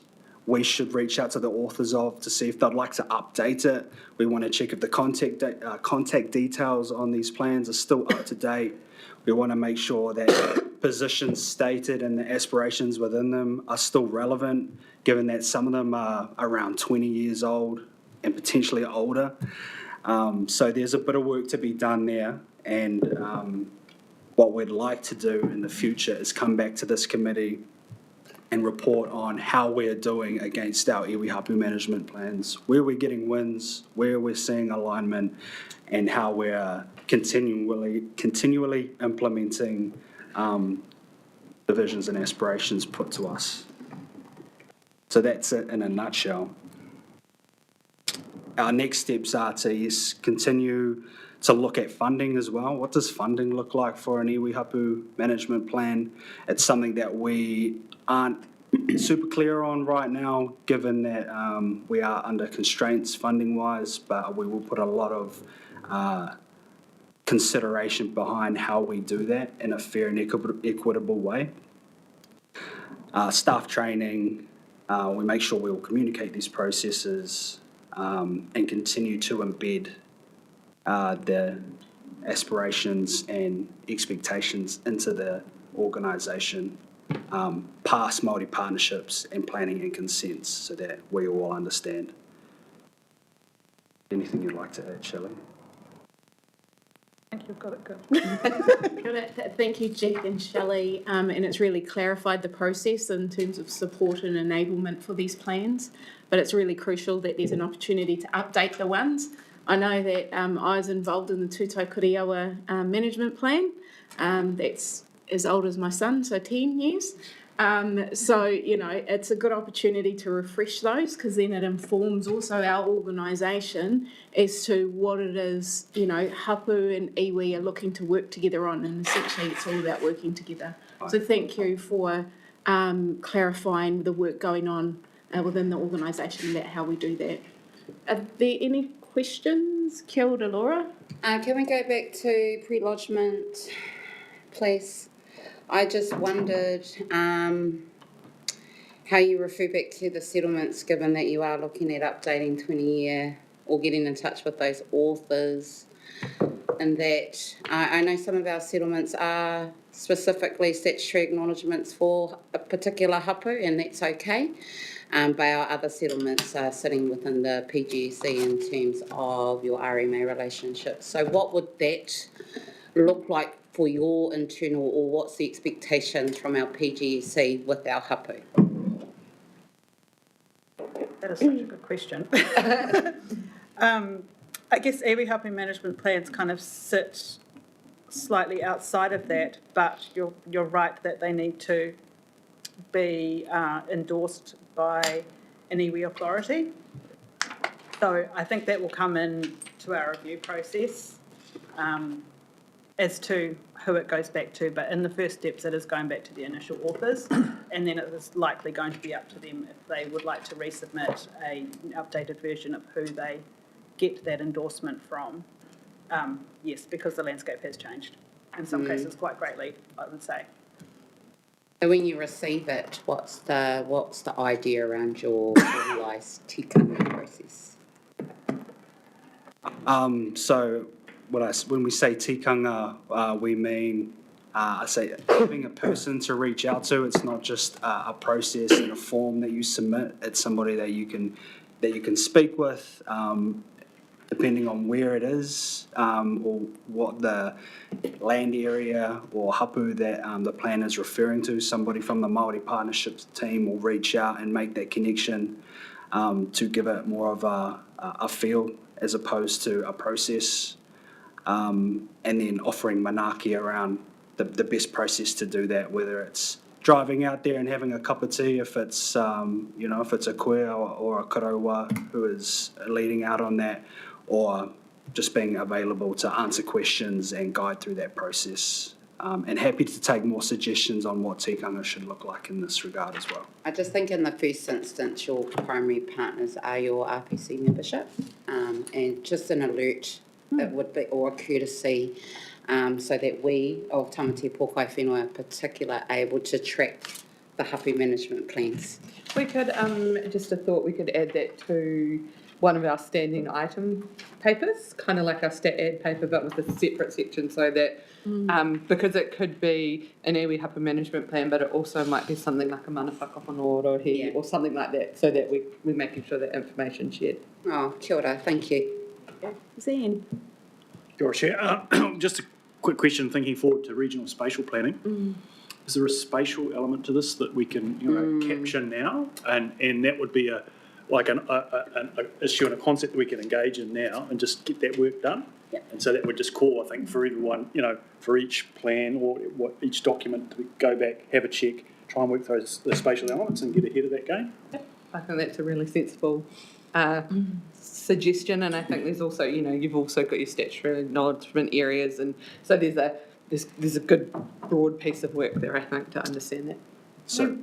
we should reach out to the authors of to see if they'd like to update it. We want to check if the contact details on these plans are still up to date. We want to make sure that positions stated and the aspirations within them are still relevant, given that some of them are around 20 years old and potentially older. So there's a bit of work to be done there. And what we'd like to do in the future is come back to this committee and report on how we're doing against our iwi hapu management plans, where we're getting wins, where we're seeing alignment, and how we're continually implementing the visions and aspirations put to us. So that's it in a nutshell. Our next steps are to continue to look at funding as well. What does funding look like for an iwi hapu management plan? It's something that we aren't super clear on right now, given that we are under constraints funding-wise, but we will put a lot of consideration behind how we do that in a fair and equitable way. Staff training, we make sure we will communicate these processes and continue to embed the aspirations and expectations into the organisation, past Māori partnerships and planning and consents, so that we all understand. Anything you'd like to add, Shelley? I think you've got it good. Thank you, Jack and Shelley, and it's really clarified the process in terms of support and enablement for these plans, but it's really crucial that there's an opportunity to update the ones. I know that I was involved in the Tūtau Kuriawa management plan. That's as old as my son, so 10 years. So, you know, it's a good opportunity to refresh those, because then it informs also our organisation as to what it is, you know, hapu and iwi are looking to work together on, and essentially it's all about working together. So thank you for clarifying the work going on within the organisation about how we do that. Are there any questions? Kia ora, Laura. Can we go back to pre-lodgement, please? I just wondered how you refer back to the settlements, given that you are looking at updating 20-year or getting in touch with those authors, and that I know some of our settlements are specifically statutory acknowledgements for a particular hapu, and that's okay. But our other settlements are sitting within the PGSC in terms of your RMA relationship. So what would that look like for your internal, or what's the expectations from our PGSC with our hapu? That is such a good question. I guess iwi hapu management plans kind of sit slightly outside of that, but you're right that they need to be endorsed by an iwi authority. So I think that will come in to our review process as to who it goes back to, but in the first steps it is going back to the initial authors, and then it is likely going to be up to them if they would like to resubmit an updated version of who they get that endorsement from. Yes, because the landscape has changed, in some cases quite greatly, I would say. So when you receive it, what's the idea around your formalised tikanga process? So when we say tikanga, we mean having a person to reach out to. It's not just a process and a form that you submit. It's somebody that you can speak with, depending on where it is, or what the land area or hapu that the plan is referring to. Somebody from the Māori Partnerships team will reach out and make that connection to give it more of a feel as opposed to a process, and then offering manaaki around the best process to do that, whether it's driving out there and having a cup of tea, if it's if it's a koe or a karawa who is leading out on that, or just being available to answer questions and guide through that process. And happy to take more suggestions on what tikanga should look like in this regard as well. I just think in the first instance, your primary partners are your RPC membership, and just an alert, it would be, or a courtesy, so that we of Tamati Pōkai Whenua in particular are able to track the hapu management plans. We could, just a thought, we could add that to one of our standing item papers, kind of like our stat ad paper, but with a separate section, so that, because it could be an iwi hapu management plan, but it also might be something like a mana whakaponorohi or something like that, so that we're making sure that information's shared. Oh, kia ora, thank you. Zane. Kia ora, Chair. Just a quick question, thinking forward to regional spatial planning. is there a spatial element to this that we can, you know, capture now? And that would be an issue and a concept that we can engage in now and just get that work done. Yeah. And so that would just call, I think, for everyone, you know, for each plan or each document to go back, have a check, try and work through the spatial elements and get ahead of that game. I think that's a really sensible suggestion, and I think there's also, you know, you've also got your statutory acknowledgement areas, and so there's a good broad piece of work there, I think, to understand that. So,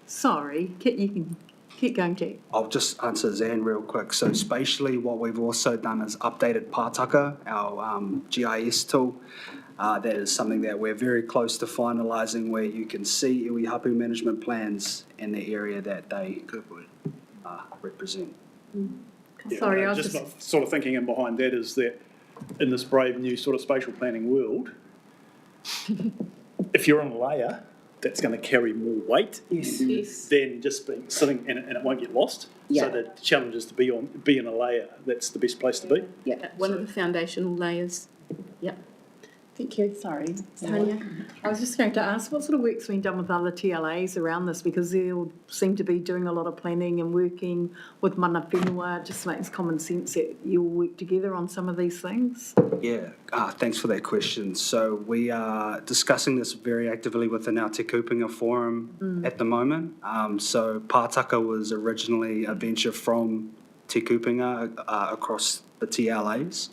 Sorry, you can keep going, Jack. I'll just answer Zan real quick. So spatially, what we've also done is updated Pātaka, our GIS tool. That is something that we're very close to finalising, where you can see iwi hapu management plans in the area that they represent. Sorry, I was just just. not sort of thinking in behind that is that in this brave new sort of spatial planning world, if you're on a layer, that's going to carry more weight than just being sitting in it, and it won't get lost. Yeah. So the challenge is to be in a layer. That's the best place to be. Yeah. One of the foundational layers. Yep. Thank you. Sorry. Tanya? I was just going to ask, what sort of work's been done with other TLAs around this? Because they all seem to be doing a lot of planning and working with mana whenua. It just makes common sense that you all work together on some of these things. Yeah, thanks for that question. So we are discussing this very actively within our Te Kupunga Forum at the moment. So Pātaka was originally a venture from Te Kupunga across the TLAs.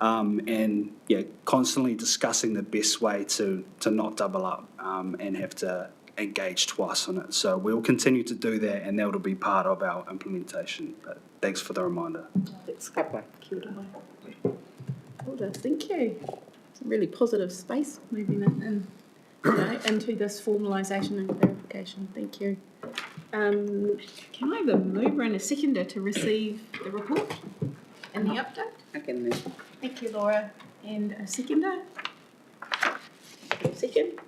And yeah, constantly discussing the best way to not double up and have to engage twice on it. So we'll continue to do that, and that'll be part of our implementation. But thanks for the reminder. That's good. Thank you. It's a really positive space moving in, you know, into this formalisation and clarification. Thank you. Can I have a mover and a seconder to receive the report and the update? I can move. Thank you, Laura. And a seconder? Second.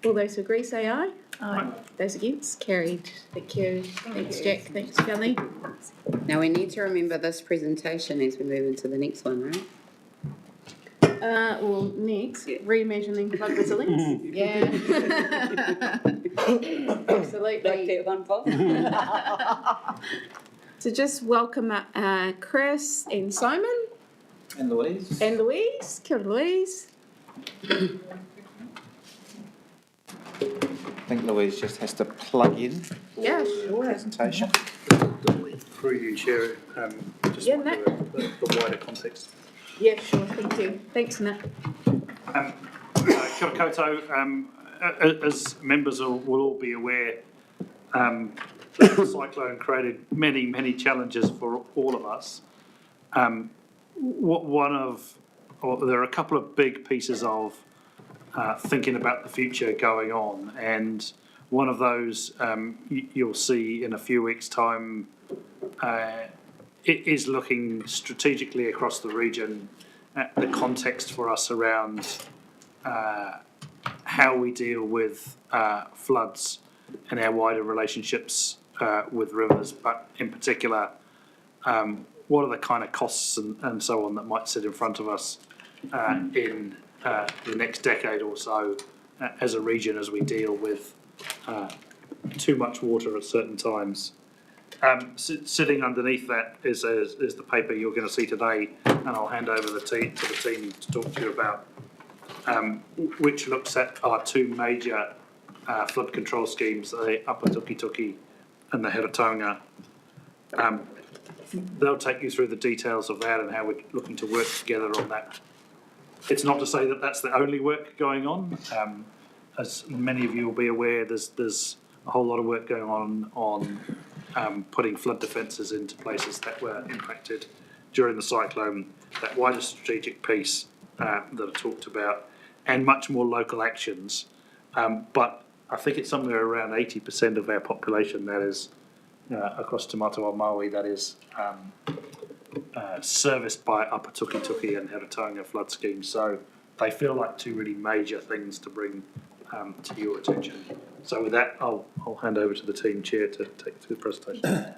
All those who agree say aye. Aye. Those against, carried. Thank you. Thanks, Jack. Thanks, Kelly. Now we need to remember this presentation as we move into the next one, right? Well, next, reimagining flood resilience. Yeah. Absolutely. Like that one, Paul? So just welcome Chris and Simon. And Louise. And Louise. Kia ora, Louise. I think Louise just has to plug in Yeah, sure. presentation. Through you, Chair, just Yeah, want Nick. the wider context. Yeah, sure. Thank you. Thanks, Nick. Kia ora koutou. As members will all be aware, the cyclone created many challenges for all of us. There are a couple of big pieces of thinking about the future going on, and one of those you'll see in a few weeks' time. It is looking strategically across the region at the context for us around how we deal with floods and our wider relationships with rivers, but in particular, what are the kind of costs and so on that might sit in front of us in the next decade or so as a region as we deal with too much water at certain times. Sitting underneath that is the paper you're going to see today, and I'll hand over to the team to talk to you about, which looks at our two major flood control schemes, the Upper Tukituki and the Heretaunga. They'll take you through the details of that and how we're looking to work together on that. It's not to say that that's the only work going on. As many of you will be aware, there's a whole lot of work going on putting flood defences into places that were impacted during the cyclone, that wider strategic piece that I talked about, and much more local actions. But I think it's somewhere around 80% of our population that is across Te Matawa Maui that is serviced by Upper Tukituki and Heretaunga flood schemes. So they feel like two really major things to bring to your attention. So with that, I'll hand over to the team chair to take you through the presentation.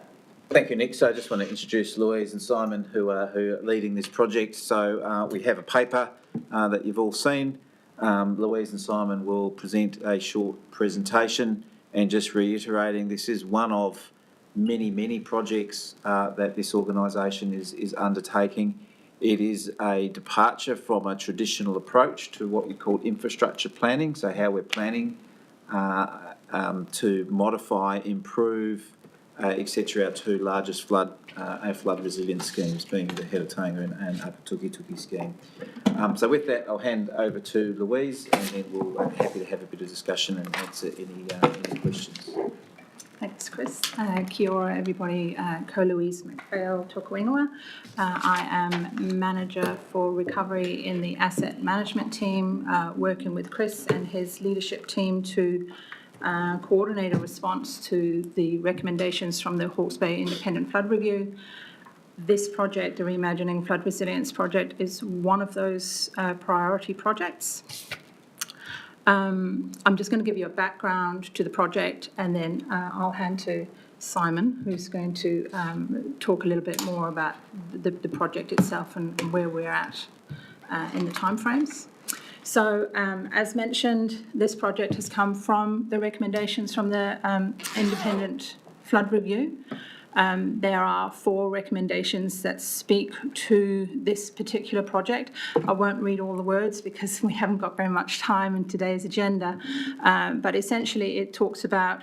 Thank you, Nick. So I just want to introduce Louise and Simon who are leading this project. So we have a paper that you've all seen. Louise and Simon will present a short presentation, and just reiterating, this is one of many, many projects that this organisation is undertaking. It is a departure from a traditional approach to what you call infrastructure planning, so how we're planning to modify, improve, etc. Our two largest flood resilience schemes being the Heretaunga and Upper Tukituki scheme. So with that, I'll hand over to Louise, and then we'll be happy to have a bit of discussion and answer any questions. Thanks, Chris. Kia ora, everybody. Ko Louise McPhail, tōku ingoa. I am Manager for Recovery in the Asset Management team, working with Chris and his leadership team to coordinate a response to the recommendations from the Hawke's Bay Independent Flood Review. This project, the Reimagining Flood Resilience Project, is one of those priority projects. I'm just going to give you a background to the project, and then I'll hand to Simon, who's going to talk a little bit more about the project itself and where we're at in the timeframes. So, as mentioned, this project has come from the recommendations from the Independent Flood Review. There are 4 recommendations that speak to this particular project. I won't read all the words because we haven't got very much time in today's agenda, but essentially it talks about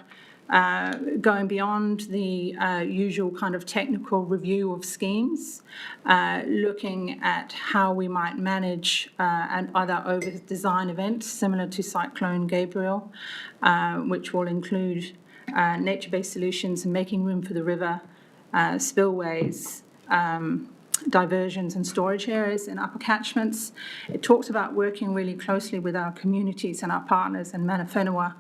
going beyond the usual kind of technical review of schemes, looking at how we might manage and other over-design events similar to Cyclone Gabriel, which will include nature-based solutions and making room for the river, spillways, diversions and storage areas in upper catchments. It talks about working really closely with our communities and our partners in Mana Whenua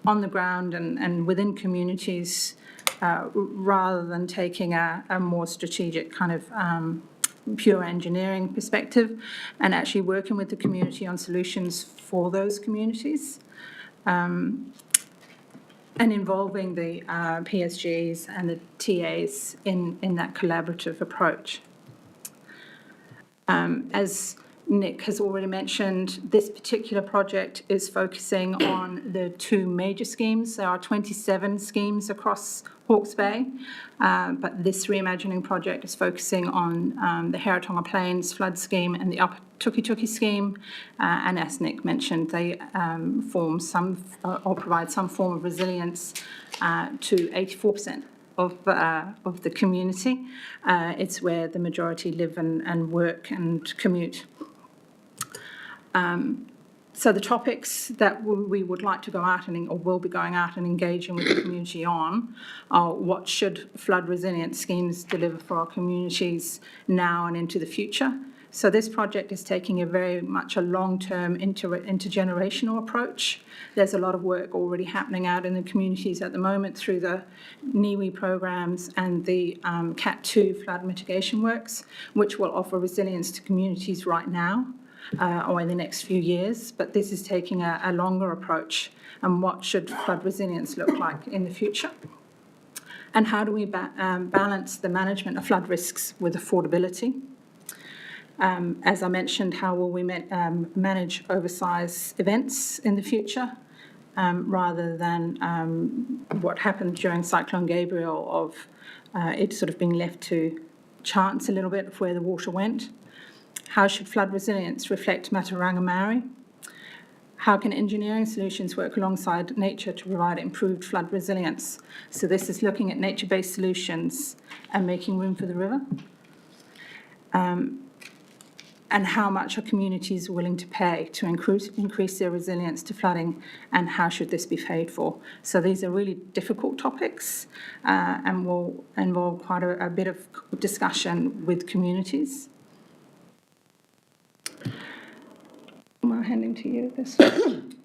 on the ground and within communities, rather than taking a more strategic kind of pure engineering perspective, and actually working with the community on solutions for those communities. And involving the PSGs and the TAs in that collaborative approach. As Nick has already mentioned, this particular project is focusing on the 2 major schemes. There are 27 schemes across Hawke's Bay, but this reimagining project is focusing on the Heretaunga Plains flood scheme and the Upper Tukituki scheme, and as Nick mentioned, they form some or provide some form of resilience to 84% of the community. It's where the majority live and work and commute. So the topics that we would like to go out or will be going out and engaging with the community on are what should flood resilient schemes deliver for our communities now and into the future. So this project is taking a very much a long-term intergenerational approach. There's a lot of work already happening out in the communities at the moment through the NIWI programs and the CAT2 flood mitigation works, which will offer resilience to communities right now. Or in the next few years, but this is taking a longer approach. And what should flood resilience look like in the future? And how do we balance the management of flood risks with affordability? As I mentioned, how will we manage oversized events in the future, rather than what happened during Cyclone Gabriel of it sort of being left to chance a little bit of where the water went? How should flood resilience reflect Mataranga Maori? How can engineering solutions work alongside nature to provide improved flood resilience? So this is looking at nature-based solutions and making room for the river. And how much are communities willing to pay to increase their resilience to flooding, and how should this be paid for? So these are really difficult topics and will involve quite a bit of discussion with communities. I'm handing to you this.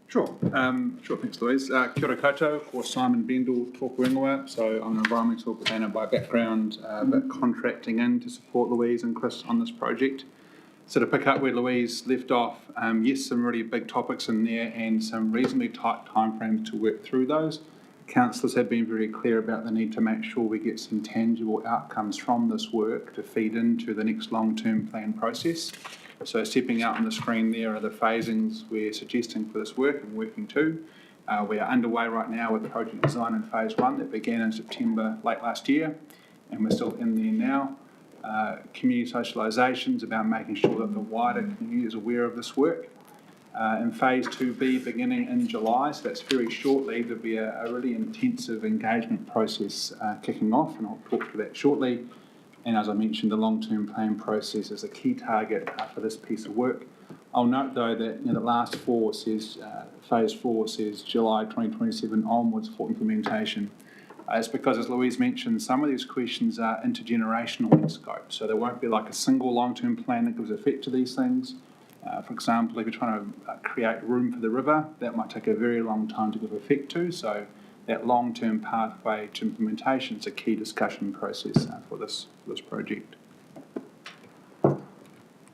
Sure, thanks Louise. Kia ora koutou, ko Simon Bendel, tōku ingoa. So I'm an environmental planner by background, but contracting in to support Louise and Chris on this project. So to pick up where Louise left off, yes, some really big topics in there and some reasonably tight timeframes to work through those. councillors have been very clear about the need to make sure we get some tangible outcomes from this work to feed into the next long-term plan process. So stepping out on the screen there are the phasings we're suggesting for this work and working to. We are underway right now with project design in phase 1 that began in September late last year, and we're still in there now. Community socialisation is about making sure that the wider community is aware of this work. In phase 2B, beginning in July, so that's very shortly, there'll be a really intensive engagement process kicking off, and I'll talk to that shortly. And as I mentioned, the long-term plan process is a key target for this piece of work. I'll note though that the last 4 says, phase 4 says July 2027 onwards for implementation. It's because, as Louise mentioned, some of these questions are intergenerational in scope, so there won't be like a single long-term plan that gives effect to these things. For example, if you're trying to create room for the river, that might take a very long time to give effect to, so that long-term pathway to implementation is a key discussion process for this project.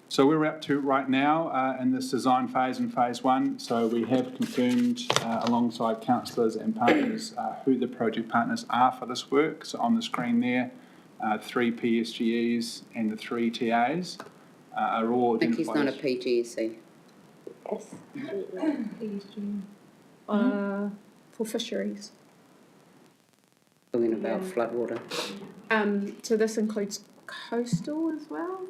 So we're up to right now in this design phase in phase 1. So we have confirmed alongside councillors and partners who the project partners are for this work. So on the screen there, 3 PSGEs and the 3 TAs are all I think he's identified. not a PGSE. For fisheries. Talking about floodwater. So this includes coastal as well?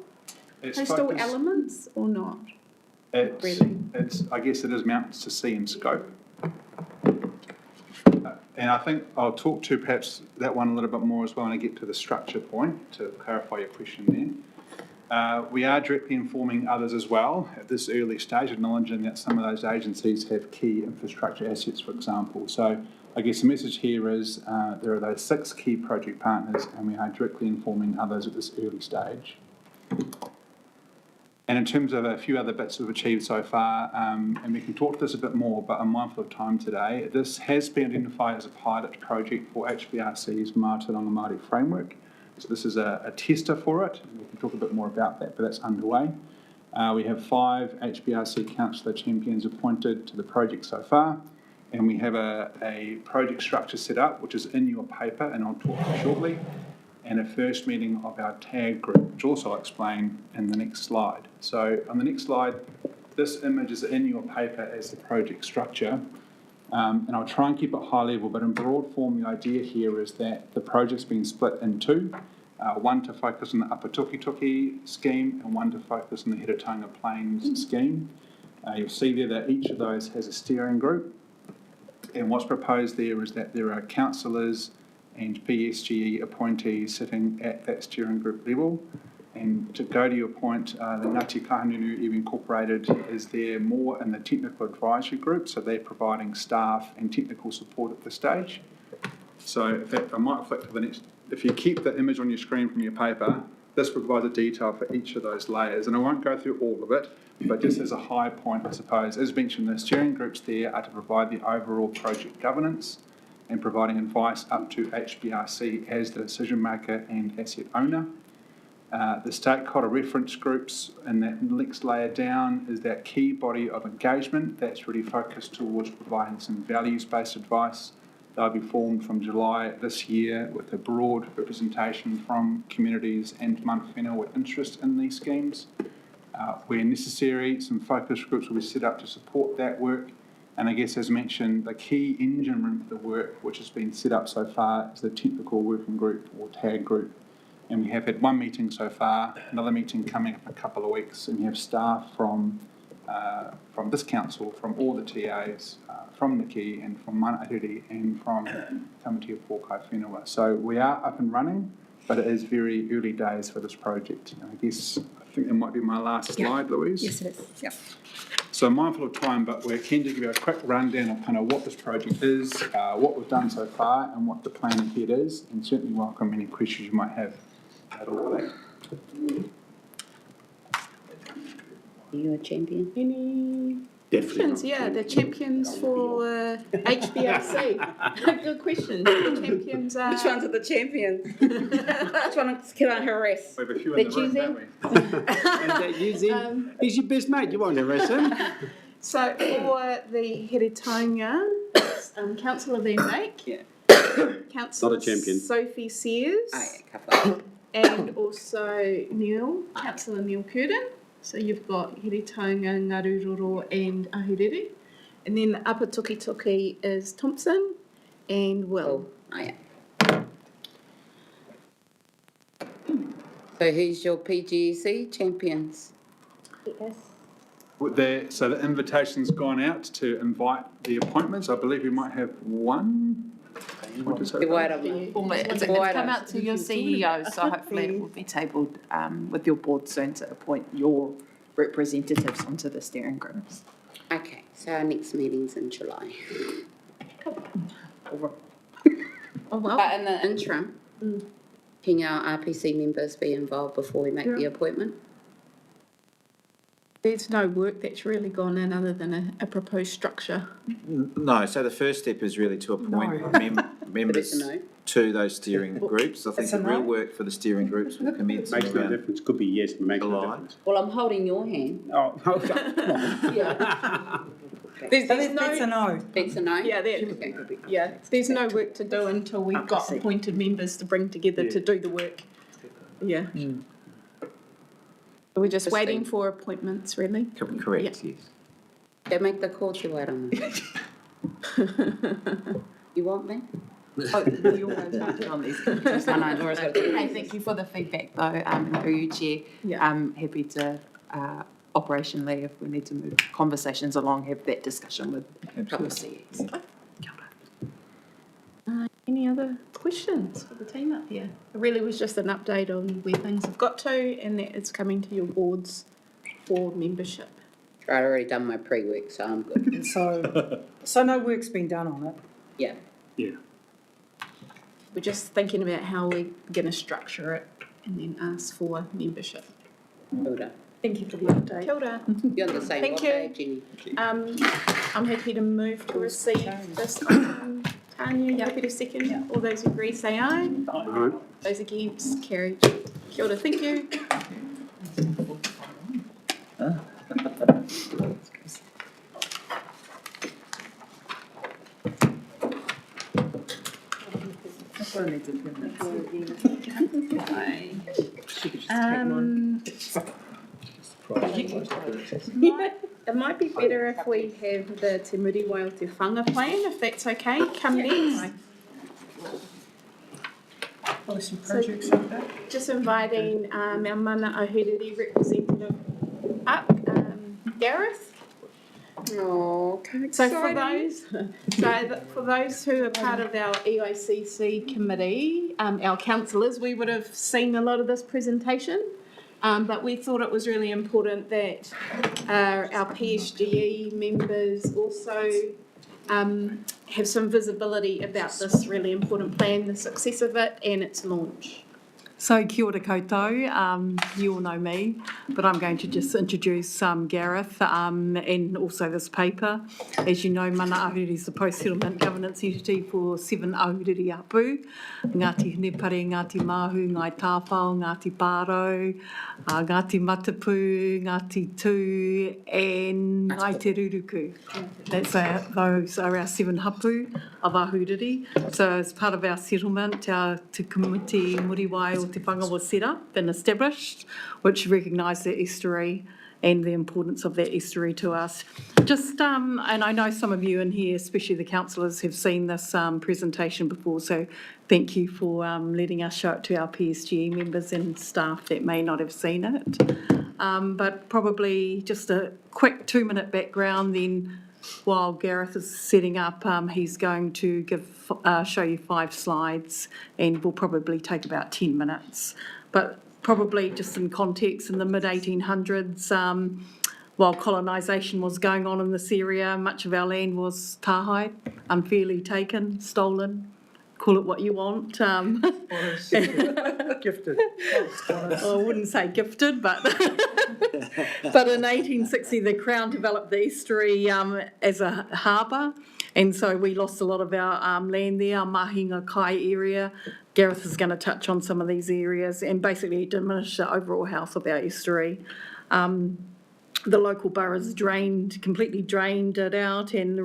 It's Coastal focused- elements or not? It's, I guess it is mountains to sea in scope. And I think I'll talk to perhaps that one a little bit more as well when I get to the structure point to clarify your question there. We are directly informing others as well at this early stage, acknowledging that some of those agencies have key infrastructure assets, for example. So I guess the message here is there are those 6 key project partners, and we are directly informing others at this early stage. And in terms of a few other bits we've achieved so far, and we can talk to this a bit more, but I'm mindful of time today, this has been identified as a pilot project for HBRC's Mātauranga Māori framework. So this is a tester for it, and we can talk a bit more about that, but that's underway. We have 5 HBRC councillor champions appointed to the project so far, and we have a project structure set up, which is in your paper, and I'll talk to you shortly, and a first meeting of our TAG group, which also I'll explain in the next slide. So on the next slide, this image is in your paper as the project structure, and I'll try and keep it high level, but in broad form, the idea here is that the project's been split in 2, one to focus on the Upper Tukituki scheme and one to focus on the Heretaunga Plains scheme. You'll see there that each of those has a steering group, and what's proposed there is that there are councillors and PSGE appointees sitting at that steering group level. And to go to your point, the Ngāti Kahungunu Iwi Incorporated is there more in the technical advisory group, so they're providing staff and technical support at this stage. So in fact, I might flick to the next, if you keep the image on your screen from your paper, this provides a detail for each of those layers, and I won't go through all of it, but just as a high point, I suppose, as mentioned, the steering groups there are to provide the overall project governance and providing advice up to HBRC as the decision maker and asset owner. The stakeholder reference groups in that next layer down is that key body of engagement that's really focused towards providing some values-based advice. They'll be formed from July this year with a broad representation from communities and mana whenua with interest in these schemes. Where necessary, some focus groups will be set up to support that work. And I guess, as mentioned, the key engine room for the work, which has been set up so far, is the Technical Working Group, or TAG group. And we have had 1 meeting so far, another meeting coming up in a couple of weeks, and we have staff from this council, from all the TAs, from Niki and from Mana Ahiri and from Tamatea Pōkai Whenua. So we are up and running, but it is very early days for this project. And I guess, I think that might be my last slide, Louise. Yes, it is. Yeah. So mindful of time, but we're keen to give you a quick rundown of kind of what this project is, what we've done so far, and what the plan ahead is, and certainly welcome any questions you might have at all of that. Are you a champion? Any Definitely questions? not. Yeah, the champions for HBRC. Good question. The champions are... Which ones are the champions? Which one can I harass? We have a few in the room, don't we? Is that you, Zen? He's your best mate, you won't arrest him. So for the Heretaunga, Councillor Van Dyke, Councillor champion. Sophie Sears. Kapai. And also Neil, Councillor Neil Curtin. So you've got Hiritonga, Ngaruroro and Ahuriri. And then Upper Tukitoki is Thompson and Will. Oh, yeah. So who's your PGC champions? Yes. So the invitation's gone out to invite the appointments. I believe we might have one. What is it? Well, It's come out to your CEO, so hopefully it will be tabled with your board soon to appoint your representatives onto the steering groups. Okay, so our next meeting's in July. Oh, well. But in the interim, can our RPC members be involved before we make the appointment? There's no work that's really gone in other than a proposed structure. No, so the first step is really to appoint members no. to those steering groups. I think It's a the real no. work for the steering groups will commence Makes no around difference. Could be yes, but makes no July. difference. Well, I'm holding your hand. Oh, come on. There's That's a no, no. That's a no? yeah, there's no work to do until we've got appointed members to bring together to do the work. Yeah. We're just waiting for appointments, really. Correct, yes. They make the call to wait on me. You want me? Oh, we always touch on these. I know, Laura's got to. Hey, thank you for the feedback though, and through you, Chair. Yeah. I'm happy to, operationally, if we need to move conversations along, have that discussion with your CEs. Any other questions for the team up here? It really was just an update on where things have got to and that it's coming to your boards for membership. I'd already done my pre-work, so I'm good. So no work's been done on it. Yeah. Yeah. We're just thinking about how we're going to structure it and then ask for membership. Hilda. Thank you for the update. Kilda. You're on the same Thank page, you. Jenny. I'm happy to move to receive this item. Tanya, happy to second. All those agree, say aye. Aye. Those against, carried. Kia ora, thank you. It might be better if we have the Te Muriwai o Te Whanga plan, if that's okay, come next. Policy projects Just inviting our mana Ahuriri representative up, Gareth. Oh, So for those who are part of our EICC committee, our councillors, we would have seen a lot of this presentation. But we thought it was really important that our PSGE members also have some visibility about this really important plan, the success of it and its launch. So kia ora koutou, you all know me, but I'm going to just introduce Gareth and also this paper. As you know, Mana Ahuriri is the post-settlement governance entity for 7 Ahuriri Apu, Ngāti Hinepare, Ngāti Mahu, Ngai Tāwhao, Ngāti Pāro, Ngāti Matapu, Ngāti Tū and Ngai Te Ruruku. Those are our 7 hapu of Ahuriri. So as part of our settlement, our Te Kumiti Muriwai o Te Whanga was set up and established, which recognised the estuary and the importance of that estuary to us. Just, and I know some of you in here, especially the councillors, have seen this presentation before, so thank you for letting us show it to our PSG members and staff that may not have seen it. But probably just a quick 2-minute background, then while Gareth is setting up, he's going to show you 5 slides and will probably take about 10 minutes. But probably just in context, in the mid-1800s, while colonisation was going on in this area, much of our land was tāhae, unfairly taken, stolen, call it what you want. Gifted. I wouldn't say gifted, but but in 1860 the Crown developed the estuary as a harbour, and so we lost a lot of our land there, our Mahinga Kai area. Gareth is going to touch on some of these areas and basically diminish the overall health of our estuary. The local boroughs completely drained it out, and the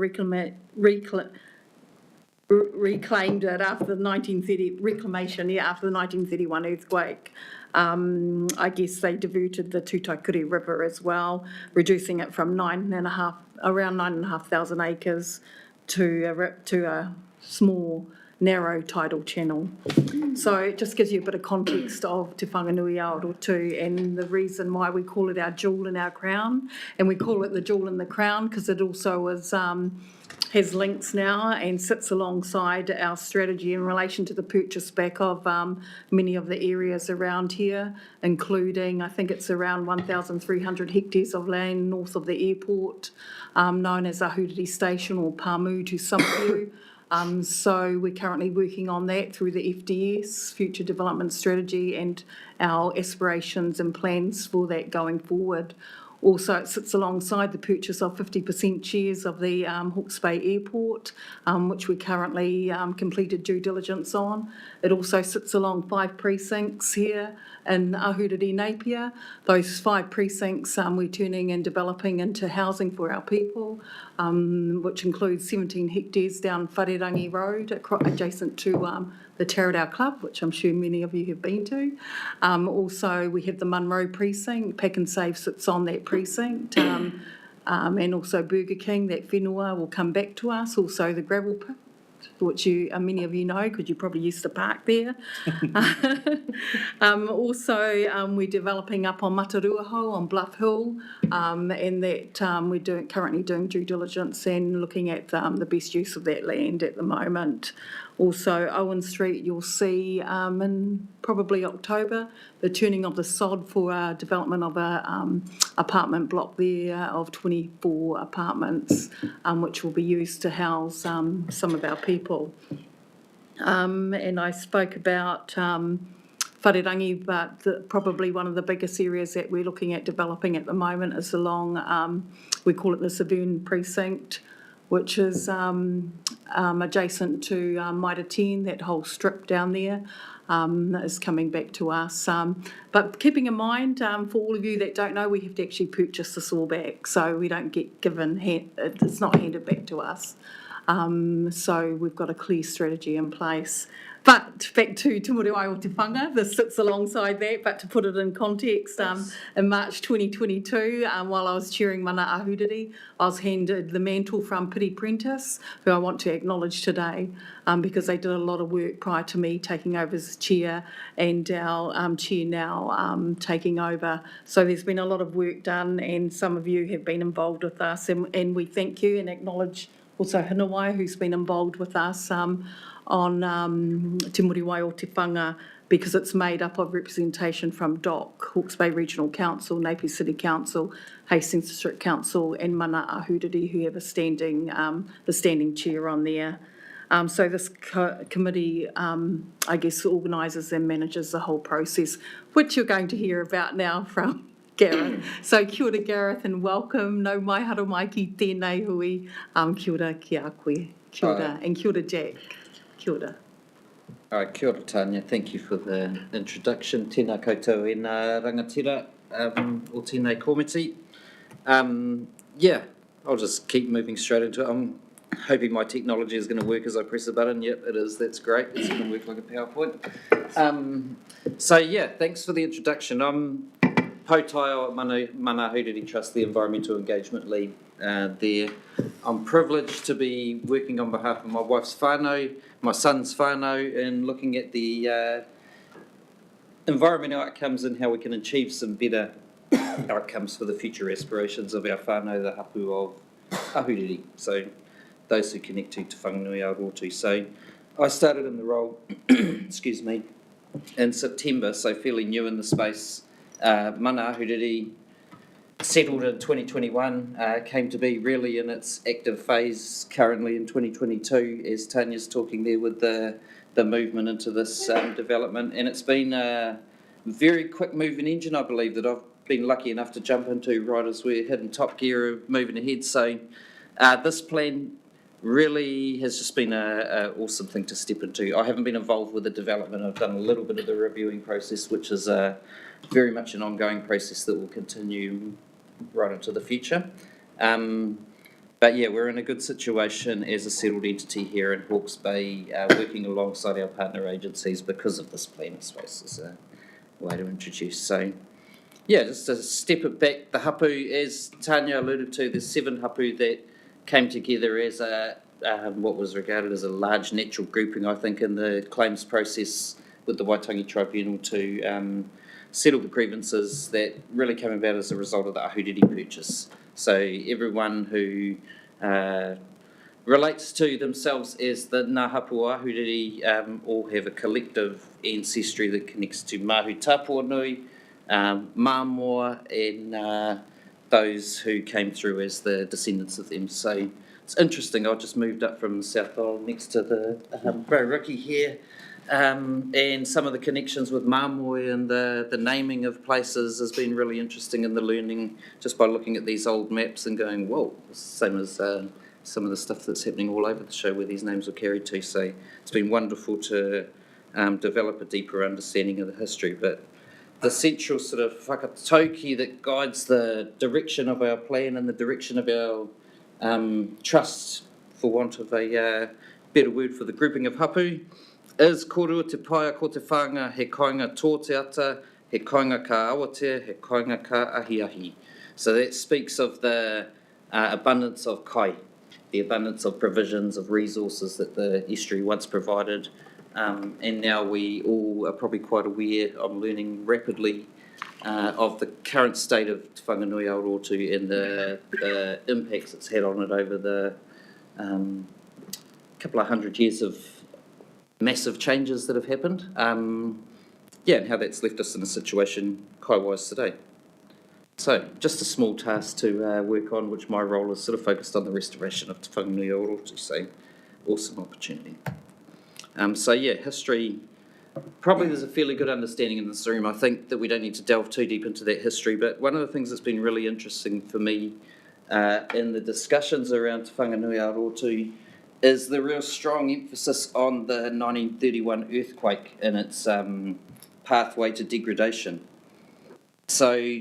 reclaimed it after the 1930, reclamation, yeah, after the 1931 earthquake. I guess they diverted the Tutaikuri River as well, reducing it from around 9,500 acres to a small, narrow tidal channel. So it just gives you a bit of context of Te Whanganui Aotearoa and the reason why we call it our jewel in our crown. And we call it the jewel in the crown because it also is, has links now and sits alongside our strategy in relation to the purchase back of many of the areas around here, including, I think it's around 1,300 hectares of land north of the airport, known as Ahuriri Station or Pamu to some of you. So we're currently working on that through the FDS, Future Development Strategy, and our aspirations and plans for that going forward. Also, it sits alongside the purchase of 50% shares of the Hawke's Bay Airport, which we currently completed due diligence on. It also sits along 5 precincts here in Ahuriri Napier. Those 5 precincts we're turning and developing into housing for our people, which includes 17 hectares down Wharerangi Road, adjacent to the Taradau Club, which I'm sure many of you have been to. Also, we have the Munro precinct. Pack and Save sits on that precinct. And also Burger King, that whenua will come back to us. Also the gravel pit, which many of you know because you probably used to park there. Also, we're developing up on Mataruaho on Bluff Hill, and that we're currently doing due diligence and looking at the best use of that land at the moment. Also, Owen Street, you'll see in probably October, the turning of the sod for development of a apartment block there of 24 apartments, which will be used to house some of our people. And I spoke about Wharerangi, but probably one of the biggest areas that we're looking at developing at the moment is along, we call it the Severn Precinct, which is adjacent to Mitre 10, that whole strip down there is coming back to us. But keeping in mind, for all of you that don't know, we have to actually purchase this all back, so we don't get it's not handed back to us. So we've got a clear strategy in place. But back to Te Muriwai o Te Whanga, this sits alongside that, but to put it in context, in March 2022, while I was chairing Mana Ahuriri, I was handed the mantle from Piri Prentice, who I want to acknowledge today, because they did a lot of work prior to me taking over as chair and our chair now taking over. So there's been a lot of work done and some of you have been involved with us, and we thank you and acknowledge also Hinawai, who's been involved with us on Te Muriwai o Te Whanga, because it's made up of representation from DOC, Hawke's Bay Regional Council, Napier City Council, Hastings District Council and Mana Ahuriri, who have the standing chair on there. So this committee, I guess, organises and manages the whole process, which you're going to hear about now from Gareth. So kia ora Gareth and welcome. No mai haro mai ki tēnei hui. Kia ora ki a koe. Kia ora. And kia ora Jack. Kia ora. Kia ora Tanya, thank you for the introduction. Tēnā koutou e nā rangatira o tēnei komiti. Yeah, I'll just keep moving straight into it. I'm hoping my technology is going to work as I press a button. Yep, it is. That's great. It's going to work like a PowerPoint. So yeah, thanks for the introduction. I'm Pautai Mana Ahuriri Trust, the Environmental Engagement Lead there. I'm privileged to be working on behalf of my wife's whānau, my son's whānau, and looking at the environmental outcomes and how we can achieve some better outcomes for the future aspirations of our whānau, the hapu of Ahuriri. So those who connect to Te Whanganui Aotearoa. So I started in the role, excuse me, in September, so fairly new in the space. Mana Ahuriri settled in 2021, came to be really in its active phase currently in 2022, as Tanya's talking there with the movement into this development. And it's been a very quick moving engine, I believe, that I've been lucky enough to jump into right as we're hitting top gear of moving ahead. So this plan really has just been an awesome thing to step into. I haven't been involved with the development. I've done a little bit of the reviewing process, which is very much an ongoing process that will continue right into the future. But yeah, we're in a good situation as a settled entity here in Hawke's Bay, working alongside our partner agencies because of this plan, I suppose, is a way to introduce. So yeah, just to step it back, the hapu, as Tanya alluded to, there's 7 hapu that came together as a what was regarded as a large natural grouping, I think, in the claims process with the Waitangi Tribunal to settle the grievances that really came about as a result of the Ahuriri purchase. So everyone who relates to themselves as the Ngā Hapua Ahuriri all have a collective ancestry that connects to Mahu Tapuanui, Māmoa, and those who came through as the descendants of them. So it's interesting. I just moved up from South Island next to the Rauruki here, and some of the connections with Māmoe and the naming of places has been really interesting in the learning just by looking at these old maps and going, whoa, it's the same as some of the stuff that's happening all over the show where these names were carried to. So it's been wonderful to develop a deeper understanding of the history. But the central sort of whakatauki that guides the direction of our plan and the direction of our trust, for want of a better word for the grouping of hapu, is korua te paia ko te whanga, he koinga tō te ata, he koinga ka awatea, he koinga ka ahi ahi. So that speaks of the abundance of kai, the abundance of provisions, of resources that the estuary once provided. And now we all are probably quite aware, I'm learning rapidly, of the current state of Te Whanganui Aotearoa and the impacts it's had on it over the couple of hundred years of massive changes that have happened. Yeah, and how that's left us in a situation kai-wise today. So, just a small task to work on, which my role is sort of focused on the restoration of Te Whanganui Aotearoa, so awesome opportunity. So yeah, history, probably there's a fairly good understanding in this room. I think that we don't need to delve too deep into that history, but one of the things that's been really interesting for me in the discussions around Te Whanganui Aotearoa is the real strong emphasis on the 1931 earthquake and its pathway to degradation. So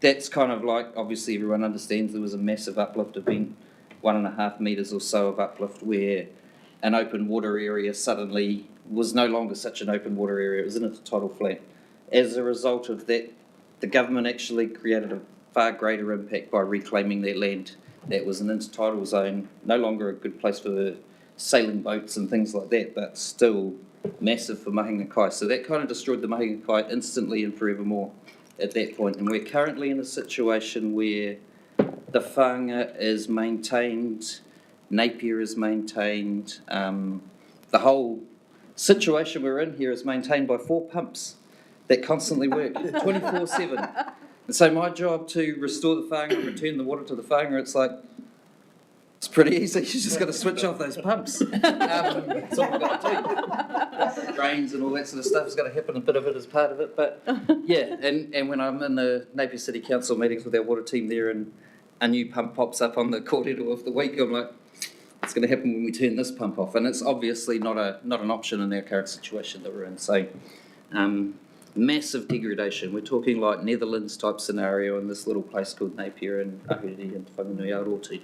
that's kind of like, obviously everyone understands there was a massive uplift event, 1.5 metres or so of uplift, where an open water area suddenly was no longer such an open water area, it was in a tidal flat. As a result of that, the government actually created a far greater impact by reclaiming that land. That was an intertidal zone, no longer a good place for sailing boats and things like that, but still massive for Mahinga Kai. So that kind of destroyed the Mahinga Kai instantly and forevermore at that point. And we're currently in a situation where the whānga is maintained, Napier is maintained, the whole situation we're in here is maintained by 4 pumps that constantly work 24/7. And so my job to restore the whānga and return the water to the whānga, it's like, it's pretty easy. You just got to switch off those pumps. That's all we've got to do. Drains and all that sort of stuff has got to happen. A bit of it is part of it. But yeah, and when I'm in the Napier City Council meetings with our water team there and a new pump pops up on the kōrero of the week, I'm like, it's going to happen when we turn this pump off. And it's obviously not an option in our current situation that we're in. So massive degradation. We're talking like Netherlands type scenario in this little place called Napier and Ahuriri and Te Whanganui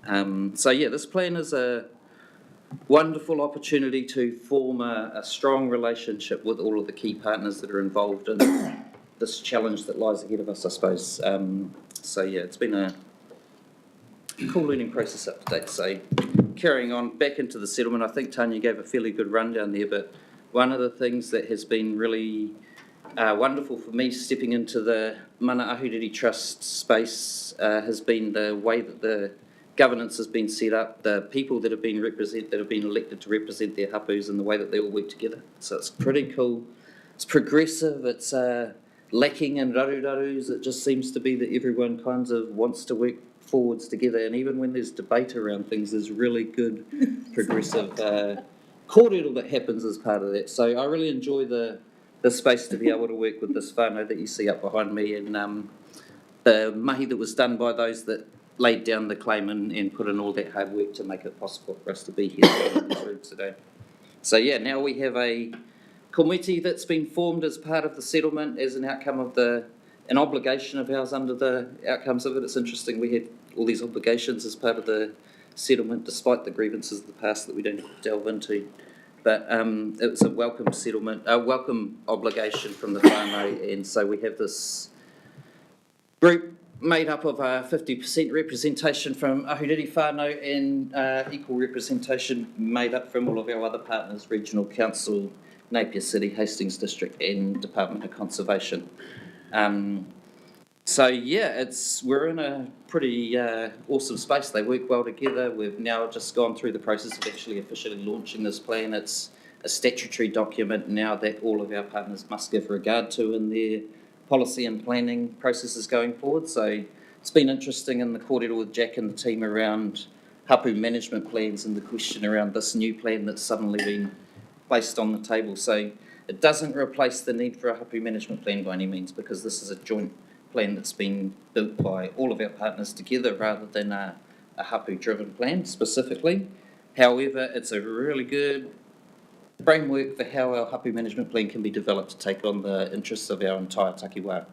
Aotearoa. So yeah, this plan is a wonderful opportunity to form a strong relationship with all of the key partners that are involved in this challenge that lies ahead of us, I suppose. So yeah, it's been a cool learning process up to date. So carrying on back into the settlement, I think Tanya gave a fairly good rundown there, but one of the things that has been really wonderful for me stepping into the Mana Ahuriri Trust space has been the way that the governance has been set up, the people that have been elected to represent their hapus and the way that they all work together. So it's pretty cool. It's progressive. It's lacking in rarurarus. It just seems to be that everyone kind of wants to work forwards together. And even when there's debate around things, there's really good progressive kōrero that happens as part of that. So I really enjoy the space to be able to work with this whānau that you see up behind me and the mahi that was done by those that laid down the claim and put in all that hard work to make it possible for us to be here in this room today. So yeah, now we have a komiti that's been formed as part of the settlement as an outcome of the an obligation of ours under the outcomes of it. It's interesting, we had all these obligations as part of the settlement, despite the grievances of the past that we don't delve into. But it was a welcome settlement, a welcome obligation from the whānau, and so we have this group made up of 50% representation from Ahuriri whānau and equal representation made up from all of our other partners, Regional Council, Napier City, Hastings District and Department of Conservation. So yeah, we're in a pretty awesome space. They work well together. We've now just gone through the process of actually officially launching this plan. It's a statutory document now that all of our partners must give regard to in their policy and planning processes going forward. So it's been interesting in the kōrero with Jack and the team around hapu management plans and the question around this new plan that's suddenly been placed on the table. So it doesn't replace the need for a hapu management plan by any means, because this is a joint plan that's been built by all of our partners together rather than a hapu-driven plan specifically. However, it's a really good framework for how our hapu management plan can be developed to take on the interests of our entire takiwā.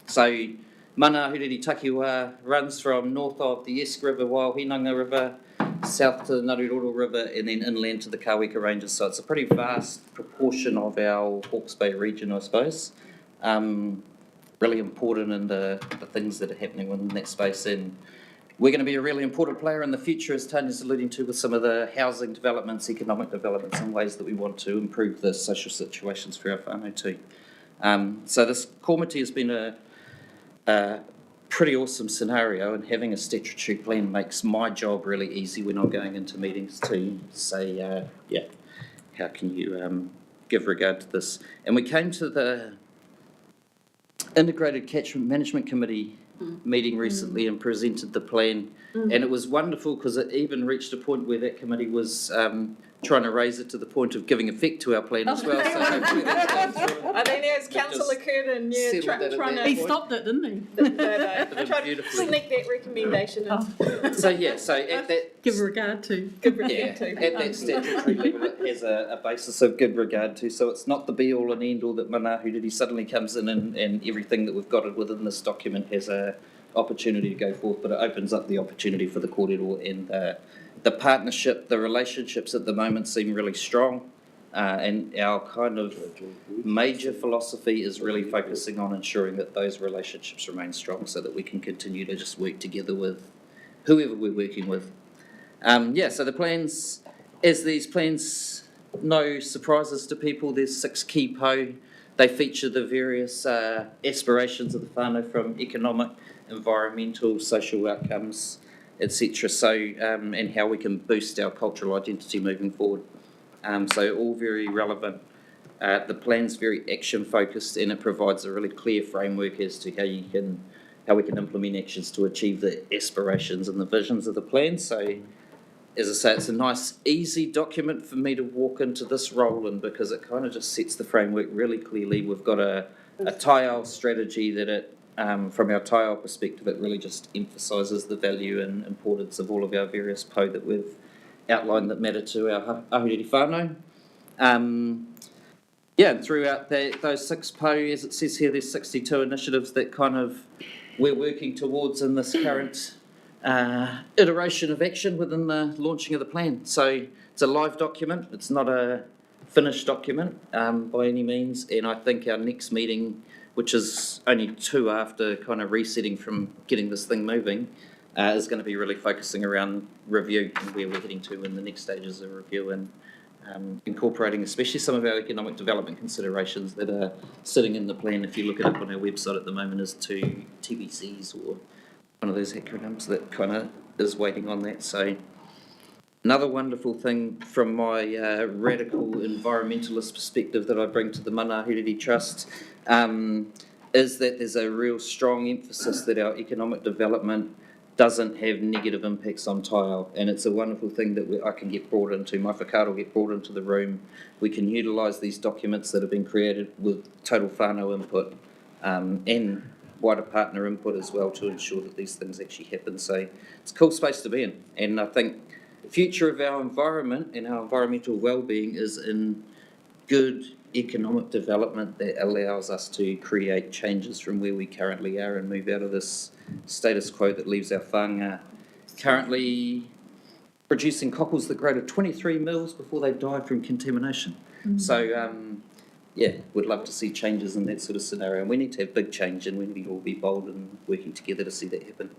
So, Mana Ahuriri Takiwā runs from north of the Esk River, Waihinanga River, south to the Naruroro River, and then inland to the Kawika Ranges. So it's a pretty vast proportion of our Hawke's Bay region, I suppose. Really important in the things that are happening within that space, and we're going to be a really important player in the future, as Tanya's alluding to, with some of the housing developments, economic developments and ways that we want to improve the social situations for our whānau too. So this komiti has been a pretty awesome scenario, and having a statutory plan makes my job really easy when I'm going into meetings to say, how can you give regard to this? And we came to the Integrated Catchment Management Committee meeting recently and presented the plan, and it was wonderful because it even reached a point where that committee was trying to raise it to the point of giving effect to our plan as well. So hopefully that's going through. I think as Councillor Curtin, trying to... He stopped it, didn't he? I tried to sneak that recommendation in. So at that... Give regard to. At that statutory level, it has a basis of good regard to, so it's not the be-all and end-all that Mana Ahuriri suddenly comes in and everything that we've got within this document has a opportunity to go forth, but it opens up the opportunity for the kōrero and the partnership. The relationships at the moment seem really strong, and our kind of major philosophy is really focusing on ensuring that those relationships remain strong so that we can continue to just work together with whoever we're working with. So the plans, as these plans, no surprises to people, there's 6 key po. They feature the various aspirations of the whānau, from economic, environmental, social outcomes, etc. So, and how we can boost our cultural identity moving forward. So all very relevant. The plan's very action focused, and it provides a really clear framework as to how we can implement actions to achieve the aspirations and the visions of the plan. So, as I say, it's a nice, easy document for me to walk into this role in, because it kind of just sets the framework really clearly. We've got a taiao strategy that from our taiao perspective, it really just emphasises the value and importance of all of our various po that we've outlined that matter to our Ahuriri whānau. And throughout those 6 po, as it says here, there's 62 initiatives that kind of we're working towards in this current iteration of action within the launching of the plan. So it's a live document, it's not a finished document by any means, and I think our next meeting, which is only 2 after kind of resetting from getting this thing moving, is going to be really focusing around review and where we're heading to in the next stages of review, and incorporating especially some of our economic development considerations that are sitting in the plan. If you look it up on our website at the moment, as to TBCs or one of those acronyms that kind of is waiting on that. So another wonderful thing from my radical environmentalist perspective that I bring to the Mana Ahuriri Trust is that there's a real strong emphasis that our economic development doesn't have negative impacts on taiao, and it's a wonderful thing that I can get brought into, my whakaaro get brought into the room. We can utilise these documents that have been created with total whānau input and wider partner input as well to ensure that these things actually happen. So it's a cool space to be in, and I think the future of our environment and our environmental well-being is in good economic development that allows us to create changes from where we currently are and move out of this status quo that leaves our whānga currently producing cockles that grow to 23 mils before they die from contamination. So, yeah, would love to see changes in that sort of scenario. And we need to have big change, and we need to all be bold and working together to see that happen.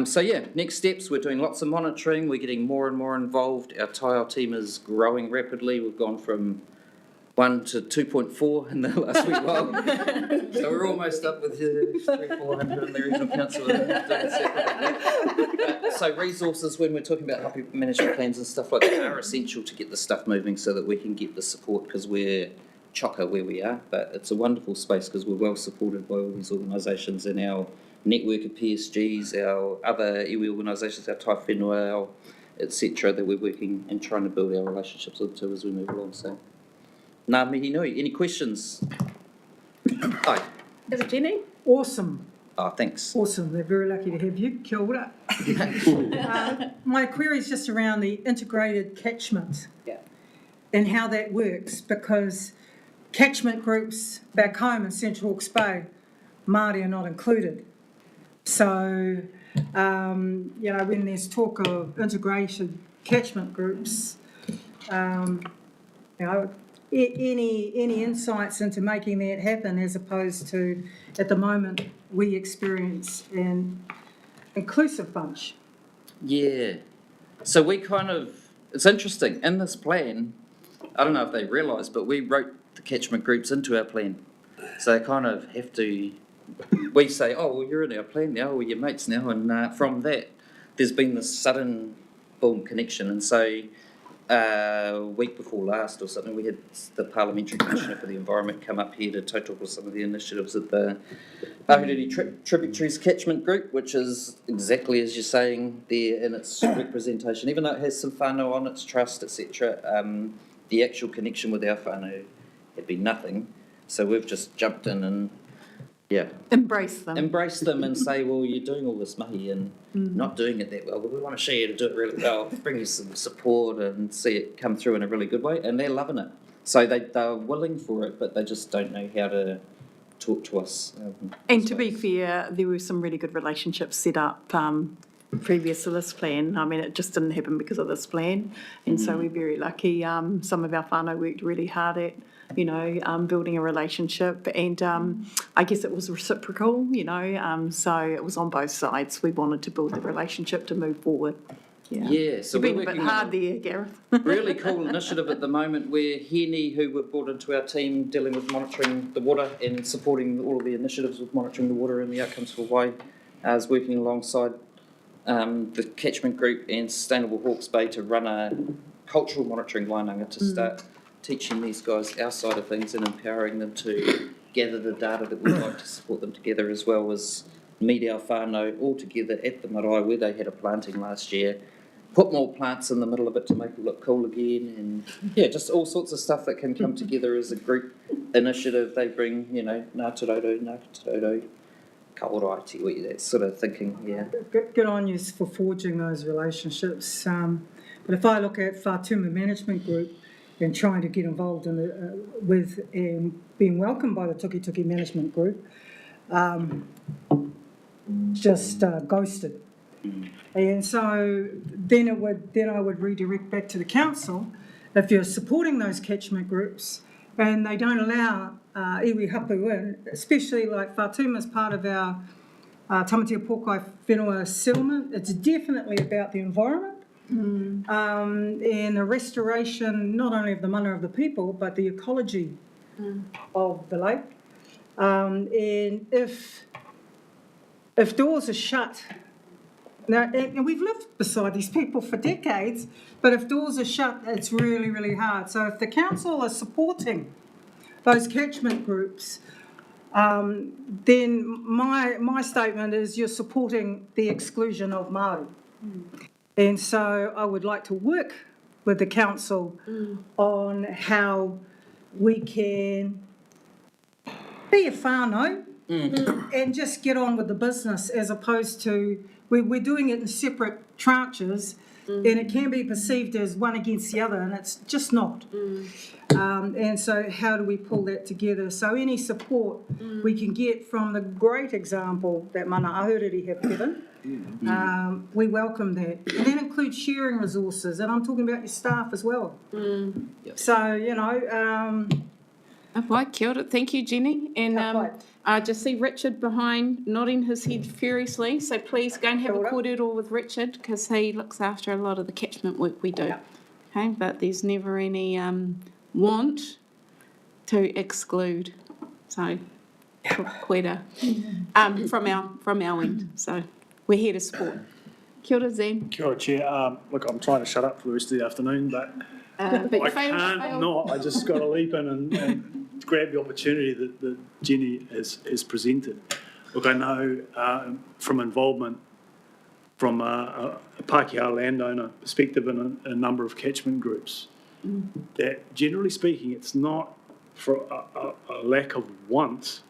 So yeah, next steps, we're doing lots of monitoring, we're getting more and more involved. Our tile team is growing rapidly. We've gone from 1 to 2.4 in the last week while. So we're almost up with 300-400 in the regional council. So resources, when we're talking about happy management plans and stuff like that, are essential to get the stuff moving so that we can get the support, because we're chocker where we are. But it's a wonderful space because we're well supported by all these organisations and our network of PSGs, our other iwi organisations, our tai whenua, etc., that we're working and trying to build our relationships with too as we move along. So, ngā mihi nui. Any questions? Hi. Is it Jenny? Awesome. Oh, thanks. Awesome. We're very lucky to have you. Kia ora. My query is just around the integrated catchment and how that works, because catchment groups back home in Central Hawke's Bay, Māori are not included. So, when there's talk of integrated catchment groups, any insights into making that happen, as opposed to, at the moment, we experience an inclusive bunch? Yeah. So we it's interesting, in this plan, I don't know if they realise, but we wrote the catchment groups into our plan. So they kind of have to, we say, oh, well, you're in our plan now, we're your mates now, and from that, there's been this sudden boom connection. And so week before last or something, we had the Parliamentary Commissioner for the Environment come up here to talk with some of the initiatives at the Ahuriri Tributaries Catchment Group, which is exactly as you're saying there in its representation. Even though it has some whānau on its trust, etc., the actual connection with our whānau had been nothing. So we've just jumped in and, Embrace them. Embrace them and say, well, you're doing all this mahi and not doing it that well, but we want to show you to do it really well, bring you some support and see it come through in a really good way. And they're loving it. So they're willing for it, but they just don't know how to talk to us. And to be fair, there were some really good relationships set up previous to this plan. I mean, it just didn't happen because of this plan. And so we're very lucky. Some of our whānau worked really hard at building a relationship, and I guess it was reciprocal, so it was on both sides. We wanted to build the relationship to move forward. Yeah, so You've we're been a bit working hard there, Gareth. really cool initiative at the moment where Heni, who we've brought into our team dealing with monitoring the water and supporting all of the initiatives with monitoring the water and the outcomes for Hawaii, is working alongside the catchment group and Sustainable Hawke's Bay to run a cultural monitoring wānanga to start teaching these guys our side of things and empowering them to gather the data that we'd like to support them together, as well as meet our whānau all together at the marae where they had a planting last year, put more plants in the middle of it to make it look cool again, and just all sorts of stuff that can come together as a group initiative. They bring, Ngā Toroto, Ngā Toroto, Kaora Iwi, that sort of thinking, Good on you for forging those relationships. But if I look at Whātuma Management Group and trying to get involved in with being welcomed by the Tuki Tuki Management Group, just ghosted. And so then I would redirect back to the council. If you're supporting those catchment groups and they don't allow iwi hapu in, especially like Whātuma as part of our Tamatea Pōkai Whenua settlement, it's definitely about the environment. And the restoration not only of the mana of the people, but the ecology of the lake. And if doors are shut, now, and we've lived beside these people for decades, but if doors are shut, it's really, really hard. So if the council are supporting those catchment groups, then my statement is you're supporting the exclusion of Māori. And so I would like to work with the council on how we can be a whānau and just get on with the business as opposed to, we're doing it in separate tranches and it can be perceived as one against the other and it's just not. And so how do we pull that together? So any support we can get from the great example that Mana Ahuriri have given, we welcome that. And that includes sharing resources, and I'm talking about your staff as well. So, you know, Right, kia ora. Thank you, Jenny. And I just see Richard behind nodding his head furiously. So please go and have a kōrero with Richard because he looks after a lot of the catchment work we do. Okay, but there's never any want to exclude. So, koera from our end. So we're here to support. Kia ora, Zen. Kia ora, Chair. Look, I'm trying to shut up for the rest of the afternoon, but But I can't not. I just got to leap in and grab the opportunity that Jenny has presented. Look, I know from involvement from a Pākehā landowner perspective in a number of catchment groups, that generally speaking, it's not for a lack of want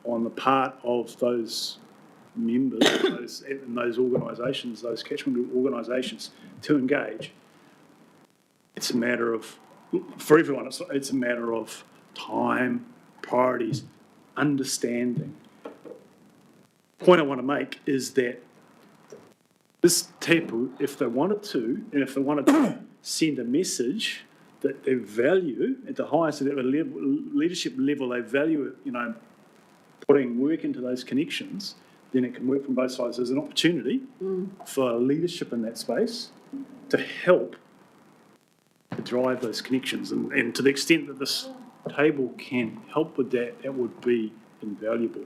on the part of those members in those organisations, those catchment group organisations, to engage. It's a matter of, for everyone, it's a matter of time, priorities, understanding. The point I want to make is that this tapu, if they wanted to, and if they wanted to send a message that they value at the highest leadership level, they value, you know, putting work into those connections, then it can work from both sides. There's an opportunity for leadership in that space to help to drive those connections. And to the extent that this table can help with that, that would be invaluable.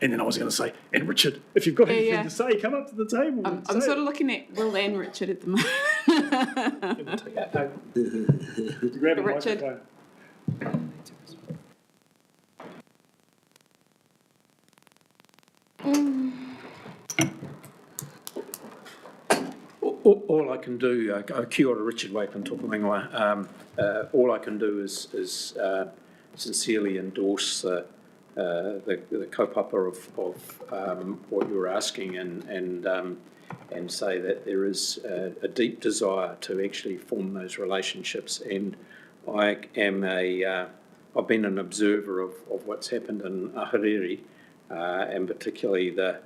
And then I was going to say, and Richard, if you've got anything to say, come up to the table. I'm sort of looking at Will and Richard at the moment. Grab a Richard. microphone. All I can do, kia ora, Richard Wapen, tōku ingoa. All I can do is sincerely endorse the kaupapa of what you're asking and say that there is a deep desire to actually form those relationships. And I am I've been an observer of what's happened in Ahuriri, and particularly the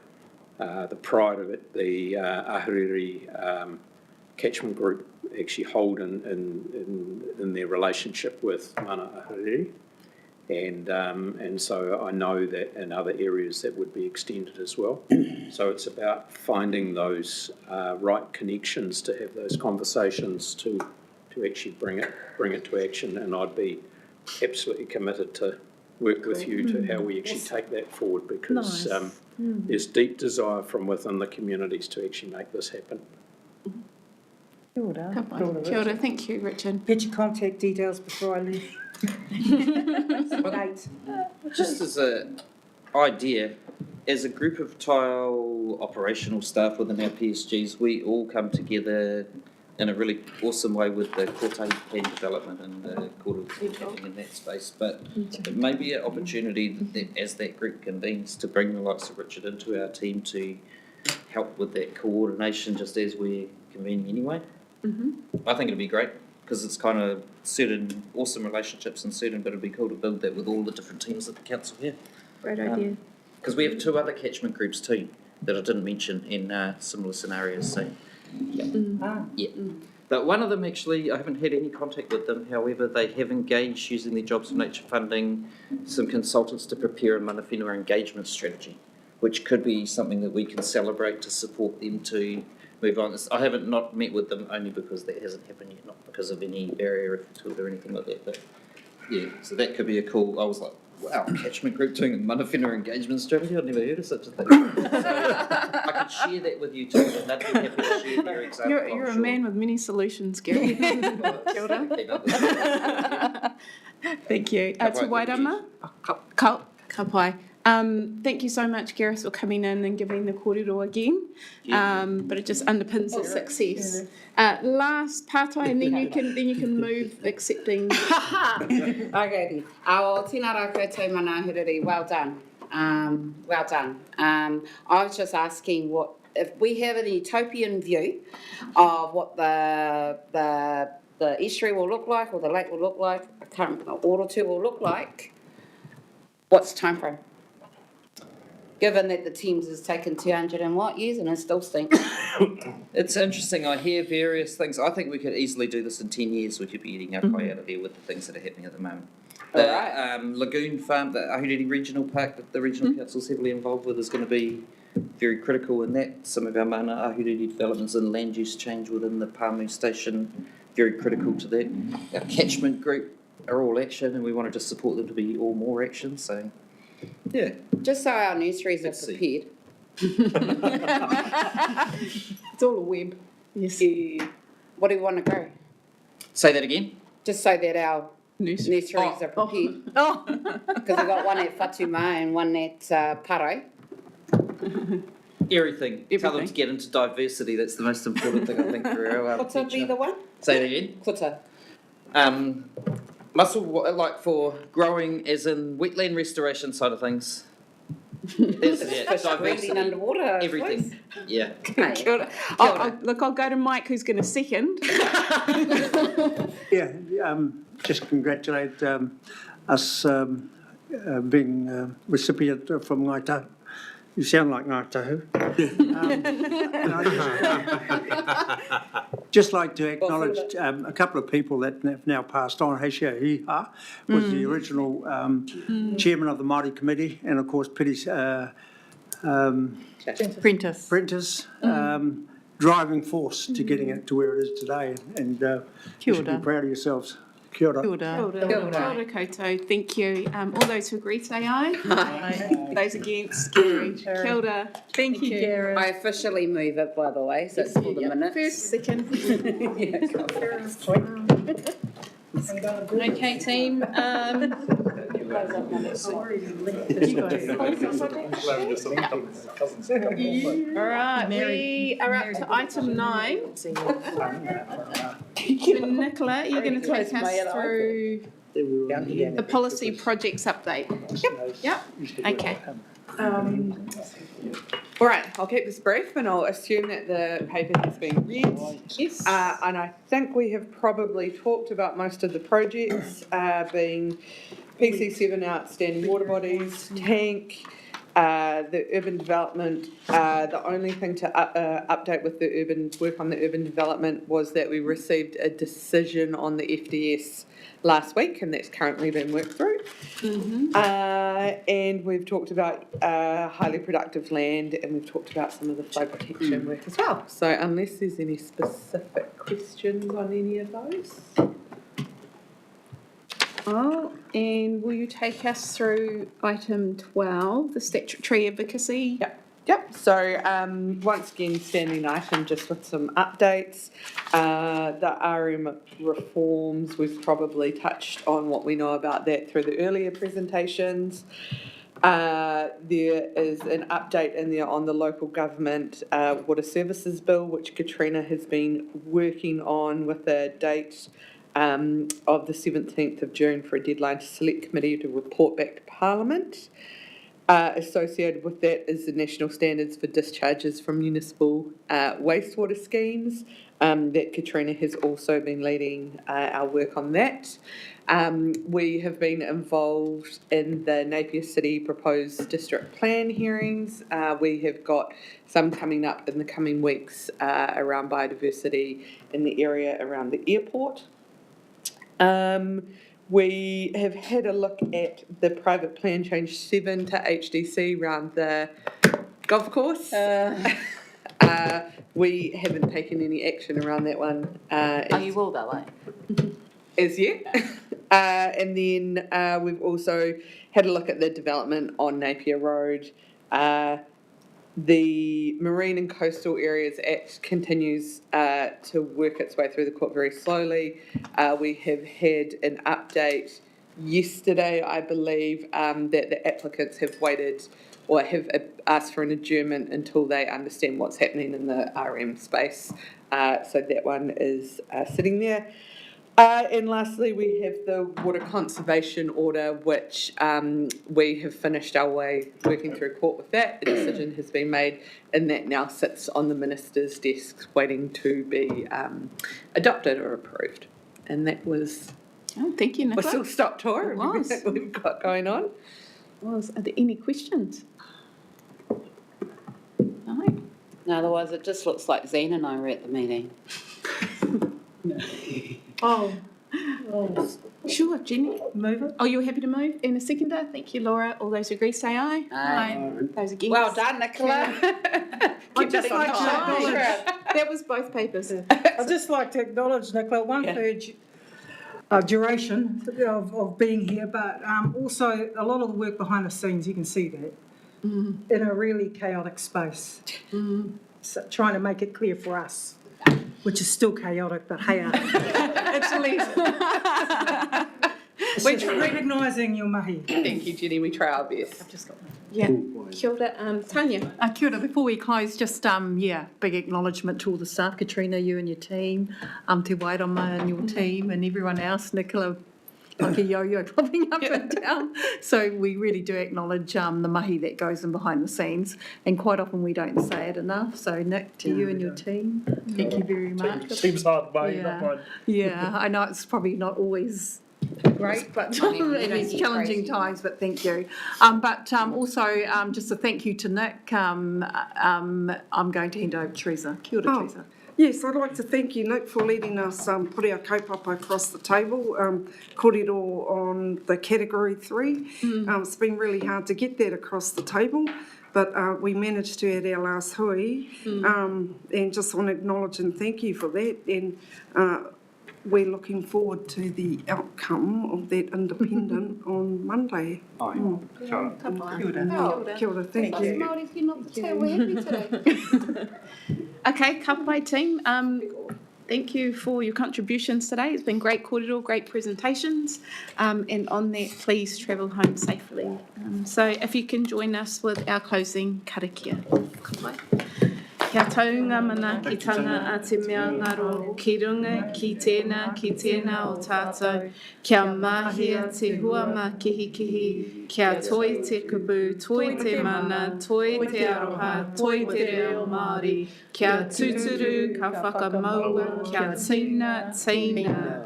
pride of it, the Ahuriri catchment group actually hold in their relationship with Mana Ahuriri. And so I know that in other areas that would be extended as well. So it's about finding those right connections to have those conversations to actually bring it to action. And I'd be absolutely committed to work with you to how we actually take that forward, because there's deep desire from within the communities to actually make this happen. Kia ora. Kia ora. Thank you, Richard. Get your contact details before I leave. Just as an idea, as a group of tile operational staff within our PSGs, we all come together in a really awesome way with the Kotahi plan development and the happening in that space. But it may be an opportunity that as that group convenes, to bring the likes of Richard into our team to help with that coordination, just as we're convening anyway. I think it'd be great, because it's kind of certain awesome relationships and certain, but it'd be cool to build that with all the different teams that the council have. Great idea. Because we have 2 other catchment groups too that I didn't mention in similar scenarios. So, yeah. But one of them actually, I haven't had any contact with them. However, they have engaged using their Jobs for Nature funding, some consultants to prepare a mana whenua engagement strategy, which could be something that we can celebrate to support them to move on. I haven't not met with them only because that hasn't happened yet, not because of any barrier to it or anything like that. But yeah, so that could be a cool. I was like, wow, catchment group doing a mana whenua engagement strategy. I'd never heard of such a thing. So I could share that with you too, and they'd be happy to share their example. You're a man with many solutions, Gary. Kia ora. Thank you. Te wairama? Ka pai. Thank you so much, Gareth, for coming in and giving the kōrero again. But it just underpins the success. Last partai, and then you can move accepting. Okay then. Awa tēnā rā koutou mana huriri, well done. Well done. I was just asking if we have an utopian view of what the estuary will look like, or the lake will look like, Orotu will look like, what's the time frame? Given that the Thames has taken 200 and what years and it still stinks. It's interesting, I hear various things. I think we could easily do this in 10 years. We could be eating our pie out of there with the things that are happening at the moment. The Lagoon Farm, the Ahuriri Regional Park that the Regional Council's heavily involved with, is going to be very critical in that. Some of our mana Ahuriri developments and land use change within the Pāmu station, very critical to that. Our catchment group are all action, and we want to just support them to be all more action, so yeah. Just so our nurseries are prepared. It's all a web. Yes. What do we want to grow? Say that again? Just so that our nurseries are prepared. Because we've got one at Whatuma and one at Paro. Everything. Tell them to get into diversity. That's the most important thing, I think, for our What's be the one? Say that again? Kuta. Muscle, like for growing, as in wetland restoration side of things. Breathing underwater. Everything. Yeah. Kia ora. Look, I'll go to Mike, who's going to second. Yeah, just congratulate us being recipient from Ngāi Tahu. You sound like Ngāi Tahu. Just like to acknowledge a couple of people that have now passed on. Heshia Hiha was the original chairman of the Māori Committee, and of course Piri's Prentice, driving force to getting it to where it is today. And you should be proud of yourselves. Kia ora. Kia ora koutou. Thank you. All those who agree say aye. Aye. Those against, carried. Kia ora. Thank you, Gareth. I officially move it, by the way, so it's for the minutes. First, second. Okay, team. All right, we are up to item 9. Nicola, you're going to take us through the policy projects update. Yep. Okay. All right, I'll keep this brief and I'll assume that the paper has been read. Yes. And I think we have probably talked about most of the projects, being PC7 outstanding water bodies, tank, the urban development. The only thing to update with the work on the urban development was that we received a decision on the FDS last week, and that's currently been worked through. And we've talked about highly productive land, and we've talked about some of the flood protection work as well. So unless there's any specific questions on any of those. And will you take us through item 12, the statutory advocacy? Yep, so once again, standing item just with some updates. The RM reforms, we've probably touched on what we know about that through the earlier presentations. There is an update in there on the local government water services bill, which Katrina has been working on with a date of the 17th of June for a deadline to select committee to report back to Parliament. Associated with that is the national standards for discharges from municipal wastewater schemes, that Katrina has also been leading our work on that. We have been involved in the Napier City proposed district plan hearings. We have got some coming up in the coming weeks around biodiversity in the area around the airport. We have had a look at the private plan change 7 to HDC around the golf course. We haven't taken any action around that one. You will though, eh? As yet. And then we've also had a look at the development on Napier Road. The Marine and Coastal Areas Act continues to work its way through the court very slowly. We have had an update yesterday, I believe, that the applicants have waited or have asked for an adjournment until they understand what's happening in the RM space. So that one is sitting there. And lastly, we have the water conservation order, which we have finished our way working through court with that. A decision has been made, and that now sits on the minister's desk waiting to be adopted or approved. And that was thank you, Nicola. whistle stop tour of was. everything we've got going on. Are there any questions? No. No, otherwise it just looks like Zane and I were at the meeting. Oh. Sure, Jenny. Move it. Oh, you're happy to move? And a seconder? Thank you, Laura. All those who agree say aye. Aye. Those against? Well done, Nicola. I'd just on like to time. acknowledge, that was both papers. I'd just like to acknowledge, Nicola, one-third duration of being here, but also a lot of the work behind the scenes, you can see that, in a really chaotic space. So trying to make it clear for us, which is still chaotic, but hey, we're recognising your mahi. Thank you, Jenny. We try our best. I've just got one. Yeah. Kia ora, Tanya. Kia ora. Before we close, just, big acknowledgement to all the staff, Katrina, you and your team, Te Wairama and your team, and everyone else, Nicola, like a yo-yo popping up and down. So we really do acknowledge the mahi that goes in behind the scenes, and quite often we don't say it enough. So Nick, to you and your team, thank you very much. Seems hard, mate, not mine. Yeah, I know it's probably not always great, but in these challenging times, but thank you. Also, just a thank you to Nick. I'm going to hand over to Teresa. Kia ora, Teresa. Yes, I'd like to thank you, Nick, for letting us put our kaupapa across the table, kōrero on the category 3. It's been really hard to get that across the table, but we managed to at our last hui, and just want to acknowledge and thank you for that. And we're looking forward to the outcome of that independent on Monday. Kia ora. Kia ora, thank you. Māori, if you're not the tail, we're happy today. Okay, kapai team, thank you for your contributions today. It's been great kōrero, great presentations. And on that, please travel home safely. So if you can join us with our closing karakia. Kapai. Kia taunga mana ki tanga a te mea ngaro, ki runga, ki tēnā o tātou. Kia mahia te huama kihi, kia toi te kubu, toi te mana, toi te aroha, toi te reo Māori. Kia tuturu, ka whakamaua, kia tina,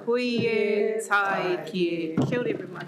hui e, tai ki e. Kia ora everyone.